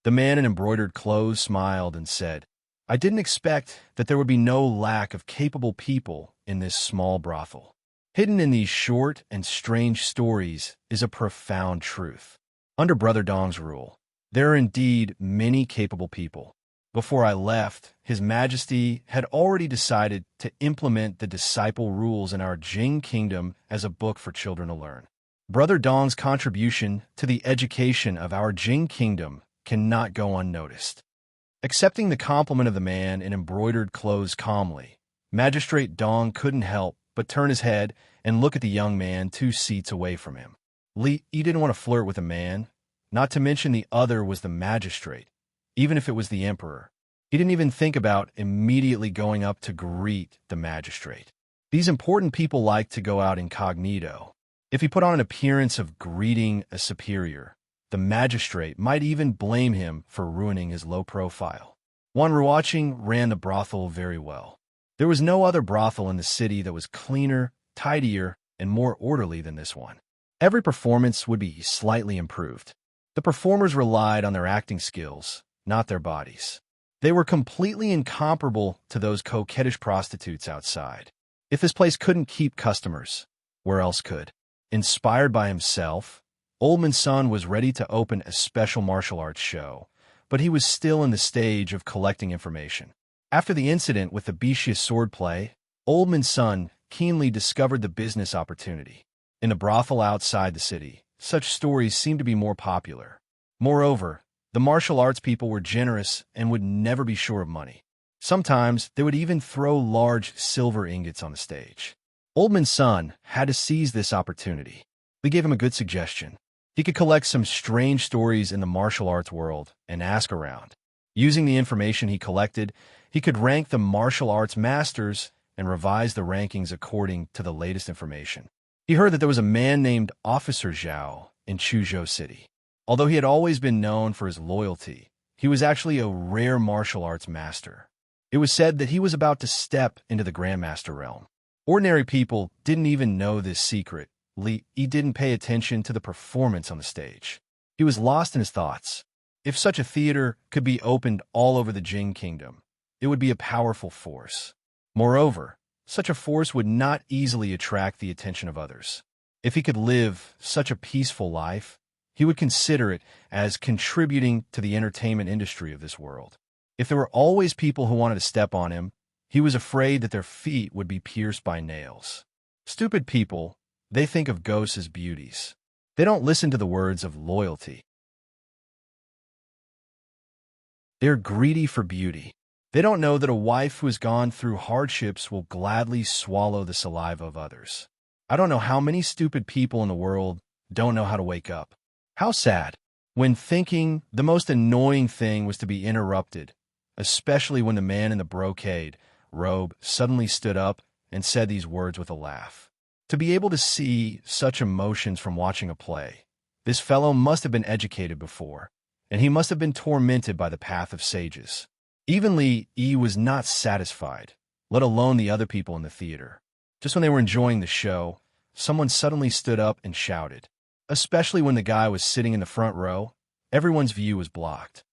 The man in embroidered clothes smiled and said, "I didn't expect that there would be no lack of capable people in this small brothel. Hidden in these short and strange stories is a profound truth. Under Brother Dong's rule, there are indeed many capable people. Before I left, His Majesty had already decided to implement the disciple rules in our Jing Kingdom as a book for children to learn. Brother Dong's contribution to the education of our Jing Kingdom cannot go unnoticed." Accepting the compliment of the man in embroidered clothes calmly, Magistrate Dong couldn't help but turn his head and look at the young man 2 seats away from him. Li Yi didn't want to flirt with a man, not to mention the other was the magistrate, even if it was the emperor. He didn't even think about immediately going up to greet the magistrate. These important people like to go out incognito. If he put on an appearance of greeting a superior, the magistrate might even blame him for ruining his low profile. One watching ran the brothel very well. There was no other brothel in the city that was cleaner, tidier, and more orderly than this one. Every performance would be slightly improved. The performers relied on their acting skills, not their bodies. They were completely incomparable to those coquettish prostitutes outside. If this place couldn't keep customers, where else could? Inspired by himself, Oldman's son was ready to open a special martial arts show, but he was still in the stage of collecting information. After the incident with the Bishia's swordplay, Oldman's son keenly discovered the business opportunity. In the brothel outside the city, such stories seemed to be more popular. Moreover, the martial arts people were generous and would never be short of money. Sometimes they would even throw large silver ingots on the stage. Oldman's son had to seize this opportunity. We gave him a good suggestion. He could collect some strange stories in the martial arts world and ask around. Using the information he collected, he could rank the martial arts masters and revise the rankings according to the latest information. He heard that there was a man named Officer Zhao in Chuzhou City. Although he had always been known for his loyalty, he was actually a rare martial arts master. It was said that he was about to step into the Grandmaster realm. Ordinary people didn't even know this secret. He didn't pay attention to the performance on the stage. He was lost in his thoughts. If such a theater could be opened all over the Jing Kingdom, it would be a powerful force. Moreover, such a force would not easily attract the attention of others. If he could live such a peaceful life, he would consider it as contributing to the entertainment industry of this world. If there were always people who wanted to step on him, he was afraid that their feet would be pierced by nails. Stupid people, they think of ghosts as beauties. They don't listen to the words of loyalty. They're greedy for beauty. They don't know that a wife who has gone through hardships will gladly swallow the saliva of others. I don't know how many stupid people in the world don't know how to wake up. How sad. When thinking, the most annoying thing was to be interrupted, especially when the man in the brocade robe suddenly stood up and said these words with a laugh. To be able to see such emotions from watching a play, this fellow must have been educated before, and he must have been tormented by the path of sages. Even Li Yi was not satisfied, let alone the other people in the theater. Just when they were enjoying the show, someone suddenly stood up and shouted. Especially when the guy was sitting in the front row, everyone's view was blocked.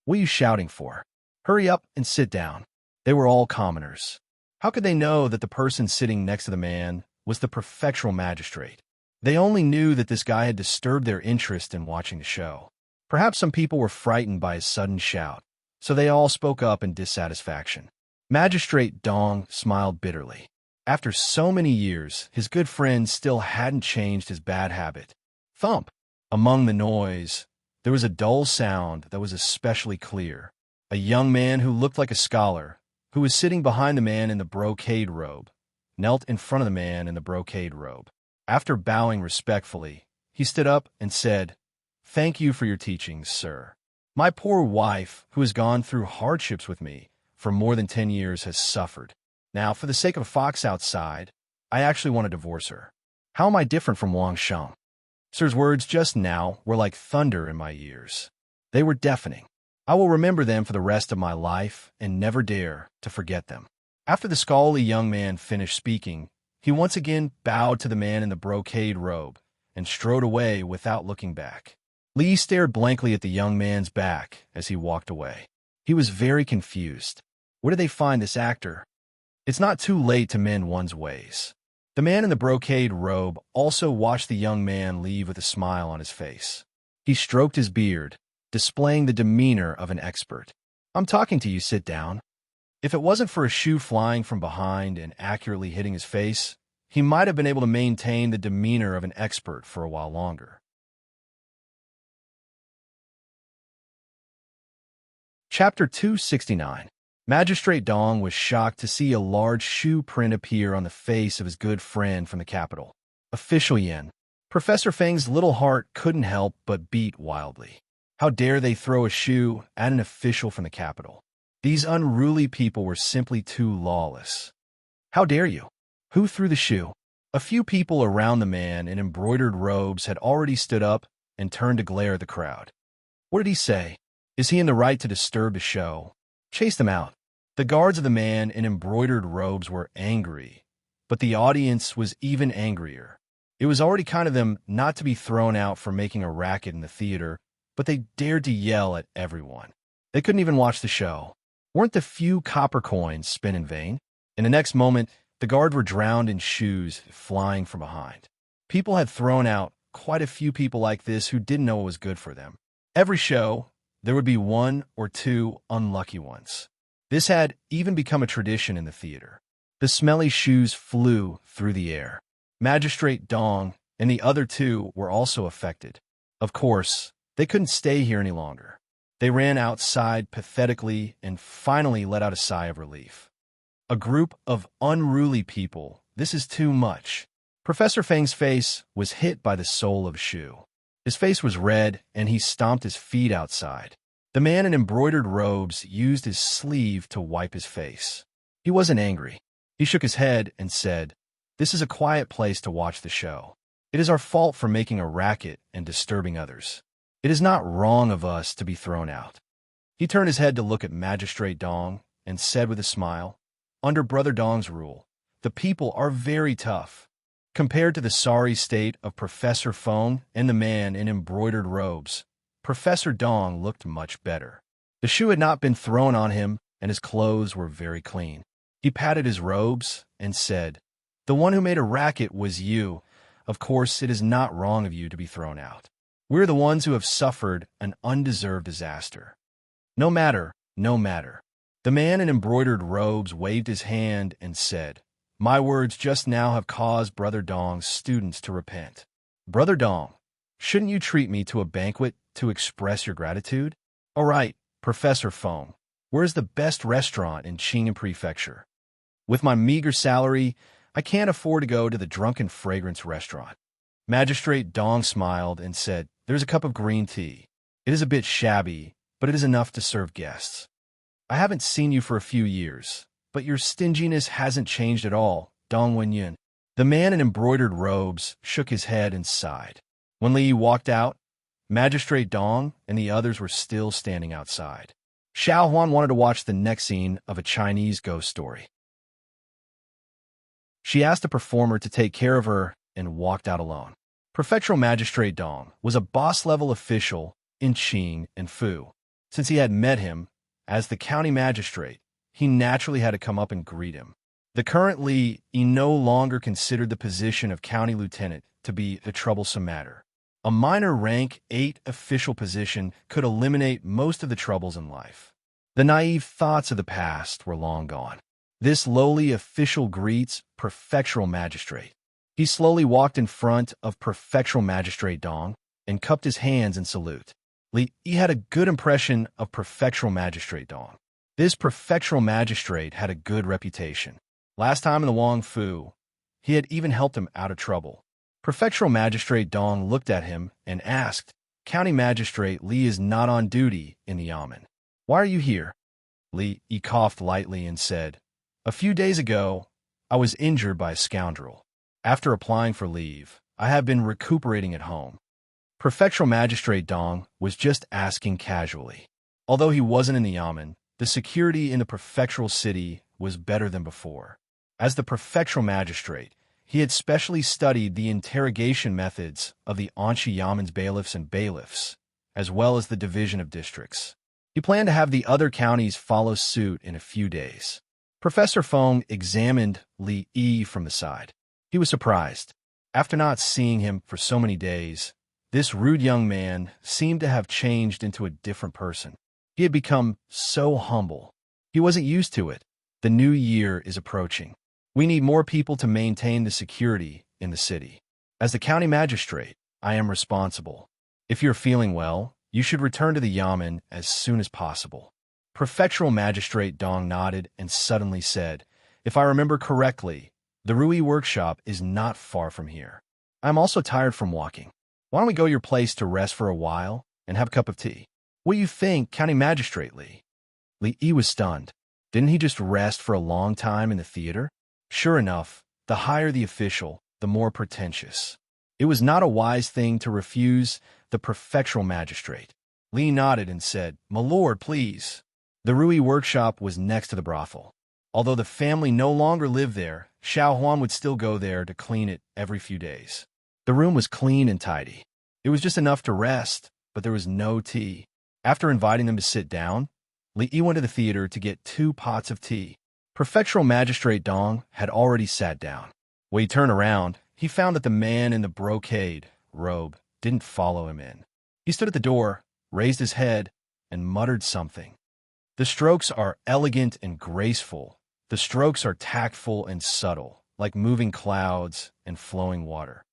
What are you shouting for? Hurry up and sit down. They were all commoners. How could they know that the person sitting next to the man was the prefectural magistrate? They only knew that this guy had disturbed their interest in watching the show. Perhaps some people were frightened by his sudden shout, so they all spoke up in dissatisfaction. Magistrate Dong smiled bitterly. After so many years, his good friend still hadn't changed his bad habit. Thump! Among the noise, there was a dull sound that was especially clear. A young man who looked like a scholar, who was sitting behind the man in the brocade robe, knelt in front of the man in the brocade robe. After bowing respectfully, he stood up and said, "Thank you for your teachings, sir. My poor wife, who has gone through hardships with me for more than 10 years, has suffered. Now, for the sake of a fox outside, I actually want to divorce her. How am I different from Wang Sheng?" Sir's words just now were like thunder in my ears. They were deafening. I will remember them for the rest of my life and never dare to forget them. After the scholarly young man finished speaking, he once again bowed to the man in the brocade robe and strode away without looking back. Li stared blankly at the young man's back as he walked away. He was very confused. Where did they find this actor? It's not too late to mend one's ways. The man in the brocade robe also watched the young man leave with a smile on his face. He stroked his beard, displaying the demeanor of an expert. "I'm talking to you, sit down." If it wasn't for a shoe flying from behind and accurately hitting his face, he might have been able to maintain the demeanor of an expert for a while longer. Chapter 269. Magistrate Dong was shocked to see a large shoe print appear on the face of his good friend from the capital. Official Yen. Professor Feng's little heart couldn't help but beat wildly. How dare they throw a shoe at an official from the capital? These unruly people were simply too lawless. How dare you? Who threw the shoe? A few people around the man in embroidered robes had already stood up and turned to glare at the crowd. What did he say? Is he in the right to disturb the show? Chase them out. The guards of the man in embroidered robes were angry, but the audience was even angrier. It was already kind of them not to be thrown out for making a racket in the theater, but they dared to yell at everyone. They couldn't even watch the show. Weren't the few copper coins spent in vain? In the next moment, the guards were drowned in shoes flying from behind. People had thrown out quite a few people like this who didn't know what was good for them. Every show, there would be one or two unlucky ones. This had even become a tradition in the theater. The smelly shoes flew through the air. Magistrate Dong and the other two were also affected. Of course, they couldn't stay here any longer. They ran outside pathetically and finally let out a sigh of relief. A group of unruly people. This is too much. Professor Fang's face was hit by the sole of a shoe. His face was red, and he stomped his feet outside. The man in embroidered robes used his sleeve to wipe his face. He wasn't angry. He shook his head and said, "This is a quiet place to watch the show. It is our fault for making a racket and disturbing others. It is not wrong of us to be thrown out." He turned his head to look at Magistrate Dong and said with a smile, "Under Brother Dong's rule, the people are very tough. Compared to the sorry state of Professor Fong and the man in embroidered robes, Professor Dong looked much better. The shoe had not been thrown on him, and his clothes were very clean. He patted his robes and said, 'The one who made a racket was you. Of course, it is not wrong of you to be thrown out. We're the ones who have suffered an undeserved disaster. No matter, no matter.' The man in embroidered robes waved his hand and said, 'My words just now have caused Brother Dong's students to repent. Brother Dong, shouldn't you treat me to a banquet to express your gratitude?' 'All right, Professor Fong. Where's the best restaurant in Qing'an Prefecture? With my meager salary, I can't afford to go to the Drunken Fragrance restaurant.' Magistrate Dong smiled and said, 'There's a cup of green tea. It is a bit shabby, but it is enough to serve guests. I haven't seen you for a few years, but your stinginess hasn't changed at all, Dong Wenyun.' The man in embroidered robes shook his head and sighed. When Li walked out, Magistrate Dong and the others were still standing outside. Xiao Huan wanted to watch the next scene of a Chinese ghost story. She asked a performer to take care of her and walked out alone. Prefectural Magistrate Dong was a boss-level official in Qing and Fu. Since he had met him as the county magistrate, he naturally had to come up and greet him. The current Li no longer considered the position of county lieutenant to be a troublesome matter. A minor rank 8 official position could eliminate most of the troubles in life. The naive thoughts of the past were long gone. This lowly official greets Prefectural Magistrate. He slowly walked in front of Prefectural Magistrate Dong and cupped his hands in salute. Li had a good impression of Prefectural Magistrate Dong. This Prefectural Magistrate had a good reputation. Last time in the Wang Fu, he had even helped him out of trouble. Prefectural Magistrate Dong looked at him and asked, "County Magistrate Li is not on duty in the Yamen. Why are you here?" Li coughed lightly and said, "A few days ago, I was injured by a scoundrel. After applying for leave, I have been recuperating at home." Prefectural Magistrate Dong was just asking casually. Although he wasn't in the Yamen, the security in the prefectural city was better than before. As the prefectural magistrate, he had specially studied the interrogation methods of the Anshi Yamen's bailiffs and bailiffs, as well as the division of districts. He planned to have the other counties follow suit in a few days. Professor Fong examined Li Yi from the side. He was surprised. After not seeing him for so many days, this rude young man seemed to have changed into a different person. He had become so humble. He wasn't used to it. The new year is approaching. We need more people to maintain the security in the city. As the county magistrate, I am responsible. If you're feeling well, you should return to the Yamen as soon as possible. Prefectural Magistrate Dong nodded and suddenly said, "If I remember correctly, the Rui workshop is not far from here. I'm also tired from walking. Why don't we go to your place to rest for a while and have a cup of tea? What do you think, County Magistrate Li?" Li Yi was stunned. Didn't he just rest for a long time in the theater? Sure enough, the higher the official, the more pretentious. It was not a wise thing to refuse the prefectural magistrate. Li nodded and said, "My lord, please." The Rui workshop was next to the brothel. Although the family no longer lived there, Xiao Huan would still go there to clean it every few days. The room was clean and tidy. It was just enough to rest, but there was no tea. After inviting them to sit down, Li Yi went to the theater to get 2 pots of tea. Prefectural Magistrate Dong had already sat down. When he turned around, he found that the man in the brocade robe didn't follow him in. He stood at the door, raised his head, and muttered something. The strokes are elegant and graceful. The strokes are tactful and subtle, like moving clouds and flowing water.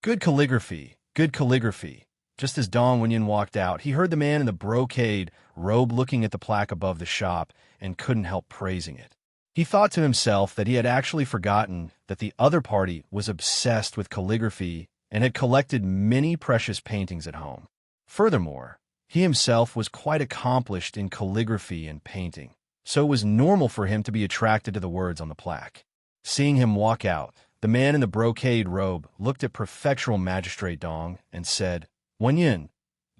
Good calligraphy, good calligraphy. Just as Dong Wenyin walked out, he heard the man in the brocade robe looking at the plaque above the shop and couldn't help praising it. He thought to himself that he had actually forgotten that the other party was obsessed with calligraphy and had collected many precious paintings at home. Furthermore, he himself was quite accomplished in calligraphy and painting, so it was normal for him to be attracted to the words on the plaque. Seeing him walk out, the man in the brocade robe looked at Prefectural Magistrate Dong and said, "Wenyin,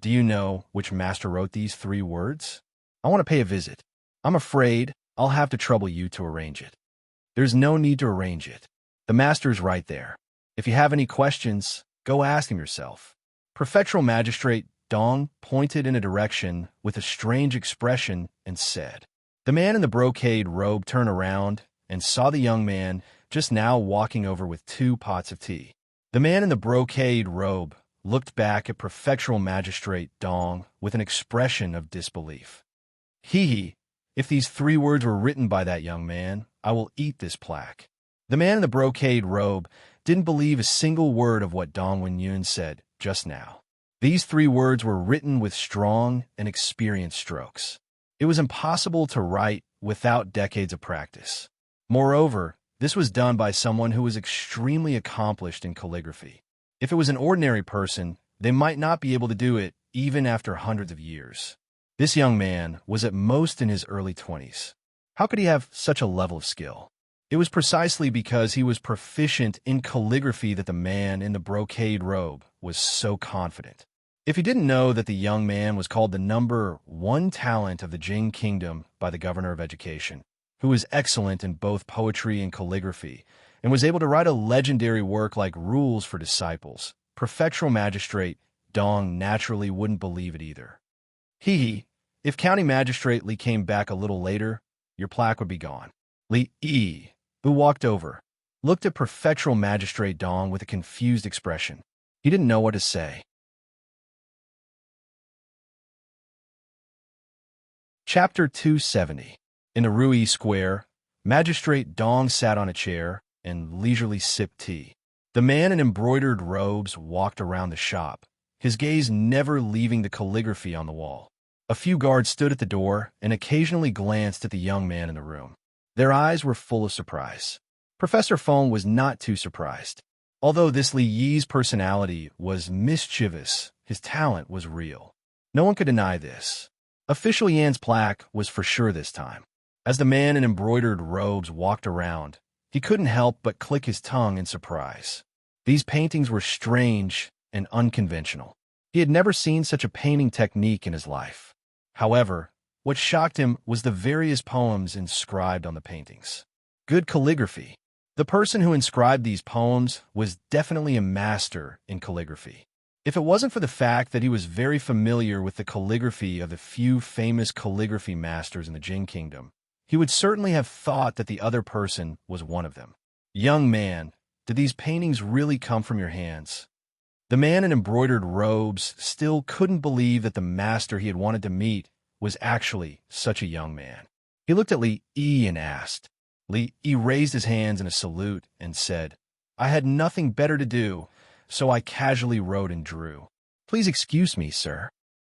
do you know which master wrote these 3 words? I want to pay a visit. I'm afraid I'll have to trouble you to arrange it." "There's no need to arrange it. The master's right there. If you have any questions, go ask him yourself." Prefectural Magistrate Dong pointed in a direction with a strange expression and said. The man in the brocade robe turned around and saw the young man just now walking over with 2 pots of tea. The man in the brocade robe looked back at Prefectural Magistrate Dong with an expression of disbelief. He, if these 3 words were written by that young man, I will eat this plaque." The man in the brocade robe didn't believe a single word of what Dong Wenyun said just now. These 3 words were written with strong and experienced strokes. It was impossible to write without decades of practice. Moreover, this was done by someone who was extremely accomplished in calligraphy. If it was an ordinary person, they might not be able to do it even after hundreds of years. This young man was at most in his early 20s. How could he have such a level of skill? It was precisely because he was proficient in calligraphy that the man in the brocade robe was so confident. If he didn't know that the young man was called the number 1 talent of the Jing Kingdom by the Governor of Education, who was excellent in both poetry and calligraphy, and was able to write a legendary work like Rules for Disciples, Prefectural Magistrate Dong naturally wouldn't believe it either. If County Magistrate Li came back a little later, your plaque would be gone. Li Yi, who walked over, looked at Prefectural Magistrate Dong with a confused expression. He didn't know what to say. Chapter 270. In the Rui Square, Magistrate Dong sat on a chair and leisurely sipped tea. The man in embroidered robes walked around the shop, his gaze never leaving the calligraphy on the wall. A few guards stood at the door and occasionally glanced at the young man in the room. Their eyes were full of surprise. Professor Feng was not too surprised. Although this Li Yi's personality was mischievous, his talent was real. No one could deny this. Official Yan's plaque was for sure this time. As the man in embroidered robes walked around, he couldn't help but click his tongue in surprise. These paintings were strange and unconventional. He had never seen such a painting technique in his life. However, what shocked him was the various poems inscribed on the paintings. Good calligraphy. The person who inscribed these poems was definitely a master in calligraphy. If it wasn't for the fact that he was very familiar with the calligraphy of the few famous calligraphy masters in the Jing Kingdom, he would certainly have thought that the other person was one of them. Young man, did these paintings really come from your hands? The man in embroidered robes still couldn't believe that the master he had wanted to meet was actually such a young man. He looked at Li Yi and asked. Li Yi raised his hands in a salute and said, "I had nothing better to do, so I casually wrote and drew. Please excuse me, sir."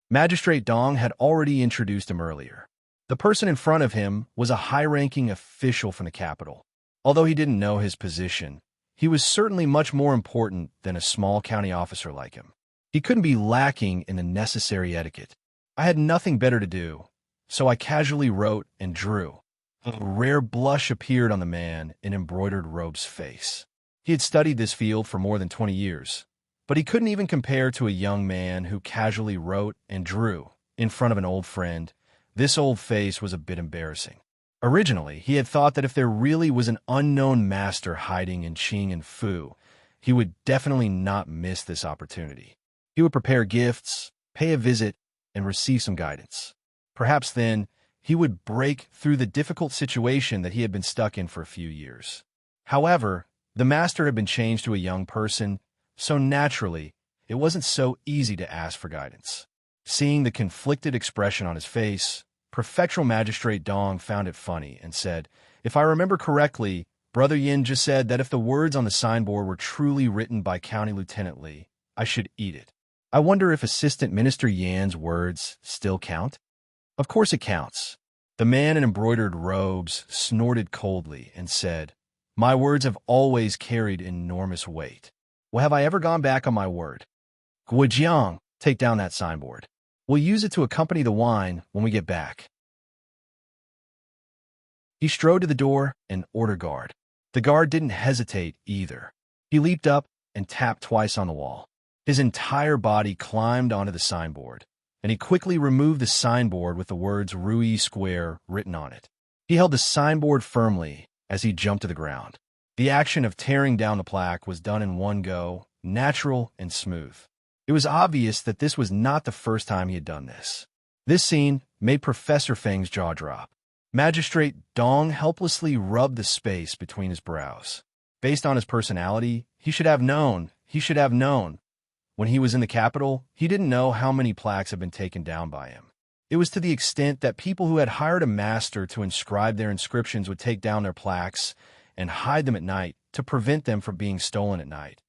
Magistrate Dong had already introduced him earlier. The person in front of him was a high-ranking official from the capital. Although he didn't know his position, he was certainly much more important than a small county officer like him. He couldn't be lacking in the necessary etiquette. I had nothing better to do, so I casually wrote and drew. A rare blush appeared on the man in embroidered robe's face. He had studied this field for more than 20 years, but he couldn't even compare to a young man who casually wrote and drew in front of an old friend. This old face was a bit embarrassing. Originally, he had thought that if there really was an unknown master hiding in Qing and Fu, he would definitely not miss this opportunity. He would prepare gifts, pay a visit, and receive some guidance. Perhaps then, he would break through the difficult situation that he had been stuck in for a few years. However, the master had been changed to a young person, so naturally, it wasn't so easy to ask for guidance. Seeing the conflicted expression on his face, Prefectural Magistrate Dong found it funny and said, "If I remember correctly, Brother Yin just said that if the words on the signboard were truly written by County Lieutenant Li, I should eat it. I wonder if Assistant Minister Yan's words still count?" Of course it counts. The man in embroidered robes snorted coldly and said, "My words have always carried enormous weight. Well, have I ever gone back on my word? Guojiang, take down that signboard. We'll use it to accompany the wine when we get back." He strode to the door and ordered guard. The guard didn't hesitate either. He leaped up and tapped twice on the wall. His entire body climbed onto the signboard, and he quickly removed the signboard with the words Rui Square written on it. He held the signboard firmly as he jumped to the ground. The action of tearing down the plaque was done in one go, natural and smooth. It was obvious that this was not the first time he had done this. This scene made Professor Feng's jaw drop. Magistrate Dong helplessly rubbed the space between his brows. Based on his personality, he should have known. When he was in the capital, he didn't know how many plaques had been taken down by him. It was to the extent that people who had hired a master to inscribe their inscriptions would take down their plaques and hide them at night to prevent them from being stolen at night.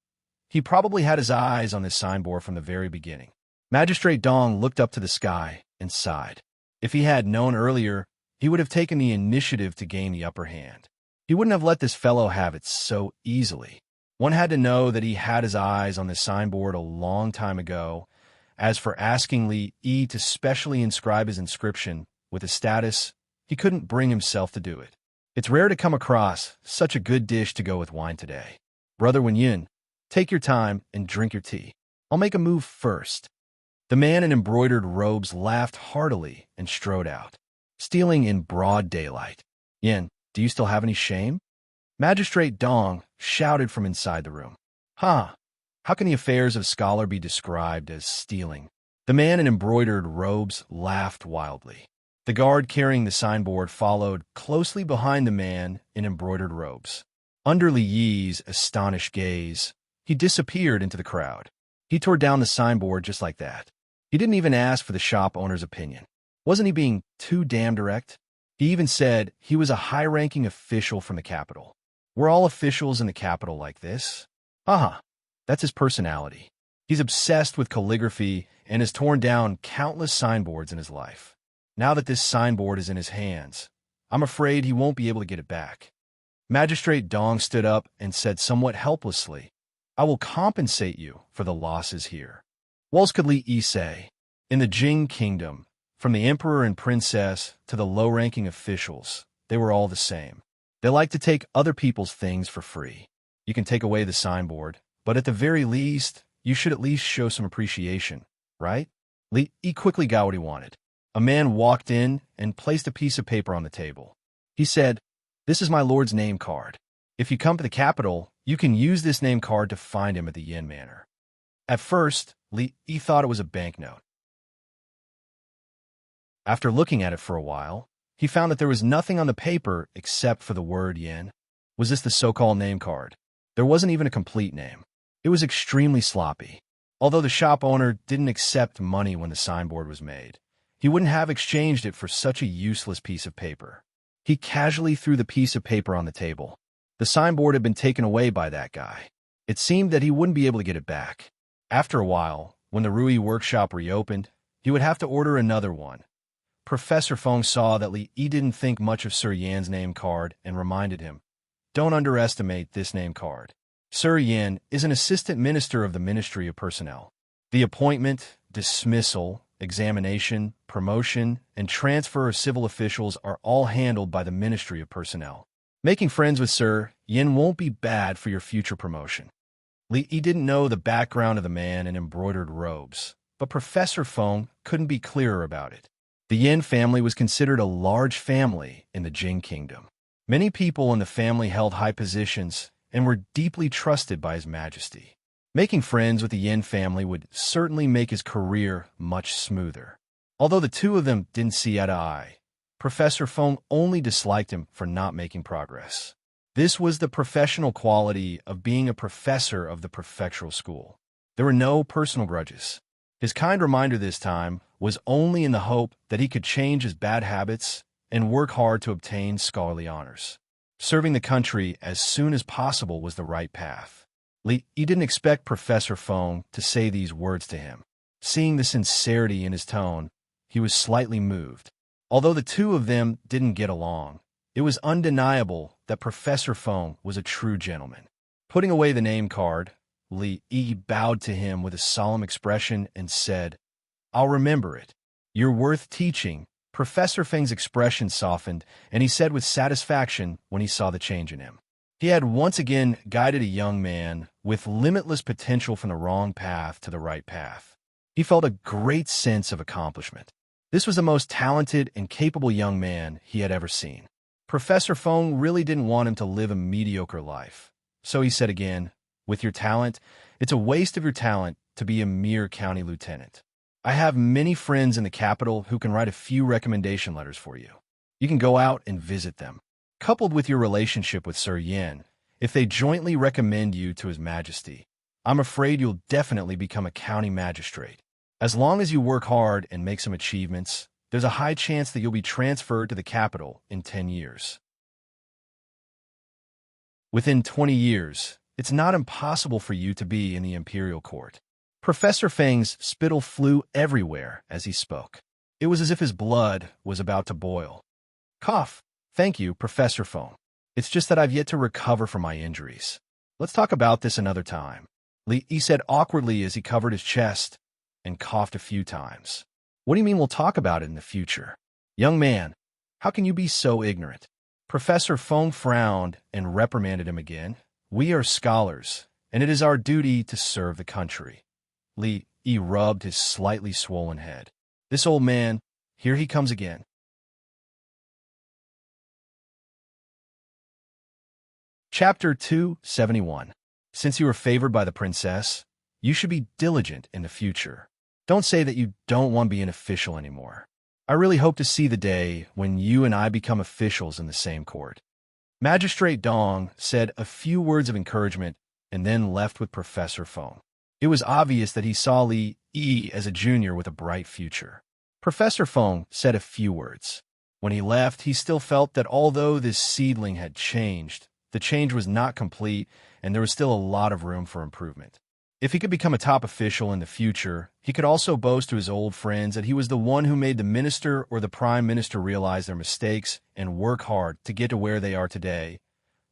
He probably had his eyes on this signboard from the very beginning. Magistrate Dong looked up to the sky and sighed. If he had known earlier, he would have taken the initiative to gain the upper hand. He wouldn't have let this fellow have it so easily. One had to know that he had his eyes on this signboard a long time ago. As for asking Li Yi to specially inscribe his inscription with his status, he couldn't bring himself to do it. It's rare to come across such a good dish to go with wine today. Brother Wenyin, take your time and drink your tea. I'll make a move first. The man in embroidered robes laughed heartily and strode out, stealing in broad daylight. Yin, do you still have any shame? Magistrate Dong shouted from inside the room. How can the affairs of a scholar be described as stealing? The man in embroidered robes laughed wildly. The guard carrying the signboard followed closely behind the man in embroidered robes. Under Li Yi's astonished gaze, he disappeared into the crowd. He tore down the signboard just like that. He didn't even ask for the shop owner's opinion. Wasn't he being too damn direct? He even said he was a high-ranking official from the capital. Were all officials in the capital like this? That's his personality. He's obsessed with calligraphy and has torn down countless signboards in his life. Now that this signboard is in his hands, I'm afraid he won't be able to get it back. Magistrate Dong stood up and said somewhat helplessly, I will compensate you for the losses here. What else could Li Yi say? In the Jing kingdom, from the emperor and princess to the low-ranking officials, they were all the same. They like to take other people's things for free. You can take away the signboard, but at the very least, you should at least show some appreciation, right? Li Yi quickly got what he wanted. A man walked in and placed a piece of paper on the table. He said, This is my lord's name card. If you come to the capital, you can use this name card to find him at the Yin Manor. At first, Li Yi thought it was a banknote. After looking at it for a while, he found that there was nothing on the paper except for the word yen. Was this the so-called name card? There wasn't even a complete name. It was extremely sloppy. Although the shop owner didn't accept money when the signboard was made, he wouldn't have exchanged it for such a useless piece of paper. He casually threw the piece of paper on the table. The signboard had been taken away by that guy. It seemed that he wouldn't be able to get it back. After a while, when the Rui workshop reopened, he would have to order another one. Professor Feng saw that Li Yi didn't think much of Sir Yan's name card and reminded him, Don't underestimate this name card. Sir Yan is an assistant minister of the Ministry of Personnel. The appointment, dismissal, examination, promotion, and transfer of civil officials are all handled by the Ministry of Personnel. Making friends with Sir Yin won't be bad for your future promotion. Li Yi didn't know the background of the man in embroidered robes, but Professor Feng couldn't be clearer about it. The Yin family was considered a large family in the Jing Kingdom. Many people in the family held high positions and were deeply trusted by His Majesty. Making friends with the Yin family would certainly make his career much smoother. Although the two of them didn't see eye to eye, Professor Feng only disliked him for not making progress. This was the professional quality of being a professor of the prefectural school. There were no personal grudges. His kind reminder this time was only in the hope that he could change his bad habits and work hard to obtain scholarly honors. Serving the country as soon as possible was the right path. Li Yi didn't expect Professor Feng to say these words to him. Seeing the sincerity in his tone, he was slightly moved. Although the two of them didn't get along, it was undeniable that Professor Feng was a true gentleman. Putting away the name card, Li Yi bowed to him with a solemn expression and said, "I'll remember it. You're worth teaching." Professor Feng's expression softened, and he said with satisfaction when he saw the change in him. He had once again guided a young man with limitless potential from the wrong path to the right path. He felt a great sense of accomplishment. This was the most talented and capable young man he had ever seen. Professor Feng really didn't want him to live a mediocre life. So he said again, "With your talent, it's a waste of your talent to be a mere county lieutenant. I have many friends in the capital who can write a few recommendation letters for you. You can go out and visit them. Coupled with your relationship with Sir Yin, if they jointly recommend you to His Majesty, I'm afraid you'll definitely become a county magistrate. As long as you work hard and make some achievements, there's a high chance that you'll be transferred to the capital in 10 years. Within 20 years, it's not impossible for you to be in the imperial court." Professor Feng's spittle flew everywhere as he spoke. It was as if his blood was about to boil. "Cough. Thank you, Professor Feng. It's just that I've yet to recover from my injuries. Let's talk about this another time," Li Yi said awkwardly as he covered his chest and coughed a few times. "What do you mean we'll talk about it in the future? Young man, how can you be so ignorant?" Professor Feng frowned and reprimanded him again. "We are scholars, and it is our duty to serve the country." Li Yi rubbed his slightly swollen head. "This old man, here he comes again." Chapter 271. Since you are favored by the princess, you should be diligent in the future. Don't say that you don't want to be an official anymore. I really hope to see the day when you and I become officials in the same court. Magistrate Dong said a few words of encouragement and then left with Professor Feng. It was obvious that he saw Li Yi as a junior with a bright future. Professor Feng said a few words. When he left, he still felt that although this seedling had changed, the change was not complete and there was still a lot of room for improvement. If he could become a top official in the future, he could also boast to his old friends that he was the one who made the minister or the prime minister realize their mistakes and work hard to get to where they are today.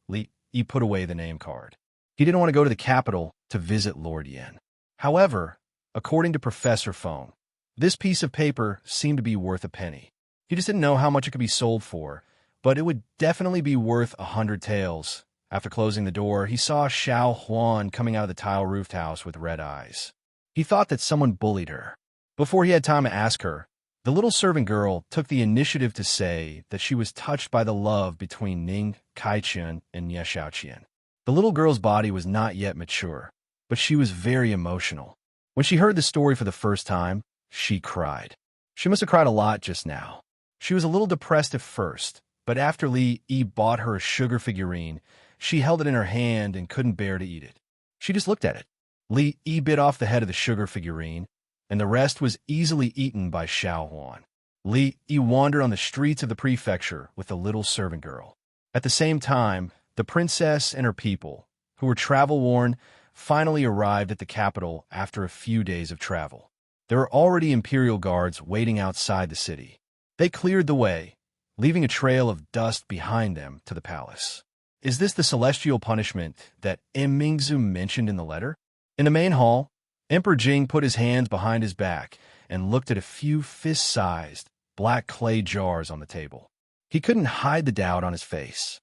Li Yi put away the name card. He didn't want to go to the capital to visit Lord Yin. However, according to Professor Feng, this piece of paper seemed to be worth a penny. He just didn't know how much it could be sold for, but it would definitely be worth 100 taels. After closing the door, he saw Xiao Huan coming out of the tile-roofed house with red eyes. He thought that someone bullied her. Before he had time to ask her, the little servant girl took the initiative to say that she was touched by the love between Ning Kaiqian and Ye Xiaoqian. The little girl's body was not yet mature, but she was very emotional. When she heard the story for the first time, she cried. She must have cried a lot just now. She was a little depressed at first, but after Li Yi bought her a sugar figurine, she held it in her hand and couldn't bear to eat it. She just looked at it. Li Yi bit off the head of the sugar figurine, and the rest was easily eaten by Xiao Huan. Li Yi wandered on the streets of the prefecture with the little servant girl. At the same time, the princess and her people, who were travel-worn, finally arrived at the capital after a few days of travel. There were already imperial guards waiting outside the city. They cleared the way, leaving a trail of dust behind them to the palace. Is this the celestial punishment that Mingzu mentioned in the letter? In the main hall, Emperor Jing put his hands behind his back and looked at a few fist-sized, black clay jars on the table. He couldn't hide the doubt on his face.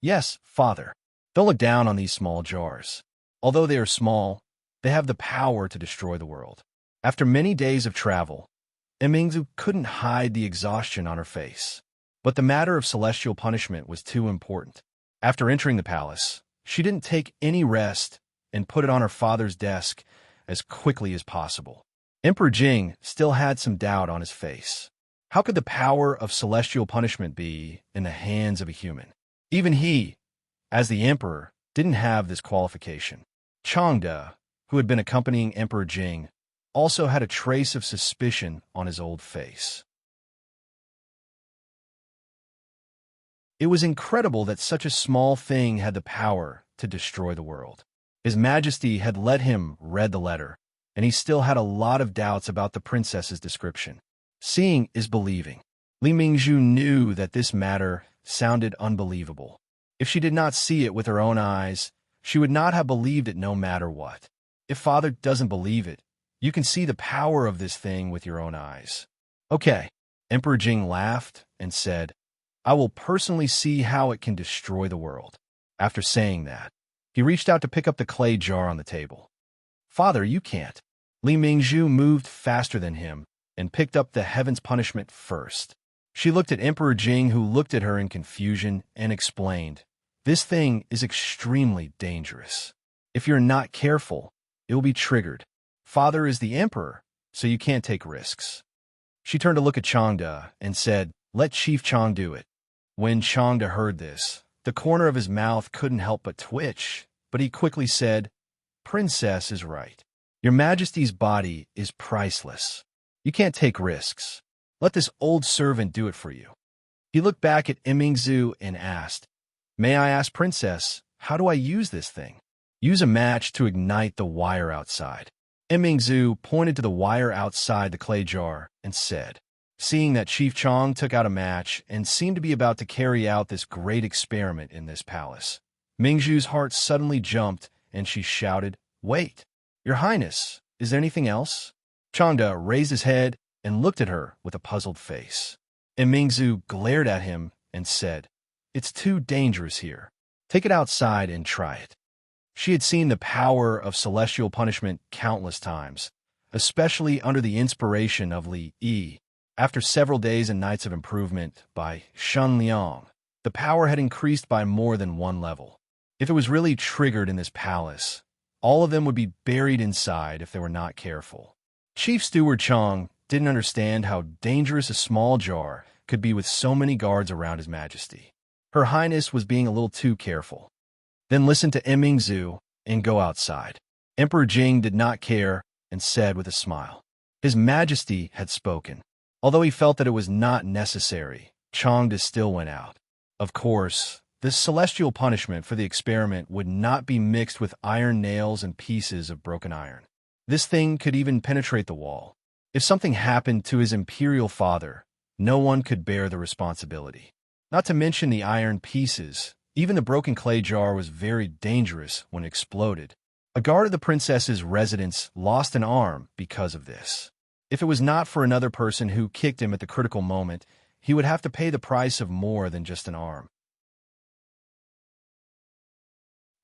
Yes, Father. Don't look down on these small jars. Although they are small, they have the power to destroy the world. After many days of travel, Emingzu couldn't hide the exhaustion on her face. But the matter of celestial punishment was too important. After entering the palace, she didn't take any rest and put it on her father's desk as quickly as possible. Emperor Jing still had some doubt on his face. How could the power of celestial punishment be in the hands of a human? Even he, as the emperor, didn't have this qualification. Changde, who had been accompanying Emperor Jing, also had a trace of suspicion on his old face. It was incredible that such a small thing had the power to destroy the world. His Majesty had let him read the letter, and he still had a lot of doubts about the princess's description. Seeing is believing. Li Mingzhu knew that this matter sounded unbelievable. If she did not see it with her own eyes, she would not have believed it no matter what. If Father doesn't believe it, you can see the power of this thing with your own eyes. Okay. Emperor Jing laughed and said, I will personally see how it can destroy the world. After saying that, he reached out to pick up the clay jar on the table. Father, you can't. Li Mingzhu moved faster than him and picked up the heaven's punishment first. She looked at Emperor Jing, who looked at her in confusion, and explained, This thing is extremely dangerous. If you're not careful, it will be triggered. Father is the emperor, so you can't take risks. She turned to look at Changde and said, Let Chief Chang do it. When Changde heard this, the corner of his mouth couldn't help but twitch, but he quickly said, Princess is right. Your Majesty's body is priceless. You can't take risks. Let this old servant do it for you. He looked back at Emingzu and asked, May I ask, Princess, how do I use this thing? Use a match to ignite the wire outside. Emingzu pointed to the wire outside the clay jar and said, seeing that Chief Chang took out a match and seemed to be about to carry out this great experiment in this palace, Mingzhu's heart suddenly jumped and she shouted, Wait, Your Highness, is there anything else? Changde raised his head and looked at her with a puzzled face. Emingzu glared at him and said, It's too dangerous here. Take it outside and try it. She had seen the power of celestial punishment countless times, especially under the inspiration of Li Yi. After several days and nights of improvement by Shen Liang, the power had increased by more than one level. If it was really triggered in this palace, all of them would be buried inside if they were not careful. Chief Steward Chang didn't understand how dangerous a small jar could be with so many guards around His Majesty. Her Highness was being a little too careful. Then listen to Emingzu and go outside. Emperor Jing did not care and said with a smile, His Majesty had spoken. Although he felt that it was not necessary, Changde still went out. Of course, this celestial punishment for the experiment would not be mixed with iron nails and pieces of broken iron. This thing could even penetrate the wall. If something happened to his imperial father, no one could bear the responsibility. Not to mention the iron pieces, even the broken clay jar was very dangerous when it exploded. A guard of the princess's residence lost an arm because of this. If it was not for another person who kicked him at the critical moment, he would have to pay the price of more than just an arm.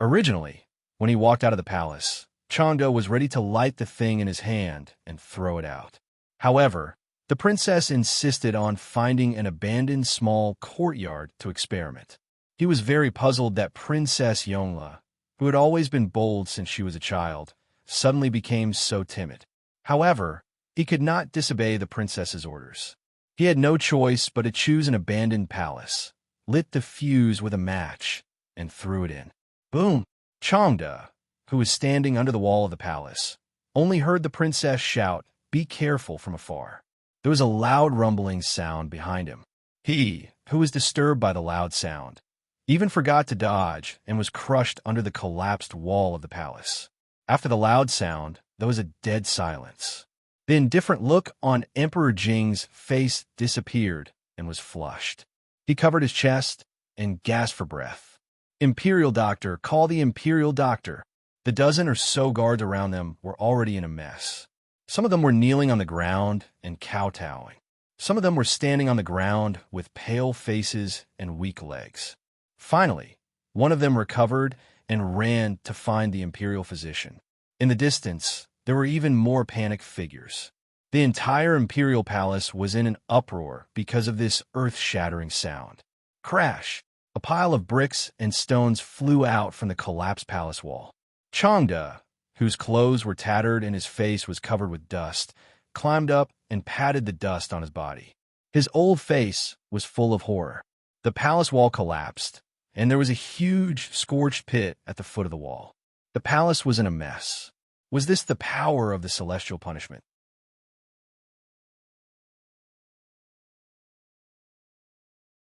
Originally, when he walked out of the palace, Changde was ready to light the thing in his hand and throw it out. However, the princess insisted on finding an abandoned small courtyard to experiment. He was very puzzled that Princess Yongle, who had always been bold since she was a child, suddenly became so timid. However, he could not disobey the princess's orders. He had no choice but to choose an abandoned palace, lit the fuse with a match, and threw it in. Boom! Changde, who was standing under the wall of the palace, only heard the princess shout, Be careful, from afar. There was a loud rumbling sound behind him. He, who was disturbed by the loud sound, even forgot to dodge and was crushed under the collapsed wall of the palace. After the loud sound, there was a dead silence. The indifferent look on Emperor Jing's face disappeared and was flushed. He covered his chest and gasped for breath. Imperial Doctor, call the Imperial Doctor. The dozen or so guards around them were already in a mess. Some of them were kneeling on the ground and kowtowing. Some of them were standing on the ground with pale faces and weak legs. Finally, one of them recovered and ran to find the imperial physician. In the distance, there were even more panicked figures. The entire imperial palace was in an uproar because of this earth-shattering sound. Crash! A pile of bricks and stones flew out from the collapsed palace wall. Changde, whose clothes were tattered and his face was covered with dust, climbed up and patted the dust on his body. His old face was full of horror. The palace wall collapsed, and there was a huge, scorched pit at the foot of the wall. The palace was in a mess. Was this the power of the celestial punishment?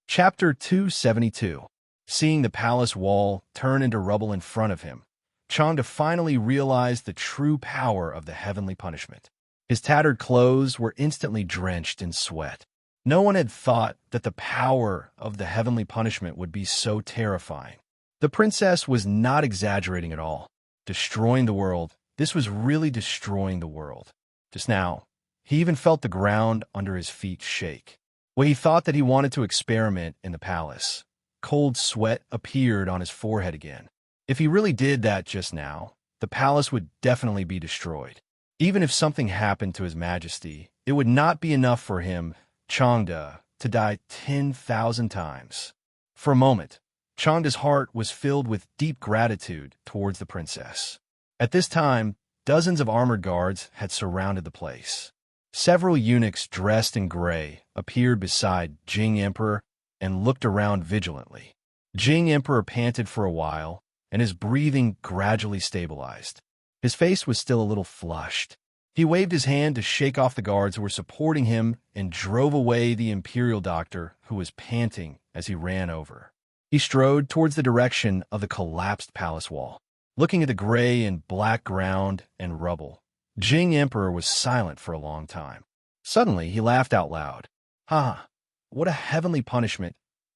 Chapter 272. Seeing the palace wall turn into rubble in front of him, Changde finally realized the true power of the heavenly punishment. His tattered clothes were instantly drenched in sweat. No one had thought that the power of the heavenly punishment would be so terrifying. The princess was not exaggerating at all. Destroying the world, this was really destroying the world. Just now, he even felt the ground under his feet shake. When he thought that he wanted to experiment in the palace, cold sweat appeared on his forehead again. If he really did that just now, the palace would definitely be destroyed. Even if something happened to His Majesty, it would not be enough for him, Changde, to die 10,000 times. For a moment, Changde's heart was filled with deep gratitude towards the princess. At this time, dozens of armored guards had surrounded the place. Several eunuchs dressed in gray appeared beside Jing Emperor and looked around vigilantly. Jing Emperor panted for a while, and his breathing gradually stabilized. His face was still a little flushed. He waved his hand to shake off the guards who were supporting him and drove away the imperial doctor who was panting as he ran over. He strode towards the direction of the collapsed palace wall. Looking at the gray and black ground and rubble, Jing Emperor was silent for a long time. Suddenly, he laughed out loud. "Ha! What a heavenly punishment!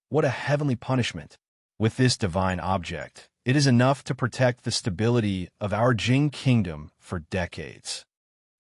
What a heavenly punishment! With this divine object, it is enough to protect the stability of our Jing kingdom for decades."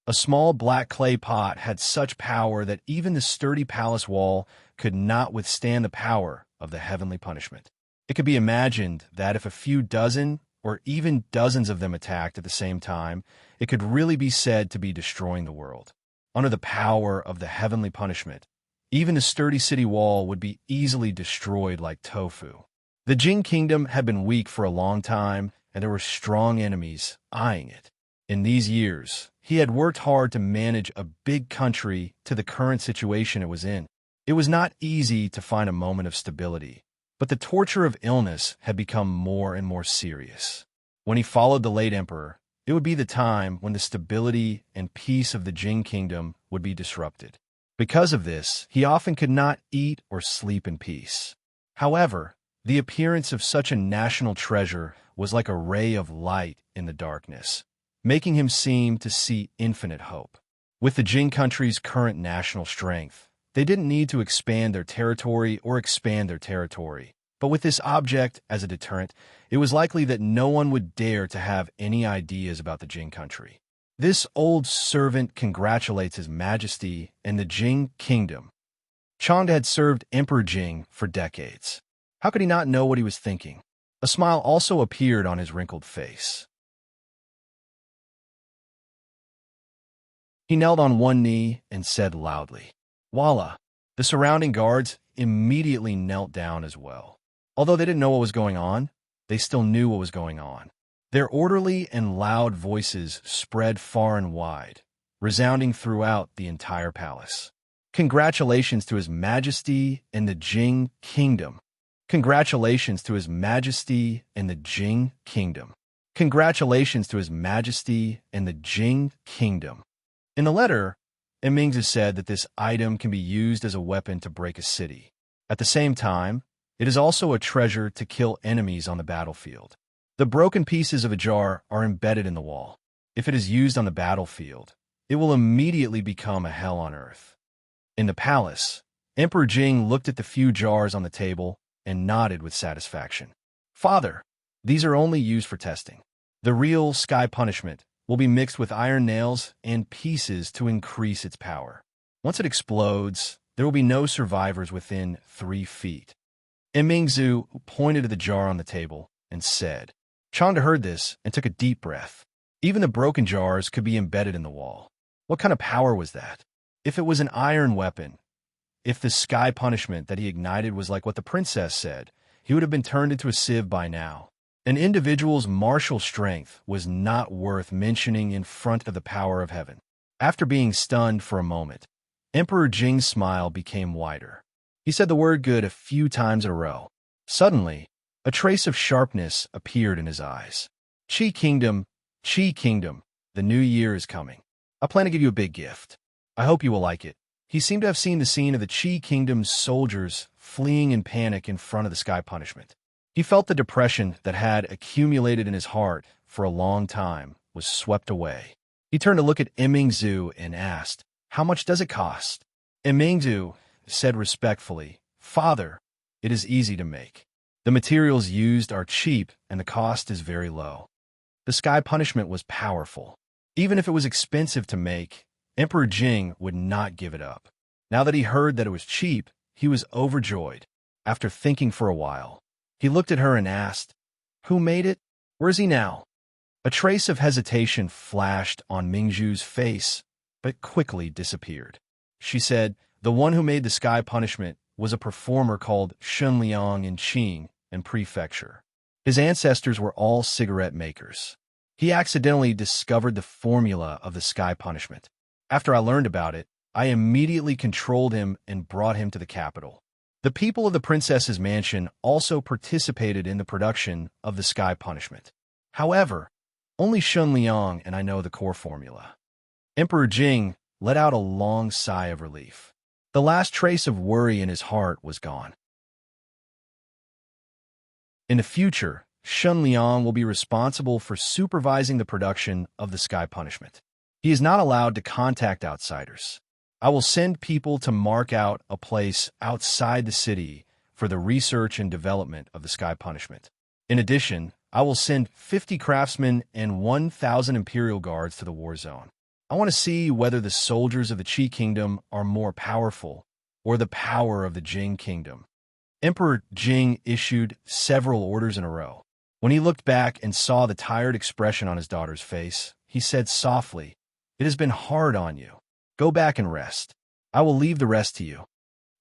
A small black clay pot had such power that even the sturdy palace wall could not withstand the power of the heavenly punishment. It could be imagined that if a few dozen or even dozens of them attacked at the same time, it could really be said to be destroying the world. Under the power of the heavenly punishment, even the sturdy city wall would be easily destroyed like tofu. The Jing kingdom had been weak for a long time, and there were strong enemies eyeing it. In these years, he had worked hard to manage a big country to the current situation it was in. It was not easy to find a moment of stability, but the torture of illness had become more and more serious. When he followed the late emperor, it would be the time when the stability and peace of the Jing kingdom would be disrupted. Because of this, he often could not eat or sleep in peace. However, the appearance of such a national treasure was like a ray of light in the darkness, making him seem to see infinite hope. With the Jing country's current national strength, they didn't need to expand their territory, but with this object as a deterrent, it was likely that no one would dare to have any ideas about the Jing country. This old servant congratulates His Majesty and the Jing kingdom. Changde had served Emperor Jing for decades. How could he not know what he was thinking? A smile also appeared on his wrinkled face. He knelt on one knee and said loudly, "Voila!" The surrounding guards immediately knelt down as well. Although they didn't know what was going on, they still knew what was going on. Their orderly and loud voices spread far and wide, resounding throughout the entire palace. Congratulations to His Majesty and the Jing kingdom. Congratulations to His Majesty and the Jing kingdom. Congratulations to His Majesty and the Jing kingdom. In the letter, Immerse said that this item can be used as a weapon to break a city. At the same time, it is also a treasure to kill enemies on the battlefield. The broken pieces of a jar are embedded in the wall. If it is used on the battlefield, it will immediately become a hell on earth. In the palace, Emperor Jing looked at the few jars on the table and nodded with satisfaction. "Father, these are only used for testing. The real sky punishment will be mixed with iron nails and pieces to increase its power. Once it explodes, there will be no survivors within 3 feet. Imingzu pointed to the jar on the table and said. Chanda heard this and took a deep breath. Even the broken jars could be embedded in the wall. What kind of power was that? If it was an iron weapon, if the sky punishment that he ignited was like what the princess said, he would have been turned into a sieve by now. An individual's martial strength was not worth mentioning in front of the power of heaven. After being stunned for a moment, Emperor Jing's smile became wider. He said the word good a few times in a row. Suddenly, a trace of sharpness appeared in his eyes. Qi Kingdom, the new year is coming. I plan to give you a big gift. I hope you will like it. He seemed to have seen the scene of the Qi Kingdom's soldiers fleeing in panic in front of the sky punishment. He felt the depression that had accumulated in his heart for a long time was swept away. He turned to look at Imingzu and asked, "How much does it cost?" Imingzu said respectfully, "Father, it is easy to make. The materials used are cheap and the cost is very low." The sky punishment was powerful. Even if it was expensive to make, Emperor Jing would not give it up. Now that he heard that it was cheap, he was overjoyed. After thinking for a while, he looked at her and asked, "Who made it? Where is he now?" A trace of hesitation flashed on Mingzhu's face, but quickly disappeared. She said, "The one who made the sky punishment was a performer called Shun Liang in Qing and Prefecture. His ancestors were all cigarette makers. He accidentally discovered the formula of the sky punishment. After I learned about it, I immediately controlled him and brought him to the capital. The people of the princess's mansion also participated in the production of the sky punishment. However, only Shun Liang and I know the core formula." Emperor Jing let out a long sigh of relief. The last trace of worry in his heart was gone. In the future, Shun Liang will be responsible for supervising the production of the sky punishment. He is not allowed to contact outsiders. I will send people to mark out a place outside the city for the research and development of the sky punishment. In addition, I will send 50 craftsmen and 1,000 imperial guards to the war zone. I want to see whether the soldiers of the Qi Kingdom are more powerful or the power of the Jing Kingdom. Emperor Jing issued several orders in a row. When he looked back and saw the tired expression on his daughter's face, he said softly, "It has been hard on you. Go back and rest. I will leave the rest to you."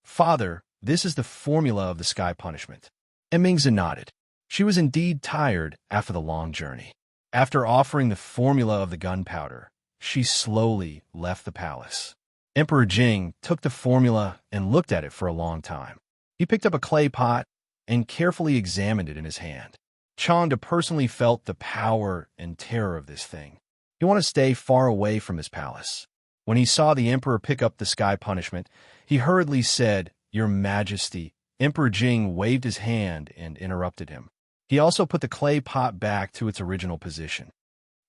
"Father, this is the formula of the sky punishment." Mingzi nodded. She was indeed tired after the long journey. After offering the formula of the gunpowder, she slowly left the palace. Emperor Jing took the formula and looked at it for a long time. He picked up a clay pot and carefully examined it in his hand. Chanda personally felt the power and terror of this thing. He wanted to stay far away from his palace. When he saw the emperor pick up the sky punishment, he hurriedly said, "Your Majesty." Emperor Jing waved his hand and interrupted him. He also put the clay pot back to its original position.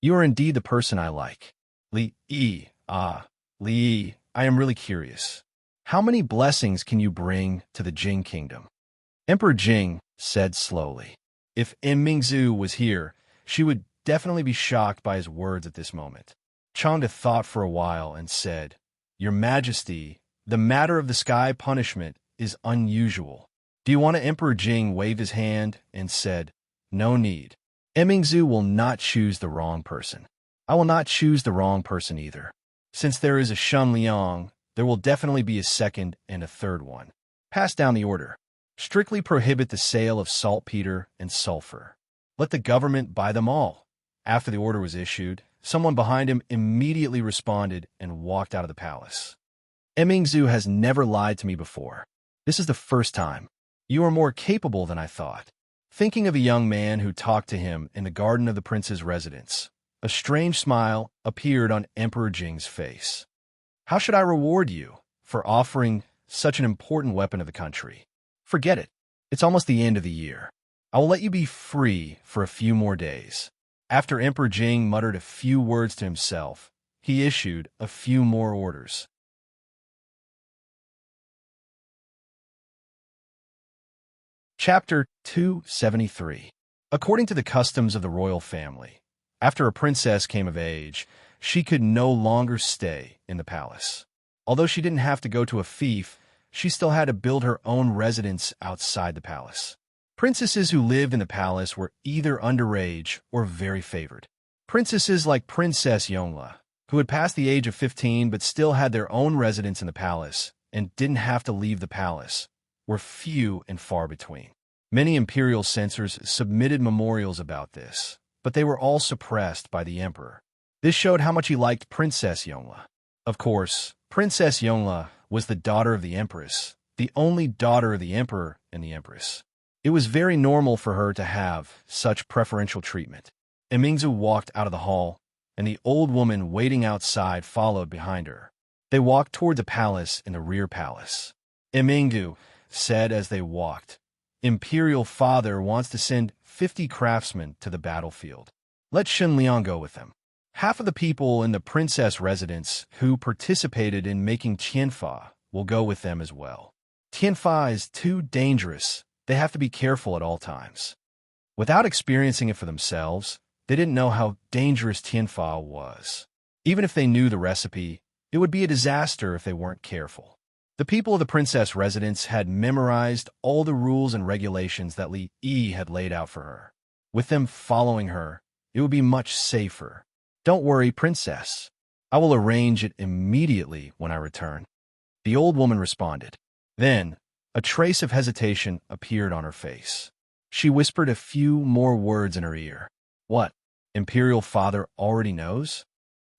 "You are indeed the person I like. Li, I am really curious. How many blessings can you bring to the Jing Kingdom?" Emperor Jing said slowly. If Mingzu was here, she would definitely be shocked by his words at this moment. Chanda thought for a while and said, "Your Majesty, the matter of the sky punishment is unusual. Do you want to?" Emperor Jing waved his hand and said, "No need. Mingzu will not choose the wrong person. I will not choose the wrong person either. Since there is a Shun Liang, there will definitely be a second and a third one. Pass down the order. Strictly prohibit the sale of saltpeter and sulfur. Let the government buy them all." After the order was issued, someone behind him immediately responded and walked out of the palace. "Mingzu has never lied to me before. This is the first time. You are more capable than I thought." Thinking of a young man who talked to him in the garden of the prince's residence, a strange smile appeared on Emperor Jing's face. "How should I reward you for offering such an important weapon to the country? Forget it. It's almost the end of the year. I will let you be free for a few more days." After Emperor Jing muttered a few words to himself, he issued a few more orders. Chapter 273. According to the customs of the royal family, After a princess came of age, she could no longer stay in the palace. Although she didn't have to go to a fief, she still had to build her own residence outside the palace. Princesses who lived in the palace were either underage or very favored. Princesses like Princess Yongla, who had passed the age of 15 but still had their own residence in the palace and didn't have to leave the palace, were few and far between. Many imperial censors submitted memorials about this, but they were all suppressed by the emperor. This showed how much he liked Princess Yongla. Of course, Princess Yongla was the daughter of the empress, the only daughter of the emperor and the empress. It was very normal for her to have such preferential treatment. Imingzu walked out of the hall, and the old woman waiting outside followed behind her. They walked toward the palace in the rear palace. Imingzu said as they walked, "Imperial father wants to send 50 craftsmen to the battlefield. Let Shenliang go with them." Half of the people in the princess residence who participated in making Tianfa will go with them as well. Tianfa is too dangerous. They have to be careful at all times. Without experiencing it for themselves, they didn't know how dangerous Tianfa was. Even if they knew the recipe, it would be a disaster if they weren't careful. The people of the princess residence had memorized all the rules and regulations that Li Yi had laid out for her. With them following her, it would be much safer. "Don't worry, princess. I will arrange it immediately when I return," the old woman responded. Then, a trace of hesitation appeared on her face. She whispered a few more words in her ear. "What? Imperial father already knows?"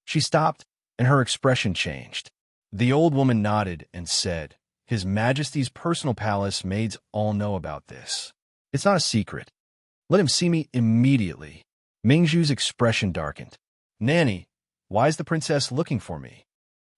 She stopped, and her expression changed. The old woman nodded and said, "His Majesty's personal palace maids all know about this. It's not a secret. Let him see me immediately." Mingzhu's expression darkened. "Nanny, why is the princess looking for me?"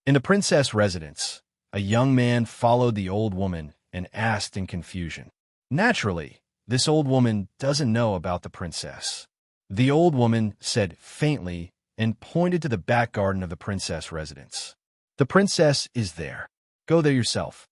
In the princess residence, a young man followed the old woman and asked in confusion. Naturally, this old woman doesn't know about the princess. The old woman said faintly and pointed to the back garden of the princess residence. "The princess is there. Go there yourself."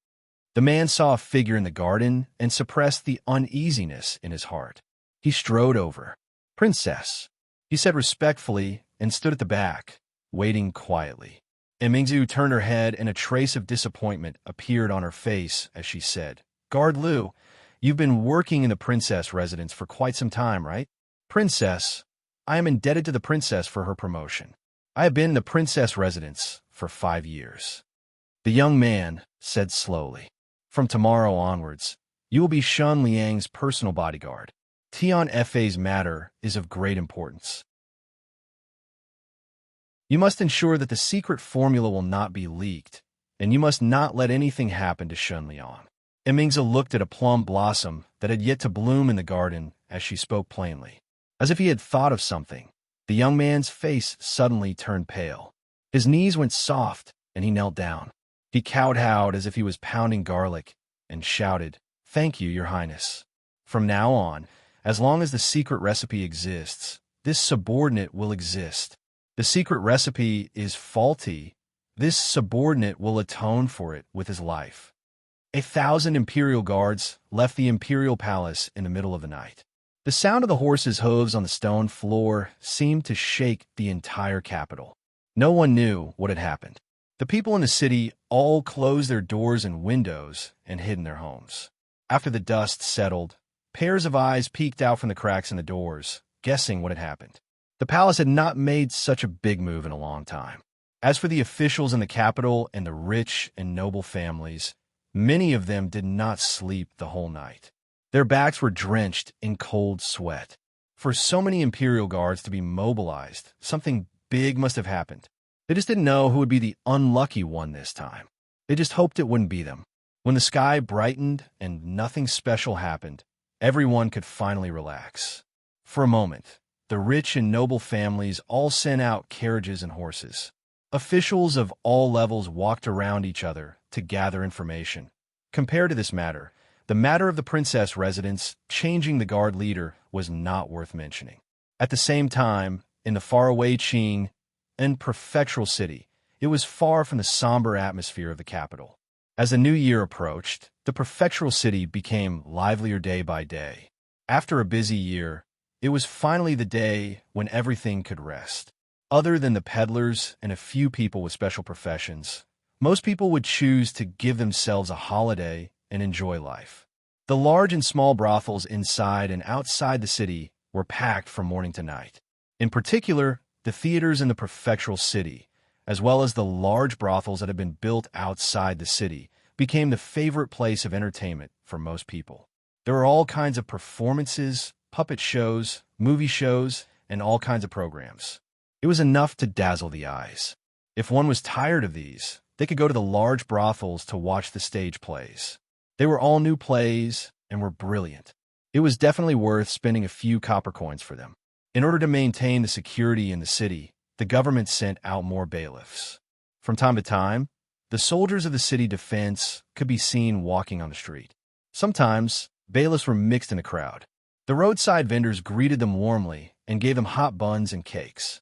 The man saw a figure in the garden and suppressed the uneasiness in his heart. He strode over. "Princess," he said respectfully and stood at the back, waiting quietly. Mingzhu turned her head and a trace of disappointment appeared on her face as she said, "Guard Lu, you've been working in the princess residence for quite some time, right?" "Princess, I am indebted to the princess for her promotion. I have been in the princess residence for 5 years." The young man said slowly, "From tomorrow onwards, you will be Shun Liang's personal bodyguard. Tian Fa's matter is of great importance. You must ensure that the secret formula will not be leaked, and you must not let anything happen to Shun Liang." Mingzhu looked at a plum blossom that had yet to bloom in the garden as she spoke plainly. As if he had thought of something, the young man's face suddenly turned pale. His knees went soft, and he knelt down. He kowtowed as if he was pounding garlic, and shouted, "Thank you, Your Highness. From now on, as long as the secret recipe exists, this subordinate will exist. The secret recipe is faulty. This subordinate will atone for it with his life." 1,000 imperial guards left the imperial palace in the middle of the night. The sound of the horses' hooves on the stone floor seemed to shake the entire capital. No one knew what had happened. The people in the city all closed their doors and windows and hid in their homes. After the dust settled, pairs of eyes peeked out from the cracks in the doors, guessing what had happened. The palace had not made such a big move in a long time. As for the officials in the capital and the rich and noble families, many of them did not sleep the whole night. Their backs were drenched in cold sweat. For so many imperial guards to be mobilized, something big must have happened. They just didn't know who would be the unlucky one this time. They just hoped it wouldn't be them. When the sky brightened and nothing special happened, everyone could finally relax. For a moment, the rich and noble families all sent out carriages and horses. Officials of all levels walked around each other to gather information. Compared to this matter, the matter of the princess residence changing the guard leader was not worth mentioning. At the same time, in the faraway Qing and prefectural city, it was far from the somber atmosphere of the capital. As the new year approached, the prefectural city became livelier day by day. After a busy year, It was finally the day when everything could rest. Other than the peddlers and a few people with special professions, most people would choose to give themselves a holiday and enjoy life. The large and small brothels inside and outside the city were packed from morning to night. In particular, the theaters in the prefectural city, as well as the large brothels that had been built outside the city, became the favorite place of entertainment for most people. There were all kinds of performances, puppet shows, movie shows, and all kinds of programs. It was enough to dazzle the eyes. If one was tired of these, they could go to the large brothels to watch the stage plays. They were all new plays and were brilliant. It was definitely worth spending a few copper coins for them. In order to maintain the security in the city, the government sent out more bailiffs. From time to time, the soldiers of the city defense could be seen walking on the street. Sometimes, bailiffs were mixed in the crowd. The roadside vendors greeted them warmly and gave them hot buns and cakes.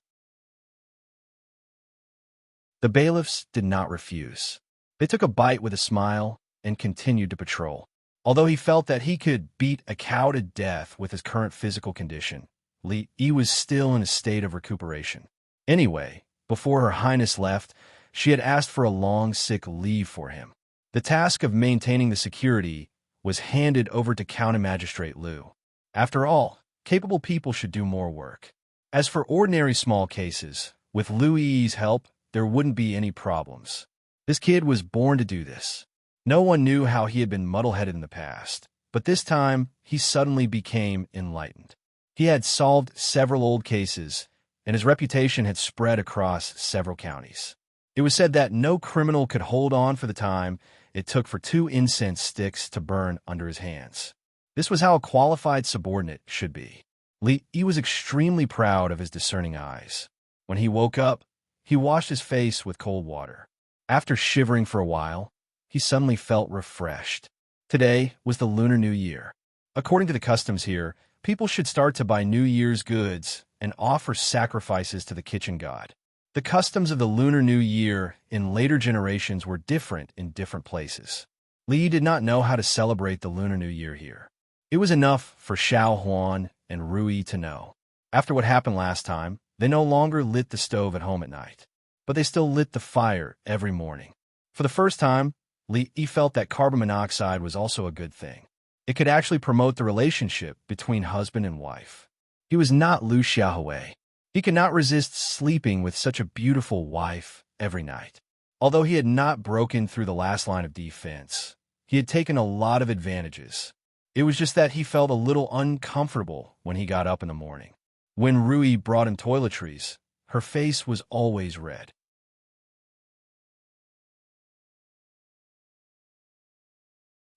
The bailiffs did not refuse. They took a bite with a smile and continued to patrol. Although he felt that he could beat a cow to death with his current physical condition, Li was still in a state of recuperation. Anyway, before Her Highness left, she had asked for a long sick leave for him. The task of maintaining the security was handed over to County Magistrate Liu. After all, capable people should do more work. As for ordinary small cases, with Liu's help, there wouldn't be any problems. This kid was born to do this. No one knew how he had been muddle-headed in the past, but this time he suddenly became enlightened. He had solved several old cases, and his reputation had spread across several counties. It was said that no criminal could hold on for the time it took for 2 incense sticks to burn under his hands. This was how a qualified subordinate should be. Li was extremely proud of his discerning eyes. When he woke up, he washed his face with cold water. After shivering for a while, he suddenly felt refreshed. Today was the Lunar New Year. According to the customs here, people should start to buy New Year's goods and offer sacrifices to the kitchen god. The customs of the Lunar New Year in later generations were different in different places. Li did not know how to celebrate the Lunar New Year here. It was enough for Xiao Huan and Rui to know. After what happened last time, they no longer lit the stove at home at night, but they still lit the fire every morning. For the first time, Li felt that carbon monoxide was also a good thing. It could actually promote the relationship between husband and wife. He was not Lu Xiaohui. He could not resist sleeping with such a beautiful wife every night. Although he had not broken through the last line of defense, he had taken a lot of advantages. It was just that he felt a little uncomfortable when he got up in the morning. When Rui brought him toiletries, her face was always red.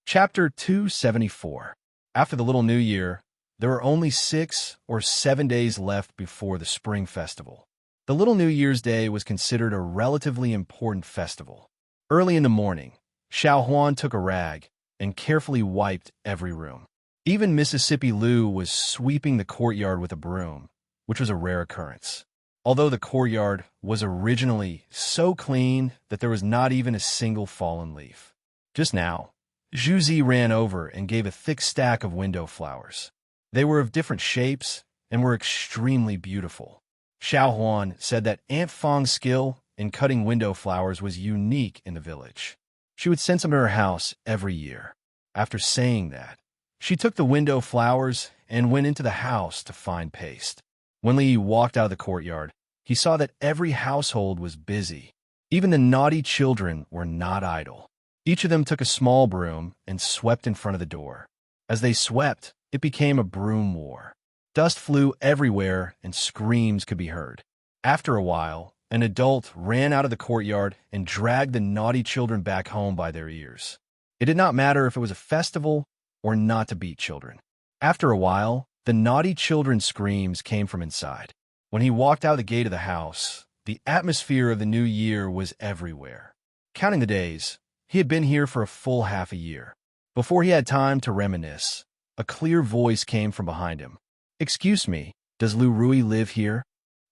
Chapter 274. After the Little New Year, there were only 6 or 7 days left before the Spring Festival. The Little New Year's Day was considered a relatively important festival. Early in the morning, Xiao Huan took a rag and carefully wiped every room. Even Mississippi Liu was sweeping the courtyard with a broom, which was a rare occurrence. Although the courtyard was originally so clean that there was not even a single fallen leaf. Just now, Zhu ran over and gave a thick stack of window flowers. They were of different shapes and were extremely beautiful. Xiao Huan said that Aunt Fang's skill in cutting window flowers was unique in the village. She would send some to her house every year. After saying that, she took the window flowers and went into the house to find paste. When Li walked out of the courtyard, he saw that every household was busy. Even the naughty children were not idle. Each of them took a small broom and swept in front of the door. As they swept, it became a broom war. Dust flew everywhere and screams could be heard. After a while, an adult ran out of the courtyard and dragged the naughty children back home by their ears. It did not matter if it was a festival or not to beat children. After a while, the naughty children's screams came from inside. When he walked out the gate of the house, the atmosphere of the new year was everywhere. Counting the days, he had been here for a full half a year. Before he had time to reminisce, a clear voice came from behind him. "Excuse me, does Lu Rui live here?"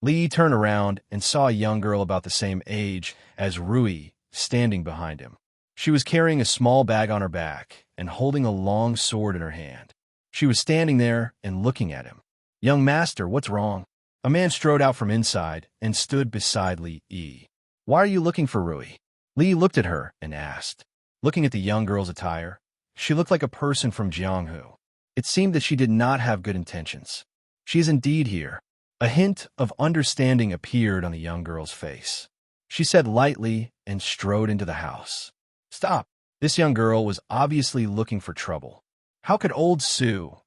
Li turned around and saw a young girl about the same age as Rui standing behind him. She was carrying a small bag on her back and holding a long sword in her hand. She was standing there and looking at him. "Young master, what's wrong?" A man strode out from inside and stood beside Li Yi. "Why are you looking for Rui?" Li looked at her and asked. Looking at the young girl's attire, she looked like a person from Jianghu. It seemed that she did not have good intentions. "She is indeed here." A hint of understanding appeared on the young girl's face. She said lightly and strode into the house. "Stop." This young girl was obviously looking for trouble. How could old Sue,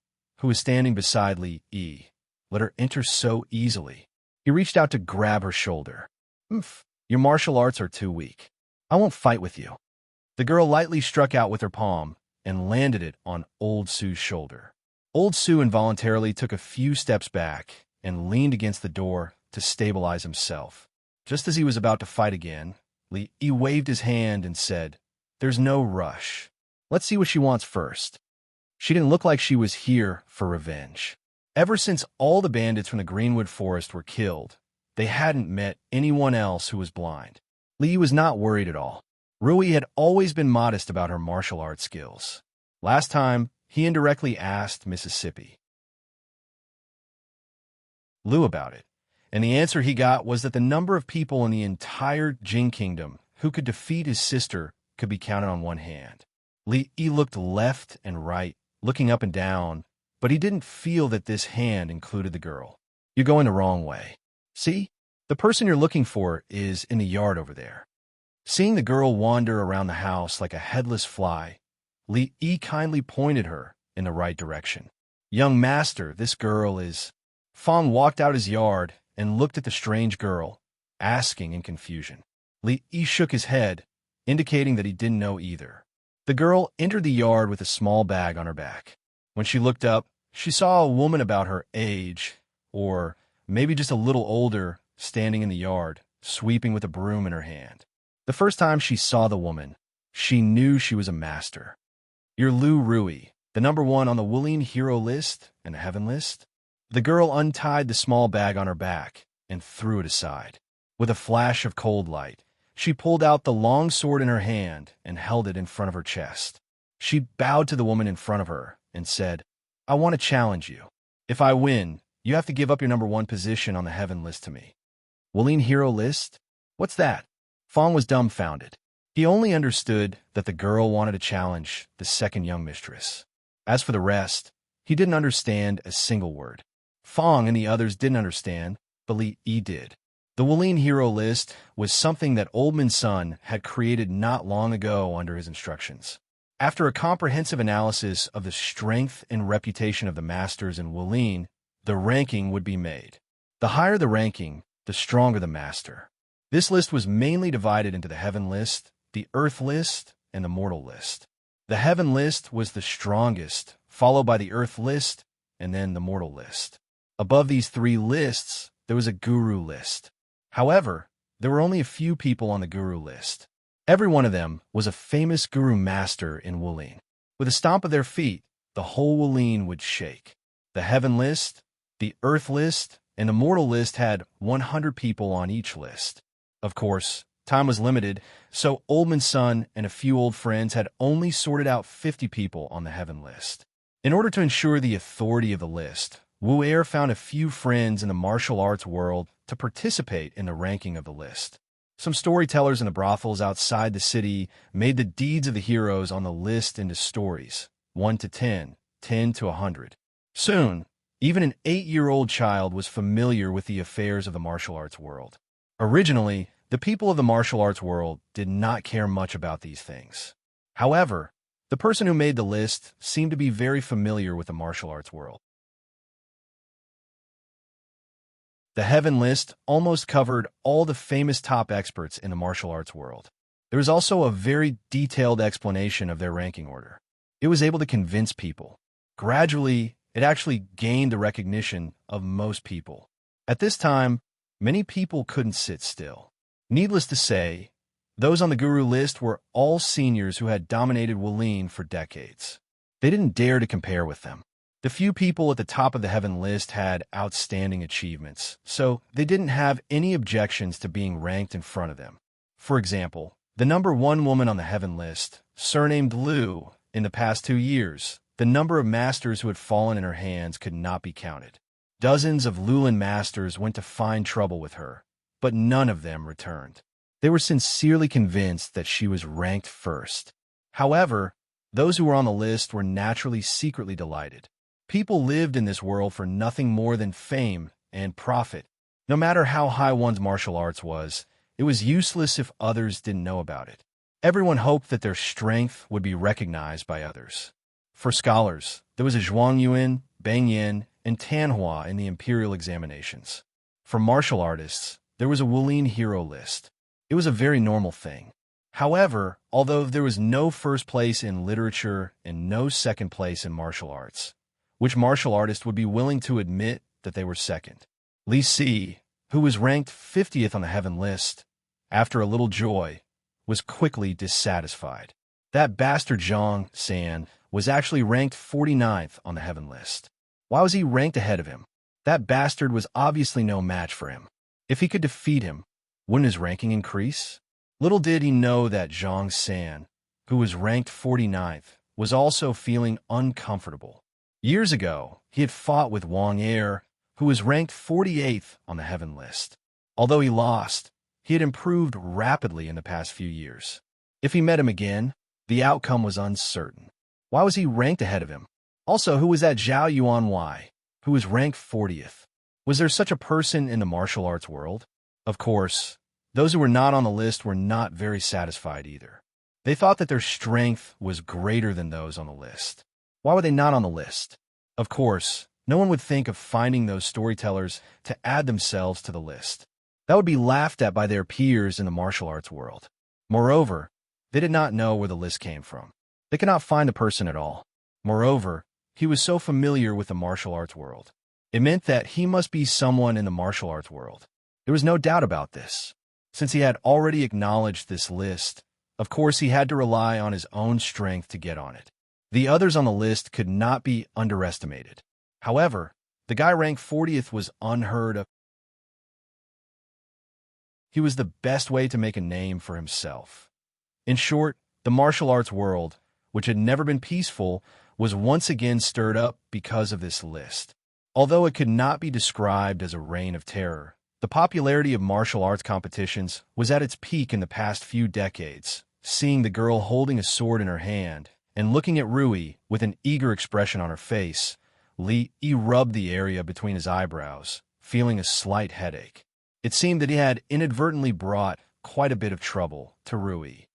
who was standing beside Li Yi, let her enter so easily? He reached out to grab her shoulder. "Oof, your martial arts are too weak. I won't fight with you." The girl lightly struck out with her palm and landed it on old Sue's shoulder. Old Sue involuntarily took a few steps back and leaned against the door to stabilize himself. Just as he was about to fight again, Li Yi waved his hand and said, "There's no rush. Let's see what she wants first." She didn't look like she was here for revenge. Ever since all the bandits from the Greenwood Forest were killed, they hadn't met anyone else who was blind. Li Yi was not worried at all. Rui had always been modest about her martial arts skills. Last time, he indirectly asked Mississippi Lu about it, and the answer he got was that the number of people in the entire Jing Kingdom who could defeat his sister could be counted on one hand. Li Yi looked left and right, looking up and down, but he didn't feel that this hand included the girl. "You're going the wrong way. See? The person you're looking for is in the yard over there." Seeing the girl wander around the house like a headless fly, Li Yi kindly pointed her in the right direction. "Young master, this girl is—" Fong walked out his yard and looked at the strange girl, asking in confusion. Li Yi shook his head, indicating that he didn't know either. The girl entered the yard with a small bag on her back. When she looked up, she saw a woman about her age, or maybe just a little older, standing in the yard, sweeping with a broom in her hand. The first time she saw the woman, she knew she was a master. "You're Lu Rui, the #1 on the Wuling hero list and the heaven list?" The girl untied the small bag on her back and threw it aside. With a flash of cold light, she pulled out the long sword in her hand and held it in front of her chest. She bowed to the woman in front of her and said, "I want to challenge you. If I win, you have to give up your #1 position on the heaven list to me." "Wuling hero list? What's that?" Fong was dumbfounded. He only understood that the girl wanted to challenge the second young mistress. As for the rest, he didn't understand a single word. Fong and the others didn't understand, but Li Yi did. The Wuling hero list was something that Old Man's son had created not long ago under his instructions. After a comprehensive analysis of the strength and reputation of the masters in Wuling, the ranking would be made. The higher the ranking, the stronger the master. This list was mainly divided into the heaven list, the earth list, and the mortal list. The heaven list was the strongest, followed by the earth list, and then the mortal list. Above these three lists, there was a guru list. However, there were only a few people on the guru list. Every one of them was a famous guru master in Wuling. With a stomp of their feet, the whole Wuling would shake. The heaven list, the earth list, and the mortal list had 100 people on each list. Of course, time was limited, so Old Man's son and a few old friends had only sorted out 50 people on the heaven list. In order to ensure the authority of the list, Wu Er found a few friends in the martial arts world to participate in the ranking of the list. Some storytellers in the brothels outside the city made the deeds of the heroes on the list into stories, 1 to 10, 10 to 100. Soon, even an 8-year-old child was familiar with the affairs of the martial arts world. Originally, the people of the martial arts world did not care much about these things. However, the person who made the list seemed to be very familiar with the martial arts world. The heaven list almost covered all the famous top experts in the martial arts world. There was also a very detailed explanation of their ranking order. It was able to convince people. Gradually, it actually gained the recognition of most people. At this time, many people couldn't sit still. Needless to say, those on the guru list were all seniors who had dominated Wuling for decades. They didn't dare to compare with them. The few people at the top of the heaven list had outstanding achievements, so they didn't have any objections to being ranked in front of them. For example, the #1 woman on the heaven list, surnamed Lu, in the past 2 years, the number of masters who had fallen in her hands could not be counted. Dozens of Lulin masters went to find trouble with her, but none of them returned. They were sincerely convinced that she was ranked first. However, those who were on the list were naturally secretly delighted. People lived in this world for nothing more than fame and profit. No matter how high one's martial arts was, it was useless if others didn't know about it. Everyone hoped that their strength would be recognized by others. For scholars, there was a Zhuangyuan, Bangyan, and Tanhua in the imperial examinations. For martial artists, there was a Wulin hero list. It was a very normal thing. However, although there was no first place in literature and no second place in martial arts, which martial artist would be willing to admit that they were second? Li Si, who was ranked 50th on the heaven list, after a little joy, was quickly dissatisfied. That bastard Zhang San was actually ranked 49th on the heaven list. Why was he ranked ahead of him? That bastard was obviously no match for him. If he could defeat him, wouldn't his ranking increase? Little did he know that Zhang San, who was ranked 49th, was also feeling uncomfortable. Years ago, he had fought with Wang Er, who was ranked 48th on the heaven list. Although he lost, he had improved rapidly in the past few years. If he met him again, the outcome was uncertain. Why was he ranked ahead of him? Also, who was that Zhao Yuanwei, who was ranked 40th? Was there such a person in the martial arts world? Of course, those who were not on the list were not very satisfied either. They thought that their strength was greater than those on the list. Why were they not on the list? Of course, no one would think of finding those storytellers to add themselves to the list. That would be laughed at by their peers in the martial arts world. Moreover, they did not know where the list came from. They could not find the person at all. Moreover, he was so familiar with the martial arts world. It meant that he must be someone in the martial arts world. There was no doubt about this. Since he had already acknowledged this list, of course he had to rely on his own strength to get on it. The others on the list could not be underestimated. However, the guy ranked 40th was unheard of. He was the best way to make a name for himself. In short, the martial arts world, which had never been peaceful, was once again stirred up because of this list. Although it could not be described as a reign of terror, the popularity of martial arts competitions was at its peak in the past few decades. Seeing the girl holding a sword in her hand and looking at Rui with an eager expression on her face, Li rubbed the area between his eyebrows, feeling a slight headache. It seemed that he had inadvertently brought quite a bit of trouble to Rui.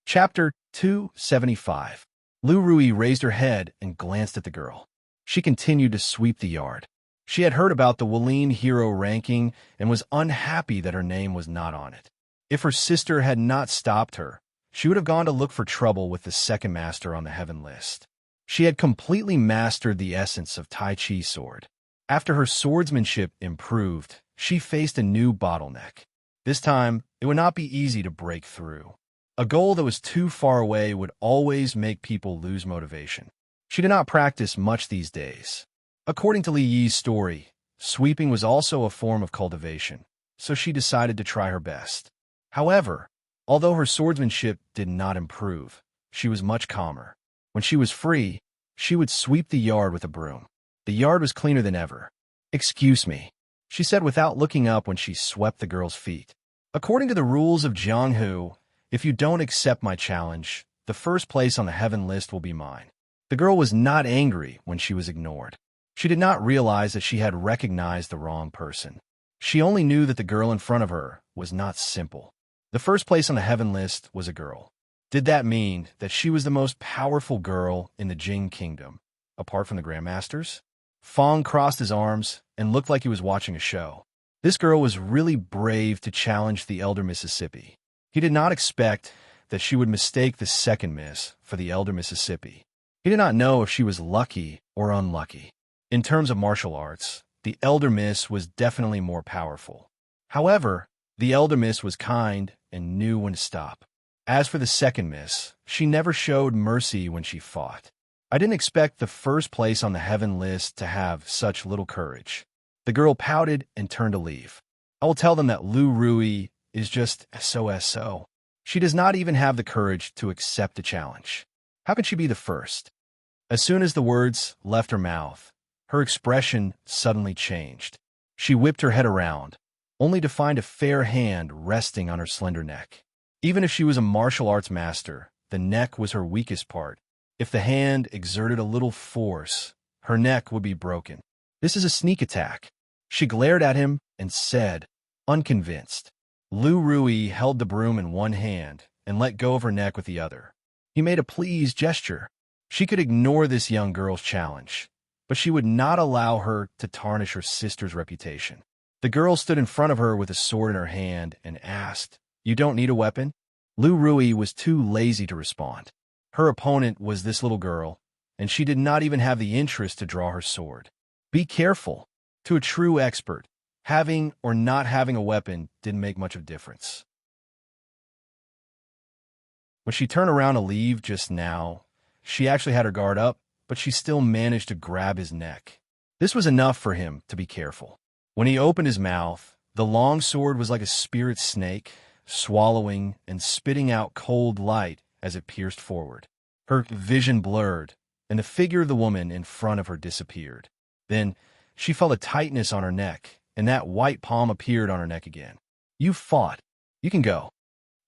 Chapter 275. Lu Rui raised her head and glanced at the girl. She continued to sweep the yard. She had heard about the Wulin hero ranking and was unhappy that her name was not on it. If her sister had not stopped her, she would have gone to look for trouble with the second master on the heaven list. She had completely mastered the essence of Tai Chi sword. After her swordsmanship improved, she faced a new bottleneck. This time, it would not be easy to break through. A goal that was too far away would always make people lose motivation. She did not practice much these days. According to Li Yi's story, sweeping was also a form of cultivation, so she decided to try her best. However, although her swordsmanship did not improve, she was much calmer. When she was free, she would sweep the yard with a broom. The yard was cleaner than ever. "Excuse me," she said without looking up when she swept the girl's feet. "According to the rules of Jianghu, if you don't accept my challenge, the first place on the heaven list will be mine." The girl was not angry when she was ignored. She did not realize that she had recognized the wrong person. She only knew that the girl in front of her was not simple. The first place on the heaven list was a girl. Did that mean that she was the most powerful girl in the Jing Kingdom, apart from the Grandmasters? Fong crossed his arms and looked like he was watching a show. This girl was really brave to challenge the Elder Mississippi. He did not expect that she would mistake the second miss for the Elder Mississippi. He did not know if she was lucky or unlucky. In terms of martial arts, the Elder Miss was definitely more powerful. However, the Elder Miss was kind and knew when to stop. As for the second miss, she never showed mercy when she fought. I didn't expect the first place on the heaven list to have such little courage. The girl pouted and turned to leave. I will tell them that Lu Rui is just so. She does not even have the courage to accept the challenge. How can she be the first? As soon as the words left her mouth, her expression suddenly changed. She whipped her head around, only to find a fair hand resting on her slender neck. Even if she was a martial arts master, the neck was her weakest part. If the hand exerted a little force, her neck would be broken. This is a sneak attack. She glared at him and said, unconvinced. Lu Rui held the broom in one hand and let go of her neck with the other. He made a pleased gesture. She could ignore this young girl's challenge, but she would not allow her to tarnish her sister's reputation. The girl stood in front of her with a sword in her hand and asked, "You don't need a weapon?" Lu Rui was too lazy to respond. Her opponent was this little girl, and she did not even have the interest to draw her sword. Be careful. To a true expert, having or not having a weapon didn't make much of a difference. When she turned around to leave just now, she actually had her guard up, but she still managed to grab his neck. This was enough for him to be careful. When he opened his mouth, the long sword was like a spirit snake, swallowing and spitting out cold light as it pierced forward. Her vision blurred, and the figure of the woman in front of her disappeared. Then she felt a tightness on her neck, and that white palm appeared on her neck again. You fought. You can go.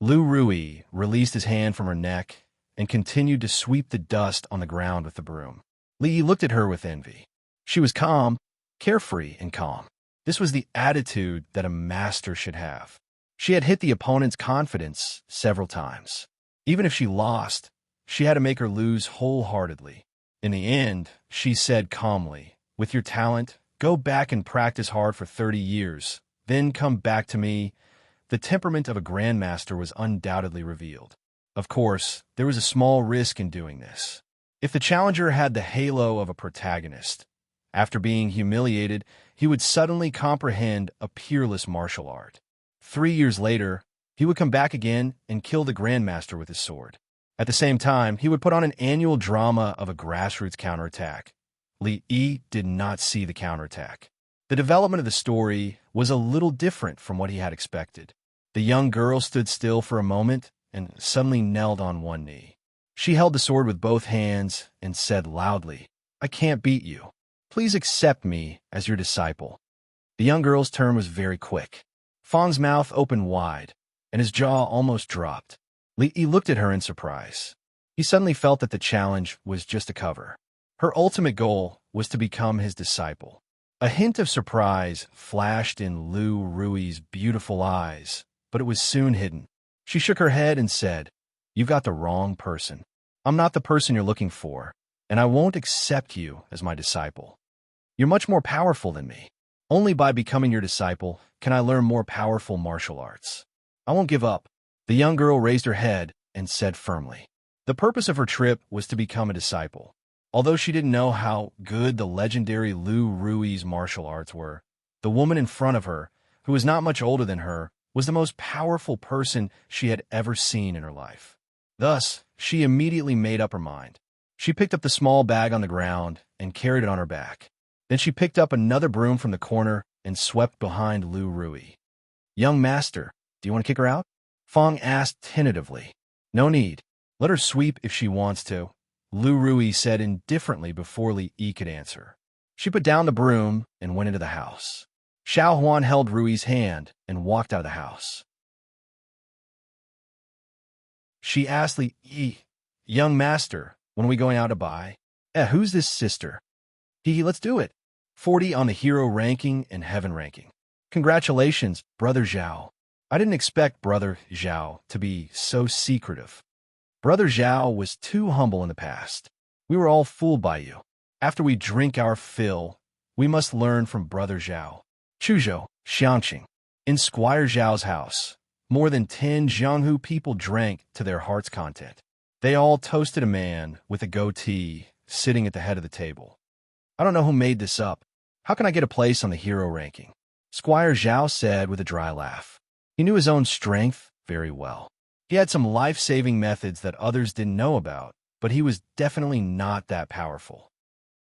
Lu Rui released his hand from her neck and continued to sweep the dust on the ground with the broom. Li looked at her with envy. She was calm, carefree and calm. This was the attitude that a master should have. She had hit the opponent's confidence several times. Even if she lost, she had to make her lose wholeheartedly. In the end, she said calmly, "With your talent, go back and practice hard for 30 years, then come back to me." The temperament of a grandmaster was undoubtedly revealed. Of course, there was a small risk in doing this. If the challenger had the halo of a protagonist, after being humiliated, he would suddenly comprehend a peerless martial art. 3 years later, he would come back again and kill the grandmaster with his sword. At the same time, he would put on an annual drama of a grassroots counterattack. Li Yi did not see the counterattack. The development of the story was a little different from what he had expected. The young girl stood still for a moment and suddenly knelt on one knee. She held the sword with both hands and said loudly, "I can't beat you. Please accept me as your disciple." The young girl's turn was very quick. Fang's mouth opened wide, and his jaw almost dropped. Li Yi looked at her in surprise. He suddenly felt that the challenge was just a cover. Her ultimate goal was to become his disciple. A hint of surprise flashed in Lu Rui's beautiful eyes, but it was soon hidden. She shook her head and said, "You've got the wrong person. I'm not the person you're looking for, and I won't accept you as my disciple. You're much more powerful than me. Only by becoming your disciple can I learn more powerful martial arts. I won't give up." The young girl raised her head and said firmly. The purpose of her trip was to become a disciple. Although she didn't know how good the legendary Lu Rui's martial arts were, the woman in front of her, who was not much older than her, was the most powerful person she had ever seen in her life. Thus, she immediately made up her mind. She picked up the small bag on the ground and carried it on her back. Then she picked up another broom from the corner and swept behind Lu Rui. "Young master, do you want to kick her out?" Fang asked tentatively. "No need. Let her sweep if she wants to," Lu Rui said indifferently before Li Yi could answer. She put down the broom and went into the house. Xiao Huan held Rui's hand and walked out of the house. She asked Li Yi, "Young master, when are we going out to buy?" Who's this sister?" Let's do it. 40 on the hero ranking and heaven ranking. Congratulations, Brother Zhao. I didn't expect Brother Zhao to be so secretive. Brother Zhao was too humble in the past. We were all fooled by you. After we drink our fill, we must learn from Brother Zhao. Chuzhou, Xiangqing. In Squire Zhao's house, more than 10 Jianghu people drank to their heart's content. They all toasted a man with a goatee sitting at the head of the table. "I don't know who made this up. How can I get a place on the hero ranking?" Squire Zhao said with a dry laugh. He knew his own strength very well. He had some life-saving methods that others didn't know about, but he was definitely not that powerful.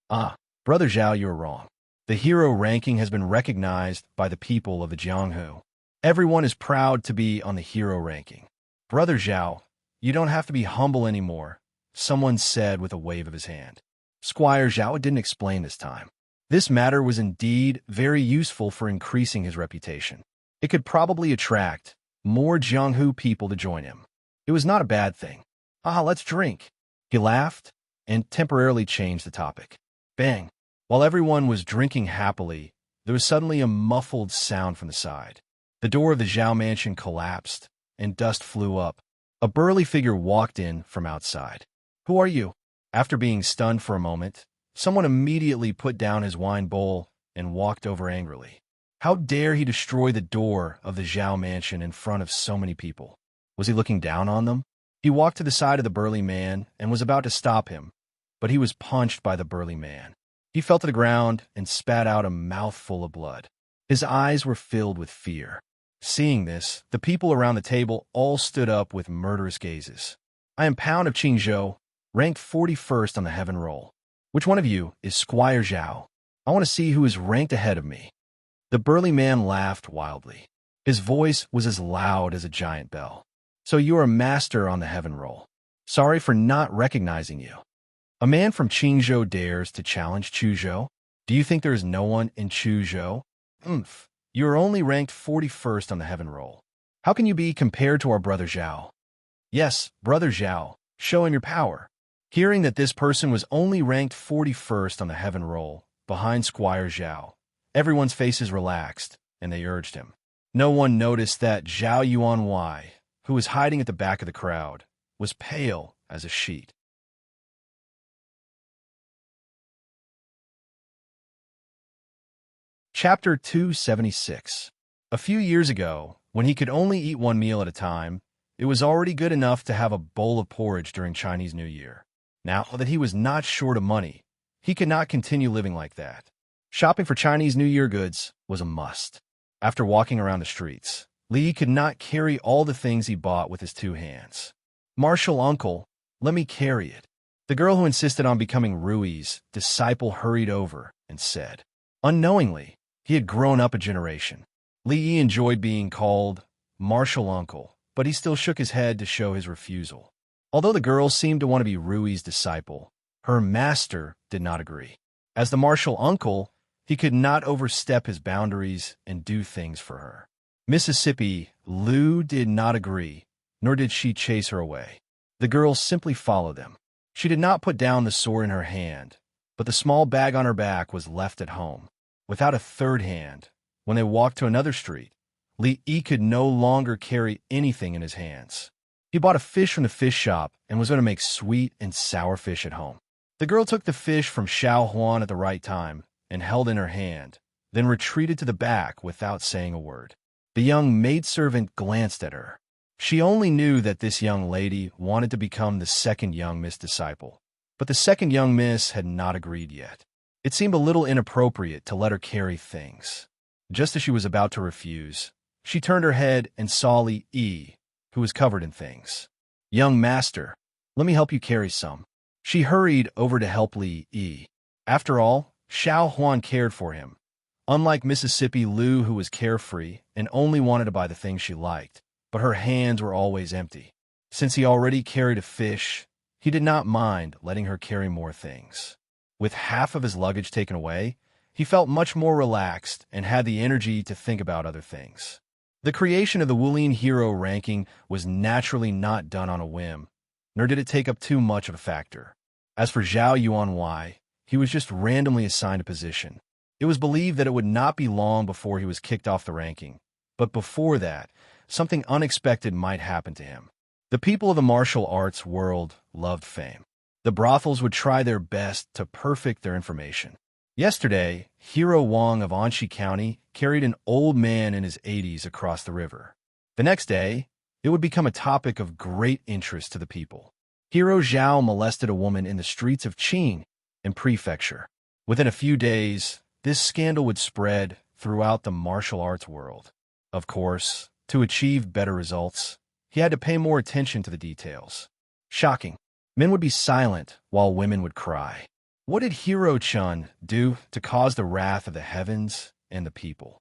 Brother Zhao, you're wrong. The hero ranking has been recognized by the people of the Jianghu. Everyone is proud to be on the hero ranking. Brother Zhao, you don't have to be humble anymore. someone said with a wave of his hand. Squire Zhao didn't explain this time. This matter was indeed very useful for increasing his reputation. It could probably attract more Jianghu people to join him. It was not a bad thing. Let's drink. He laughed and temporarily changed the topic. Bang! While everyone was drinking happily, there was suddenly a muffled sound from the side. The door of the Zhao mansion collapsed, and dust flew up. A burly figure walked in from outside. Who are you? After being stunned for a moment, someone immediately put down his wine bowl and walked over angrily. How dare he destroy the door of the Zhao mansion in front of so many people? Was he looking down on them? He walked to the side of the burly man and was about to stop him, but he was punched by the burly man. He fell to the ground and spat out a mouthful of blood. His eyes were filled with fear. Seeing this, the people around the table all stood up with murderous gazes. I am Pound of Qingzhou, ranked 41st on the heaven roll. Which one of you is Squire Zhao? I want to see who is ranked ahead of me. The burly man laughed wildly. His voice was as loud as a giant bell. So you are a master on the heaven roll. Sorry for not recognizing you. A man from Qingzhou dares to challenge Chuzhou? Do you think there is no one in Chuzhou? You are only ranked 41st on the heaven roll. How can you be compared to our brother Zhao? Yes, brother Zhao, show him your power. Hearing that this person was only ranked 41st on the heaven roll, behind Squire Zhao, everyone's faces relaxed, and they urged him. No one noticed that Zhao Yuanwei, who was hiding at the back of the crowd, was pale as a sheet. Chapter 276. A few years ago, when he could only eat one meal at a time, it was already good enough to have a bowl of porridge during Chinese New Year. Now that he was not short of money, he could not continue living like that. Shopping for Chinese New Year goods was a must. After walking around the streets, Li could not carry all the things he bought with his two hands. Martial uncle, let me carry it. The girl who insisted on becoming Rui's disciple hurried over and said. Unknowingly, he had grown up a generation. Li Yi enjoyed being called martial uncle, but he still shook his head to show his refusal. Although the girl seemed to want to be Rui's disciple, her master did not agree. As the martial uncle, he could not overstep his boundaries and do things for her. Mississippi Lu did not agree, nor did she chase her away. The girl simply followed them. She did not put down the sword in her hand, but the small bag on her back was left at home. Without a third hand, when they walked to another street, Li Yi could no longer carry anything in his hands. He bought a fish from the fish shop and was going to make sweet and sour fish at home. The girl took the fish from Xiao Huan at the right time and held in her hand, then retreated to the back without saying a word. The young maidservant glanced at her. She only knew that this young lady wanted to become the second young Miss disciple, but the second young Miss had not agreed yet. It seemed a little inappropriate to let her carry things. Just as she was about to refuse, she turned her head and saw Li Yi, who was covered in things. Young master, let me help you carry some. She hurried over to help Li Yi. After all, Xiao Huan cared for him. Unlike Mississippi Lu, who was carefree and only wanted to buy the things she liked, but her hands were always empty. Since he already carried a fish, he did not mind letting her carry more things. With half of his luggage taken away, he felt much more relaxed and had the energy to think about other things. The creation of the Wulin Hero ranking was naturally not done on a whim, nor did it take up too much of a factor. As for Zhao Yuanwei, he was just randomly assigned a position. It was believed that it would not be long before he was kicked off the ranking, but before that, something unexpected might happen to him. The people of the martial arts world loved fame. The brothels would try their best to perfect their information. Yesterday, Hero Wang of Anxi County carried an old man in his 80s across the river. The next day, it would become a topic of great interest to the people. Hero Zhao molested a woman in the streets of Qing in prefecture. Within a few days, this scandal would spread throughout the martial arts world. Of course, to achieve better results, he had to pay more attention to the details. Shocking. Men would be silent while women would cry. What did Hero-chun do to cause the wrath of the heavens and the people?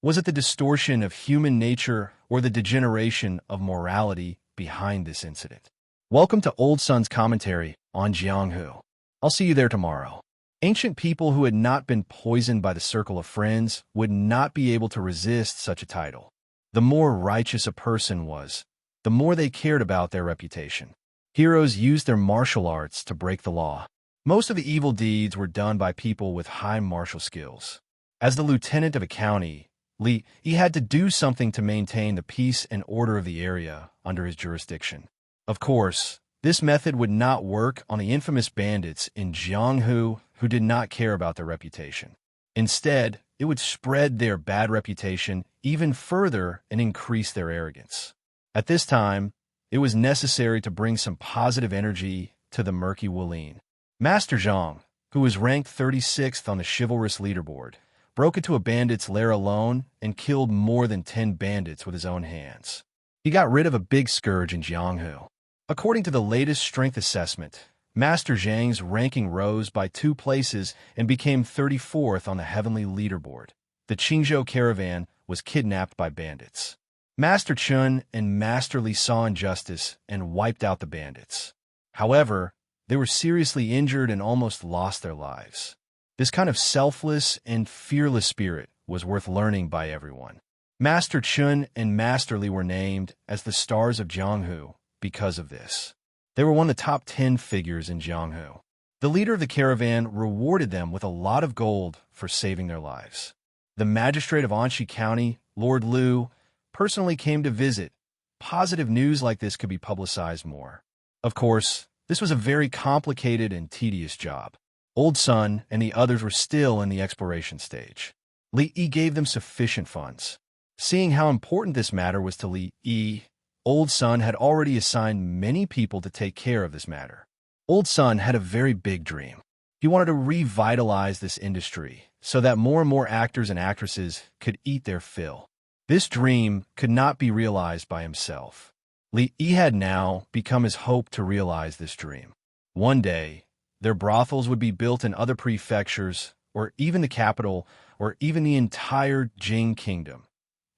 Was it the distortion of human nature or the degeneration of morality behind this incident? Welcome to Old Sun's commentary on Jianghu. I'll see you there tomorrow. Ancient people who had not been poisoned by the circle of friends would not be able to resist such a title. The more righteous a person was, the more they cared about their reputation. Heroes used their martial arts to break the law. Most of the evil deeds were done by people with high martial skills. As the lieutenant of a county, he had to do something to maintain the peace and order of the area under his jurisdiction. Of course, this method would not work on the infamous bandits in Jianghu who did not care about their reputation. Instead, it would spread their bad reputation even further and increase their arrogance. At this time, it was necessary to bring some positive energy to the murky Wulin. Master Zhang, who was ranked 36th on the chivalrous leaderboard, broke into a bandit's lair alone and killed more than 10 bandits with his own hands. He got rid of a big scourge in Jianghu. According to the latest strength assessment, Master Zhang's ranking rose by 2 places and became 34th on the heavenly leaderboard. The Qingzhou caravan was kidnapped by bandits. Master Chun and Master Li saw injustice and wiped out the bandits. However, they were seriously injured and almost lost their lives. This kind of selfless and fearless spirit was worth learning by everyone. Master Chun and Master Li were named as the stars of Jianghu because of this. They were one of the top 10 figures in Jianghu. The leader of the caravan rewarded them with a lot of gold for saving their lives. The magistrate of Anxi County, Lord Liu, personally came to visit. Positive news like this could be publicized more. Of course, this was a very complicated and tedious job. Old Sun and the others were still in the exploration stage. Li Yi gave them sufficient funds. Seeing how important this matter was to Li Yi, Old Sun had already assigned many people to take care of this matter. Old Sun had a very big dream. He wanted to revitalize this industry so that more and more actors and actresses could eat their fill. This dream could not be realized by himself. Li Yi had now become his hope to realize this dream. One day, their brothels would be built in other prefectures, or even the capital, or even the entire Jing kingdom.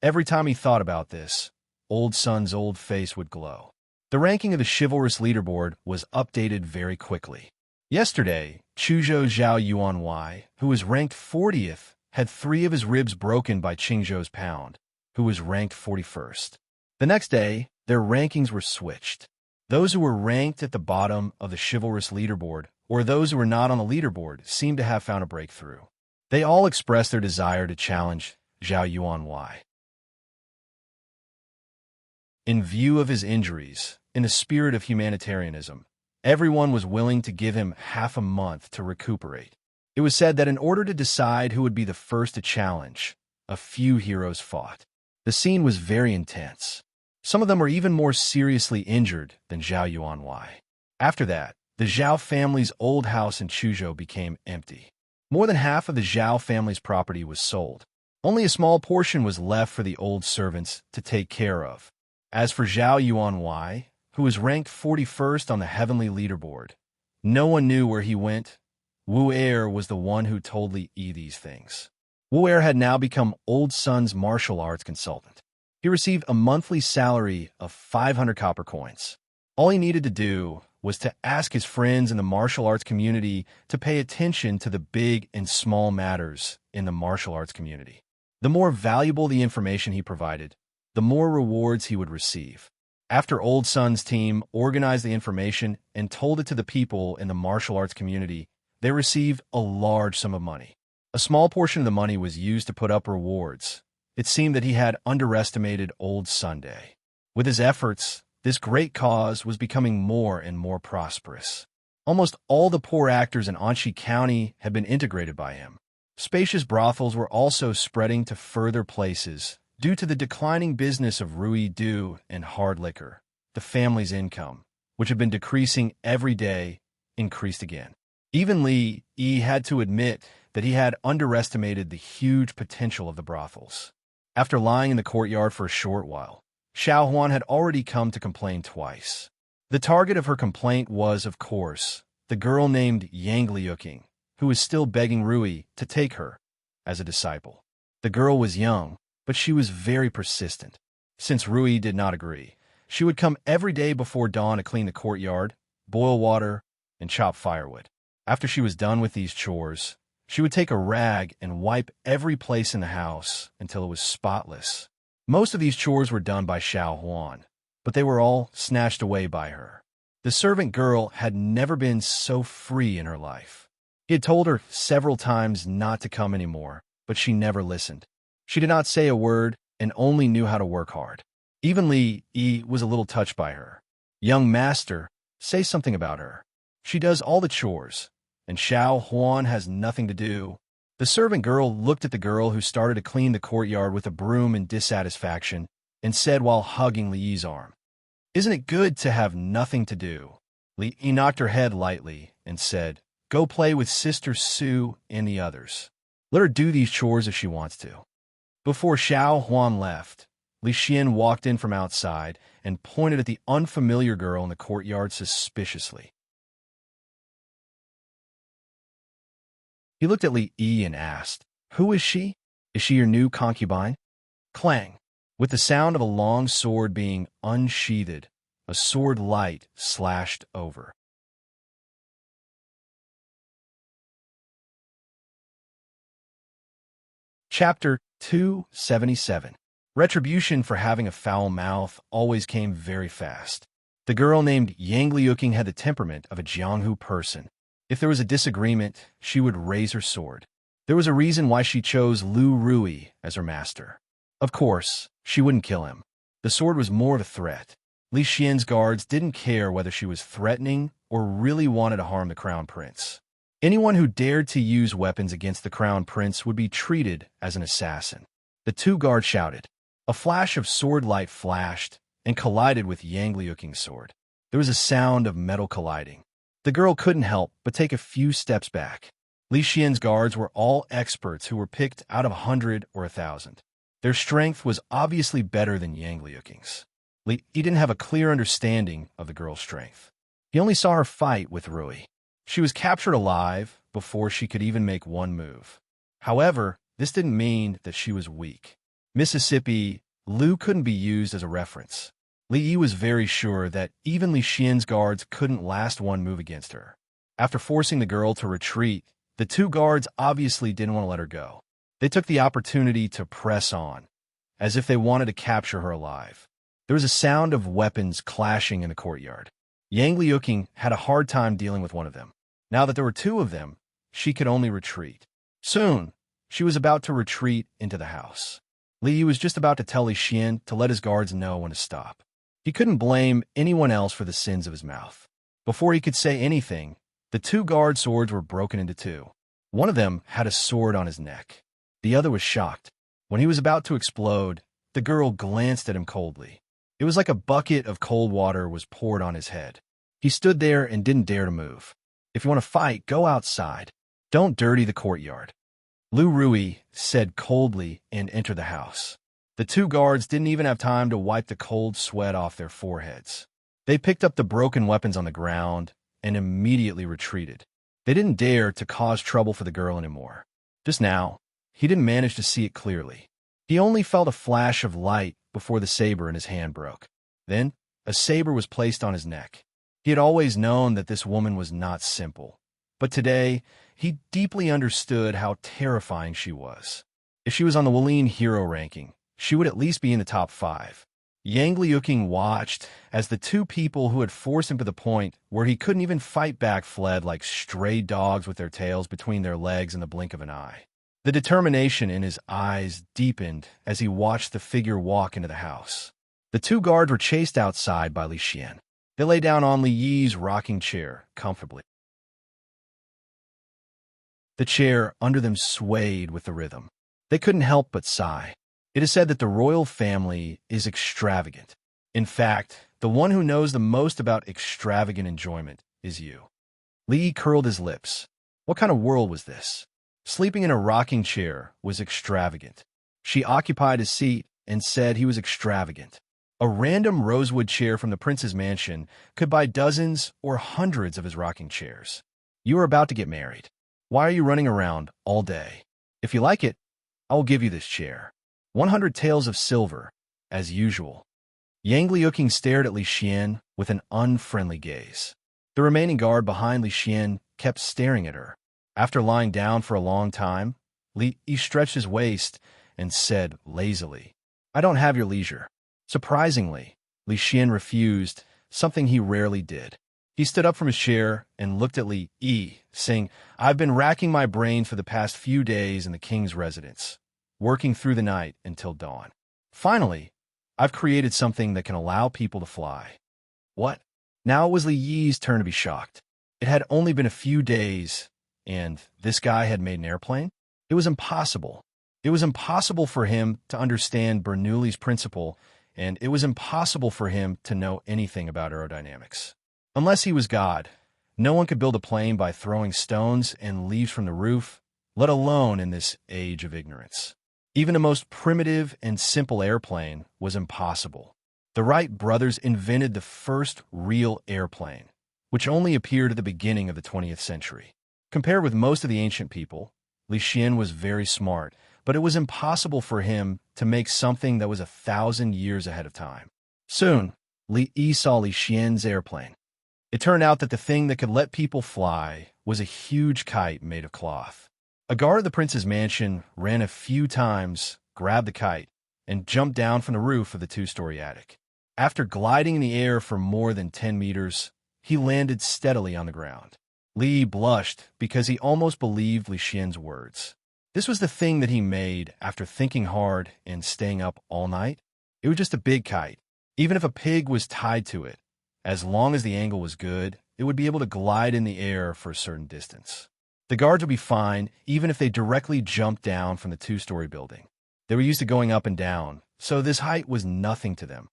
Every time he thought about this, Old Sun's old face would glow. The ranking of the chivalrous leaderboard was updated very quickly. Yesterday, Chuzhou Zhao Yuanwei, who was ranked 40th, had 3 of his ribs broken by Qingzhou's Pound, who was ranked 41st. The next day, their rankings were switched. Those who were ranked at the bottom of the chivalrous leaderboard, or those who were not on the leaderboard, seemed to have found a breakthrough. They all expressed their desire to challenge Zhao Yuanwei. In view of his injuries, in the spirit of humanitarianism, everyone was willing to give him half a month to recuperate. It was said that in order to decide who would be the first to challenge, a few heroes fought. The scene was very intense. Some of them were even more seriously injured than Zhao Yuanwei. After that, the Zhao family's old house in Chuzhou became empty. More than half of the Zhao family's property was sold. Only a small portion was left for the old servants to take care of. As for Zhao Yuanwei, who was ranked 41st on the heavenly leaderboard, no one knew where he went. Wu Er was the one who told Li Yi these things. Wu Er had now become Old Sun's martial arts consultant. He received a monthly salary of 500 copper coins. All he needed to do was to ask his friends in the martial arts community to pay attention to the big and small matters in the martial arts community. The more valuable the information he provided, the more rewards he would receive. After Old Sun's team organized the information and told it to the people in the martial arts community, they received a large sum of money. A small portion of the money was used to put up rewards. It seemed that he had underestimated Old Sunday. With his efforts, this great cause was becoming more and more prosperous. Almost all the poor actors in Anxi County had been integrated by him. Spacious brothels were also spreading to further places due to the declining business of Rui Du and hard liquor. The family's income, which had been decreasing every day, increased again. Even Li Yi had to admit that he had underestimated the huge potential of the brothels. After lying in the courtyard for a short while, Xiao Huan had already come to complain twice. The target of her complaint was, of course, the girl named Yang Liuqing, who was still begging Rui to take her as a disciple. The girl was young, but she was very persistent. Since Rui did not agree, she would come every day before dawn to clean the courtyard, boil water, and chop firewood. After she was done with these chores, she would take a rag and wipe every place in the house until it was spotless. Most of these chores were done by Xiao Huan, but they were all snatched away by her. The servant girl had never been so free in her life. He had told her several times not to come anymore, but she never listened. She did not say a word and only knew how to work hard. Even Li Yi was a little touched by her. "Young master, say something about her. She does all the chores, and Xiao Huan has nothing to do." The servant girl looked at the girl who started to clean the courtyard with a broom in dissatisfaction and said while hugging Li Yi's arm, "Isn't it good to have nothing to do?" Li Yi knocked her head lightly and said, "Go play with Sister Su and the others. Let her do these chores if she wants to." Before Xiao Huan left, Li Xian walked in from outside and pointed at the unfamiliar girl in the courtyard suspiciously. He looked at Li Yi and asked, "Who is she? Is she your new concubine?" Clang! With the sound of a long sword being unsheathed, a sword light slashed over. Chapter 277. Retribution for having a foul mouth always came very fast. The girl named Yang Liuqing had the temperament of a Jianghu person. If there was a disagreement, she would raise her sword. There was a reason why she chose Lu Rui as her master. Of course, she wouldn't kill him. The sword was more of a threat. Li Xian's guards didn't care whether she was threatening or really wanted to harm the crown prince. Anyone who dared to use weapons against the crown prince would be treated as an assassin. The two guards shouted. A flash of sword light flashed and collided with Yang Liuqing's sword. There was a sound of metal colliding. The girl couldn't help but take a few steps back. Li Xian's guards were all experts who were picked out of 100 or 1,000. Their strength was obviously better than Yang Liuqing's. He didn't have a clear understanding of the girl's strength. He only saw her fight with Rui. She was captured alive before she could even make one move. However, this didn't mean that she was weak. Mississippi, Lu couldn't be used as a reference. Li Yi was very sure that even Li Xian's guards couldn't last one move against her. After forcing the girl to retreat, the two guards obviously didn't want to let her go. They took the opportunity to press on, as if they wanted to capture her alive. There was a sound of weapons clashing in the courtyard. Yang Liuqing had a hard time dealing with one of them. Now that there were two of them, she could only retreat. Soon, she was about to retreat into the house. Li Yi was just about to tell Li Xian to let his guards know when to stop. He couldn't blame anyone else for the sins of his mouth. Before he could say anything, the two guard swords were broken into two. One of them had a sword on his neck. The other was shocked. When he was about to explode, the girl glanced at him coldly. It was like a bucket of cold water was poured on his head. He stood there and didn't dare to move. "If you want to fight, go outside. Don't dirty the courtyard." Lu Rui said coldly and entered the house. The two guards didn't even have time to wipe the cold sweat off their foreheads. They picked up the broken weapons on the ground and immediately retreated. They didn't dare to cause trouble for the girl anymore. Just now, he didn't manage to see it clearly. He only felt a flash of light before the saber in his hand broke. Then, a saber was placed on his neck. He had always known that this woman was not simple, but today, he deeply understood how terrifying she was. If she was on the Walline hero ranking, she would at least be in the top 5. Yang Liuqing watched as the two people who had forced him to the point where he couldn't even fight back fled like stray dogs with their tails between their legs in the blink of an eye. The determination in his eyes deepened as he watched the figure walk into the house. The two guards were chased outside by Li Xian. They lay down on Li Yi's rocking chair comfortably. The chair under them swayed with the rhythm. They couldn't help but sigh. It is said that the royal family is extravagant. In fact, the one who knows the most about extravagant enjoyment is you. Li curled his lips. What kind of world was this? Sleeping in a rocking chair was extravagant. She occupied his seat and said he was extravagant. A random rosewood chair from the prince's mansion could buy dozens or hundreds of his rocking chairs. You are about to get married. Why are you running around all day? If you like it, I will give you this chair. 100 taels of silver, as usual. Yang Liuqing stared at Li Xian with an unfriendly gaze. The remaining guard behind Li Xian kept staring at her. After lying down for a long time, Li Yi stretched his waist and said lazily, "I don't have your leisure." Surprisingly, Li Xian refused, something he rarely did. He stood up from his chair and looked at Li Yi, saying, "I've been racking my brain for the past few days in the king's residence, working through the night until dawn. Finally, I've created something that can allow people to fly." What? Now it was Li Yi's turn to be shocked. It had only been a few days, and this guy had made an airplane? It was impossible. It was impossible for him to understand Bernoulli's principle, and it was impossible for him to know anything about aerodynamics. Unless he was God, no one could build a plane by throwing stones and leaves from the roof, let alone in this age of ignorance. Even the most primitive and simple airplane was impossible. The Wright brothers invented the first real airplane, which only appeared at the beginning of the 20th century. Compared with most of the ancient people, Li Xian was very smart, but it was impossible for him to make something that was 1,000 years ahead of time. Soon, Li Yi saw Li Xian's airplane. It turned out that the thing that could let people fly was a huge kite made of cloth. A guard at the prince's mansion ran a few times, grabbed the kite, and jumped down from the roof of the two-story attic. After gliding in the air for more than 10 meters, he landed steadily on the ground. Li blushed because he almost believed Li Xian's words. This was the thing that he made after thinking hard and staying up all night. It was just a big kite. Even if a pig was tied to it, as long as the angle was good, it would be able to glide in the air for a certain distance. The guards would be fine even if they directly jumped down from the two-story building. They were used to going up and down, so this height was nothing to them.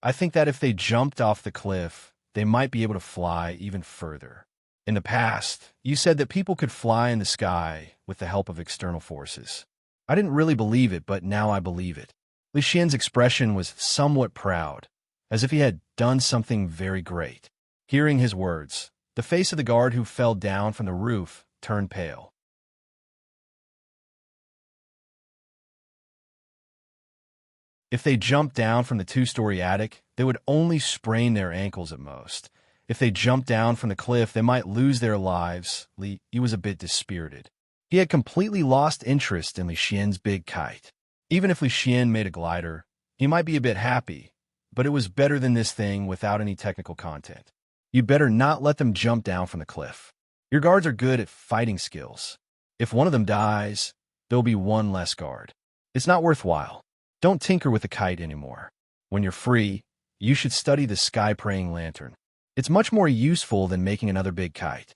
I think that if they jumped off the cliff, they might be able to fly even further. In the past, you said that people could fly in the sky with the help of external forces. I didn't really believe it, but now I believe it. Li Xian's expression was somewhat proud, as if he had done something very great. Hearing his words, the face of the guard who fell down from the roof turned pale. If they jumped down from the two-story attic, they would only sprain their ankles at most. If they jumped down from the cliff, they might lose their lives. Li Yi was a bit dispirited. He had completely lost interest in Li Xian's big kite. Even if Li Xian made a glider, he might be a bit happy, but it was better than this thing without any technical content. You'd better not let them jump down from the cliff. Your guards are good at fighting skills. If one of them dies, there'll be one less guard. It's not worthwhile. Don't tinker with the kite anymore. When you're free, you should study the sky-praying lantern. It's much more useful than making another big kite.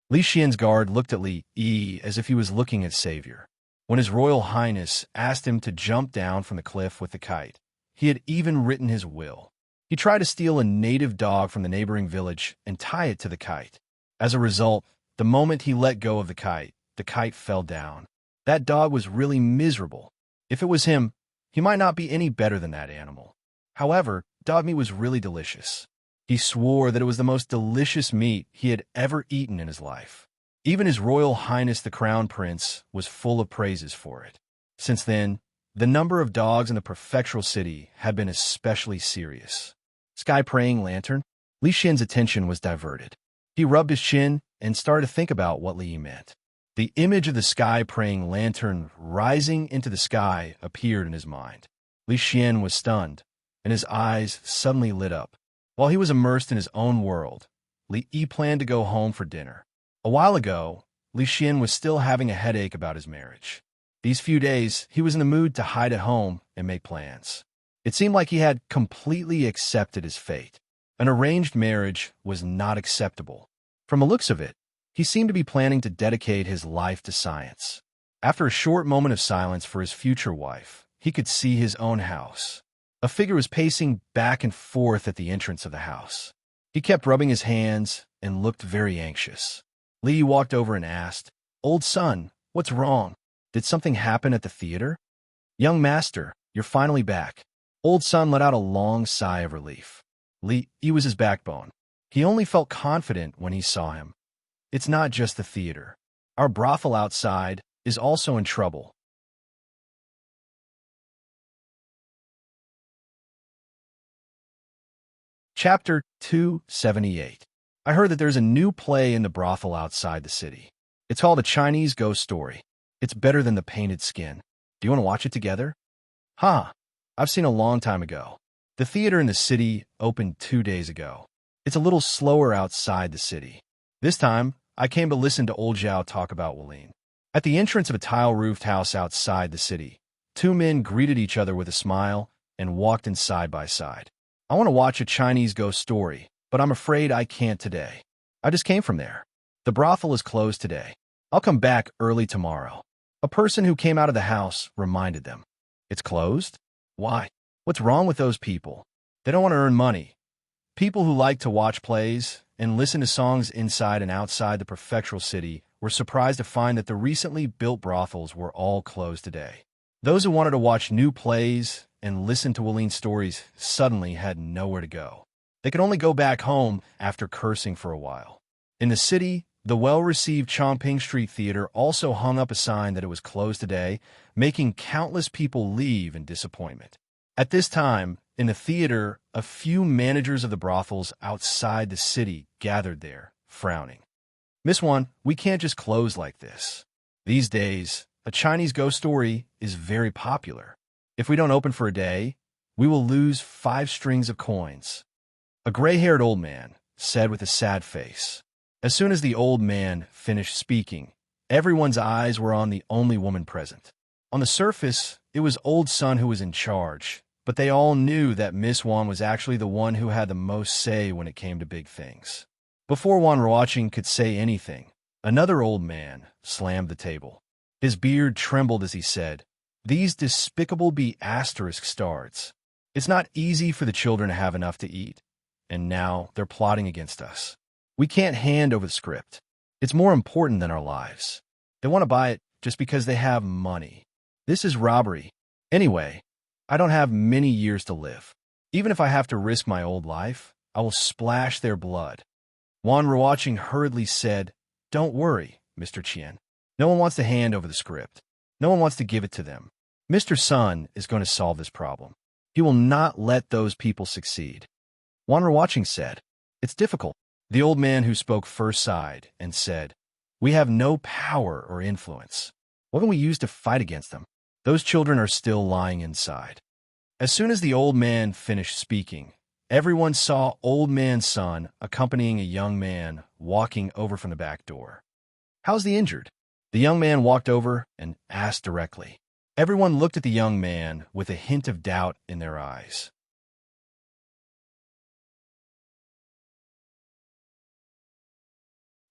Li Xian's guard looked at Li Yi as if he was looking at Savior. When His Royal Highness asked him to jump down from the cliff with the kite, he had even written his will. He tried to steal a native dog from the neighboring village and tie it to the kite. As a result, the moment he let go of the kite fell down. That dog was really miserable. If it was him, he might not be any better than that animal. However, dog meat was really delicious. He swore that it was the most delicious meat he had ever eaten in his life. Even His Royal Highness the Crown Prince was full of praises for it. Since then, the number of dogs in the prefectural city had been especially serious. Sky-praying lantern? Li Xian's attention was diverted. He rubbed his chin and started to think about what Li Yi meant. The image of the sky-praying lantern rising into the sky appeared in his mind. Li Xian was stunned, and his eyes suddenly lit up. While he was immersed in his own world, Li Yi planned to go home for dinner. A while ago, Li Xian was still having a headache about his marriage. These few days, he was in the mood to hide at home and make plans. It seemed like he had completely accepted his fate. An arranged marriage was not acceptable. From the looks of it, he seemed to be planning to dedicate his life to science. After a short moment of silence for his future wife, he could see his own house. A figure was pacing back and forth at the entrance of the house. He kept rubbing his hands and looked very anxious. Li Yi walked over and asked, "Old son, what's wrong? Did something happen at the theater?" "Young master, you're finally back." Old son let out a long sigh of relief. Li Yi was his backbone. He only felt confident when he saw him. "It's not just the theater. Our brothel outside is also in trouble." Chapter 278. I heard that there's a new play in the brothel outside the city. It's called A Chinese Ghost Story. It's better than The Painted Skin. Do you want to watch it together? I've seen a long time ago. The theater in the city opened 2 days ago. It's a little slower outside the city. This time, I came to listen to old Zhao talk about Wulin. At the entrance of a tile-roofed house outside the city, two men greeted each other with a smile and walked in side by side. I want to watch A Chinese Ghost Story, but I'm afraid I can't today. I just came from there. The brothel is closed today. I'll come back early tomorrow. A person who came out of the house reminded them. It's closed? Why? What's wrong with those people? They don't want to earn money. People who like to watch plays and listen to songs inside and outside the prefectural city were surprised to find that the recently built brothels were all closed today. Those who wanted to watch new plays and listen to Wulin's stories suddenly had nowhere to go. They could only go back home after cursing for a while. In the city, the well-received Chongping Street Theater also hung up a sign that it was closed today, making countless people leave in disappointment. At this time, in the theater, a few managers of the brothels outside the city gathered there, frowning. Miss Wan, we can't just close like this. These days, A Chinese Ghost Story is very popular. If we don't open for a day, we will lose 5 strings of coins. A gray-haired old man said with a sad face. As soon as the old man finished speaking, everyone's eyes were on the only woman present. On the surface, it was old Sun who was in charge, but they all knew that Miss Wan was actually the one who had the most say when it came to big things. Before Wan Ruoqing could say anything, another old man slammed the table. His beard trembled as he said, "These despicable be asterisk stars. It's not easy for the children to have enough to eat, and now they're plotting against us. We can't hand over the script. It's more important than our lives. They want to buy it just because they have money. This is robbery. Anyway, I don't have many years to live. Even if I have to risk my old life, I will splash their blood." Wan Ruoqing hurriedly said, "Don't worry, Mr. Qian. No one wants to hand over the script. No one wants to give it to them. Mr. Sun is going to solve this problem. He will not let those people succeed." Wan Ruoqing said, "It's difficult." The old man who spoke first sighed and said, "We have no power or influence. What can we use to fight against them? Those children are still lying inside." As soon as the old man finished speaking, everyone saw Old Man Sun accompanying a young man walking over from the back door. "How's the injured?" The young man walked over and asked directly. Everyone looked at the young man with a hint of doubt in their eyes.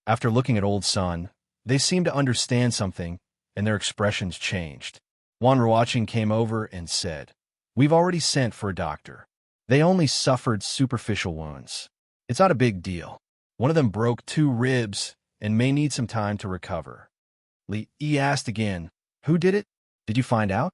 After looking at Old Sun, they seemed to understand something, and their expressions changed. Wan Ruoqing came over and said, "We've already sent for a doctor. They only suffered superficial wounds. It's not a big deal. One of them broke 2 ribs and may need some time to recover." Li Yi asked again, "Who did it? Did you find out?"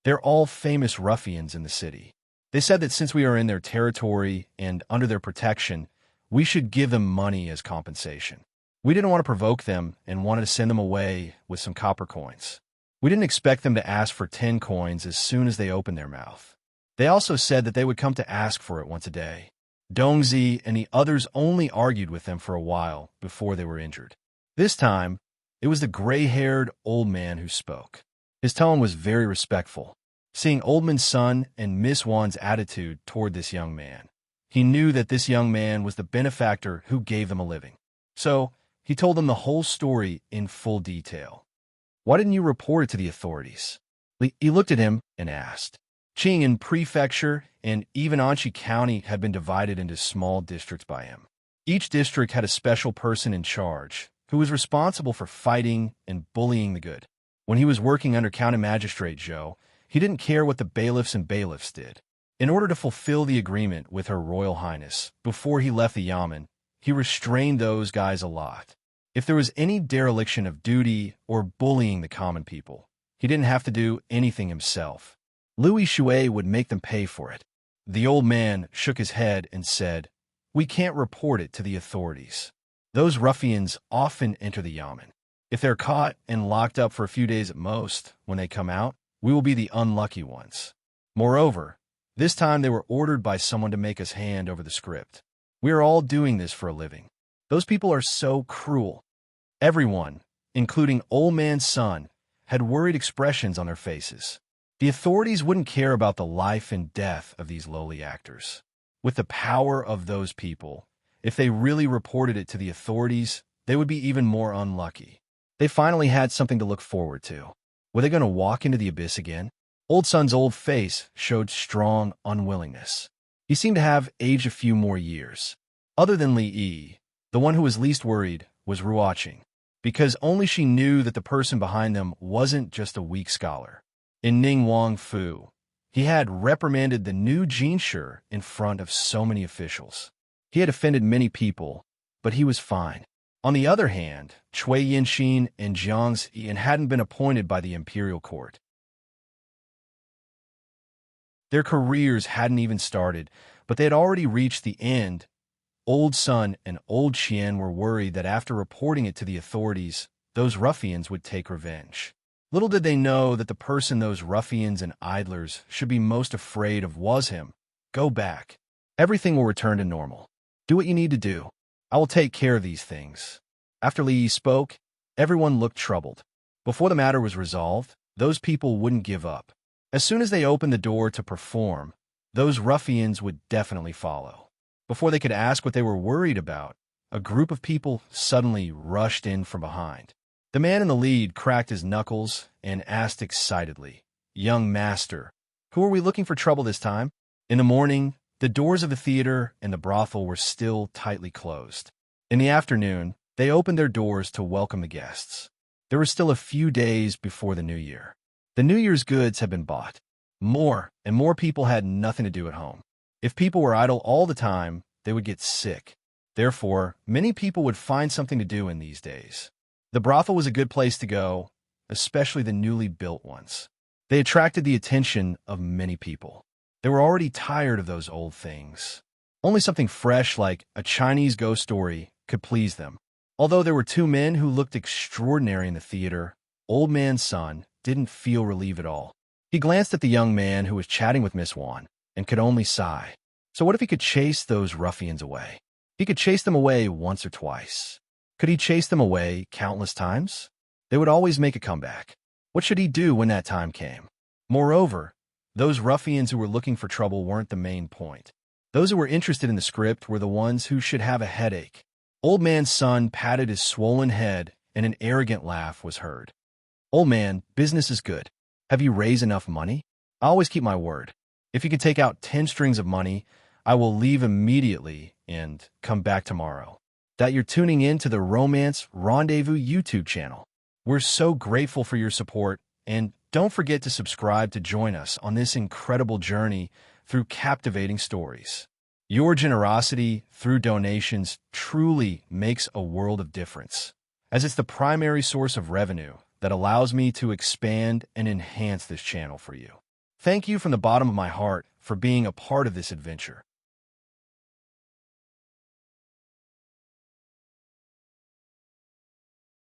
"They're all famous ruffians in the city. They said that since we are in their territory and under their protection, we should give them money as compensation. We didn't want to provoke them and wanted to send them away with some copper coins. We didn't expect them to ask for 10 coins as soon as they opened their mouth. They also said that they would come to ask for it once a day." Dongzi and the others only argued with them for a while before they were injured. This time, it was the gray-haired old man who spoke. His tone was very respectful. Seeing Old Man Sun and Miss Wan's attitude toward this young man, he knew that this young man was the benefactor who gave them a living. So, he told them the whole story in full detail. "Why didn't you report it to the authorities?" He looked at him and asked. Qing'an Prefecture and even Anqi County had been divided into small districts by him. Each district had a special person in charge, who was responsible for fighting and bullying the good. When he was working under County Magistrate Zhou, he didn't care what the bailiffs and bailiffs did. In order to fulfill the agreement with Her Royal Highness, before he left the Yamen, he restrained those guys a lot. If there was any dereliction of duty or bullying the common people, he didn't have to do anything himself. Louis Shui would make them pay for it. The old man shook his head and said, "We can't report it to the authorities. Those ruffians often enter the Yamen. If they're caught and locked up for a few days at most, when they come out, we will be the unlucky ones. Moreover, This time they were ordered by someone to make us hand over the script. We are all doing this for a living. Those people are so cruel. Everyone, including Old Man's son, had worried expressions on their faces. The authorities wouldn't care about the life and death of these lowly actors. With the power of those people, if they really reported it to the authorities, they would be even more unlucky. They finally had something to look forward to. Were they going to walk into the abyss again? Old Son's old face showed strong unwillingness. He seemed to have aged a few more years. Other than Li Yi, the one who was least worried was Ruoqing, because only she knew that the person behind them wasn't just a weak scholar. In Ning Wang Fu, he had reprimanded the new Jinshi in front of so many officials. He had offended many people, but he was fine. On the other hand, Cui Yinxin and Jiang Ziyan hadn't been appointed by the imperial court. Their careers hadn't even started, but they had already reached the end. Old Sun and Old Qian were worried that after reporting it to the authorities, those ruffians would take revenge. Little did they know that the person those ruffians and idlers should be most afraid of was him. Go back. Everything will return to normal. Do what you need to do. I will take care of these things. After Li Yi spoke, everyone looked troubled. Before the matter was resolved, those people wouldn't give up. As soon as they opened the door to perform, those ruffians would definitely follow. Before they could ask what they were worried about, a group of people suddenly rushed in from behind. The man in the lead cracked his knuckles and asked excitedly, "Young master, who are we looking for trouble this time?" In the morning, the doors of the theater and the brothel were still tightly closed. In the afternoon, they opened their doors to welcome the guests. There were still a few days before the New Year. The New Year's goods had been bought. More and more people had nothing to do at home. If people were idle all the time, they would get sick. Therefore, many people would find something to do in these days. The brothel was a good place to go, especially the newly built ones. They attracted the attention of many people. They were already tired of those old things. Only something fresh like a Chinese ghost story could please them. Although there were two men who looked extraordinary in the theater, Old Man's son didn't feel relief at all. He glanced at the young man who was chatting with Miss Wan and could only sigh. So what if he could chase those ruffians away? He could chase them away once or twice. Could he chase them away countless times? They would always make a comeback. What should he do when that time came? Moreover, those ruffians who were looking for trouble weren't the main point. Those who were interested in the script were the ones who should have a headache. Old Man's son patted his swollen head, and an arrogant laugh was heard. "Old man, business is good. Have you raised enough money? I always keep my word. If you could take out 10 strings of money, I will leave immediately and come back tomorrow." That you're tuning in to the Romance Rendezvous YouTube channel. We're so grateful for your support, and don't forget to subscribe to join us on this incredible journey through captivating stories. Your generosity through donations truly makes a world of difference, as it's the primary source of revenue that allows me to expand and enhance this channel for you. Thank you from the bottom of my heart for being a part of this adventure.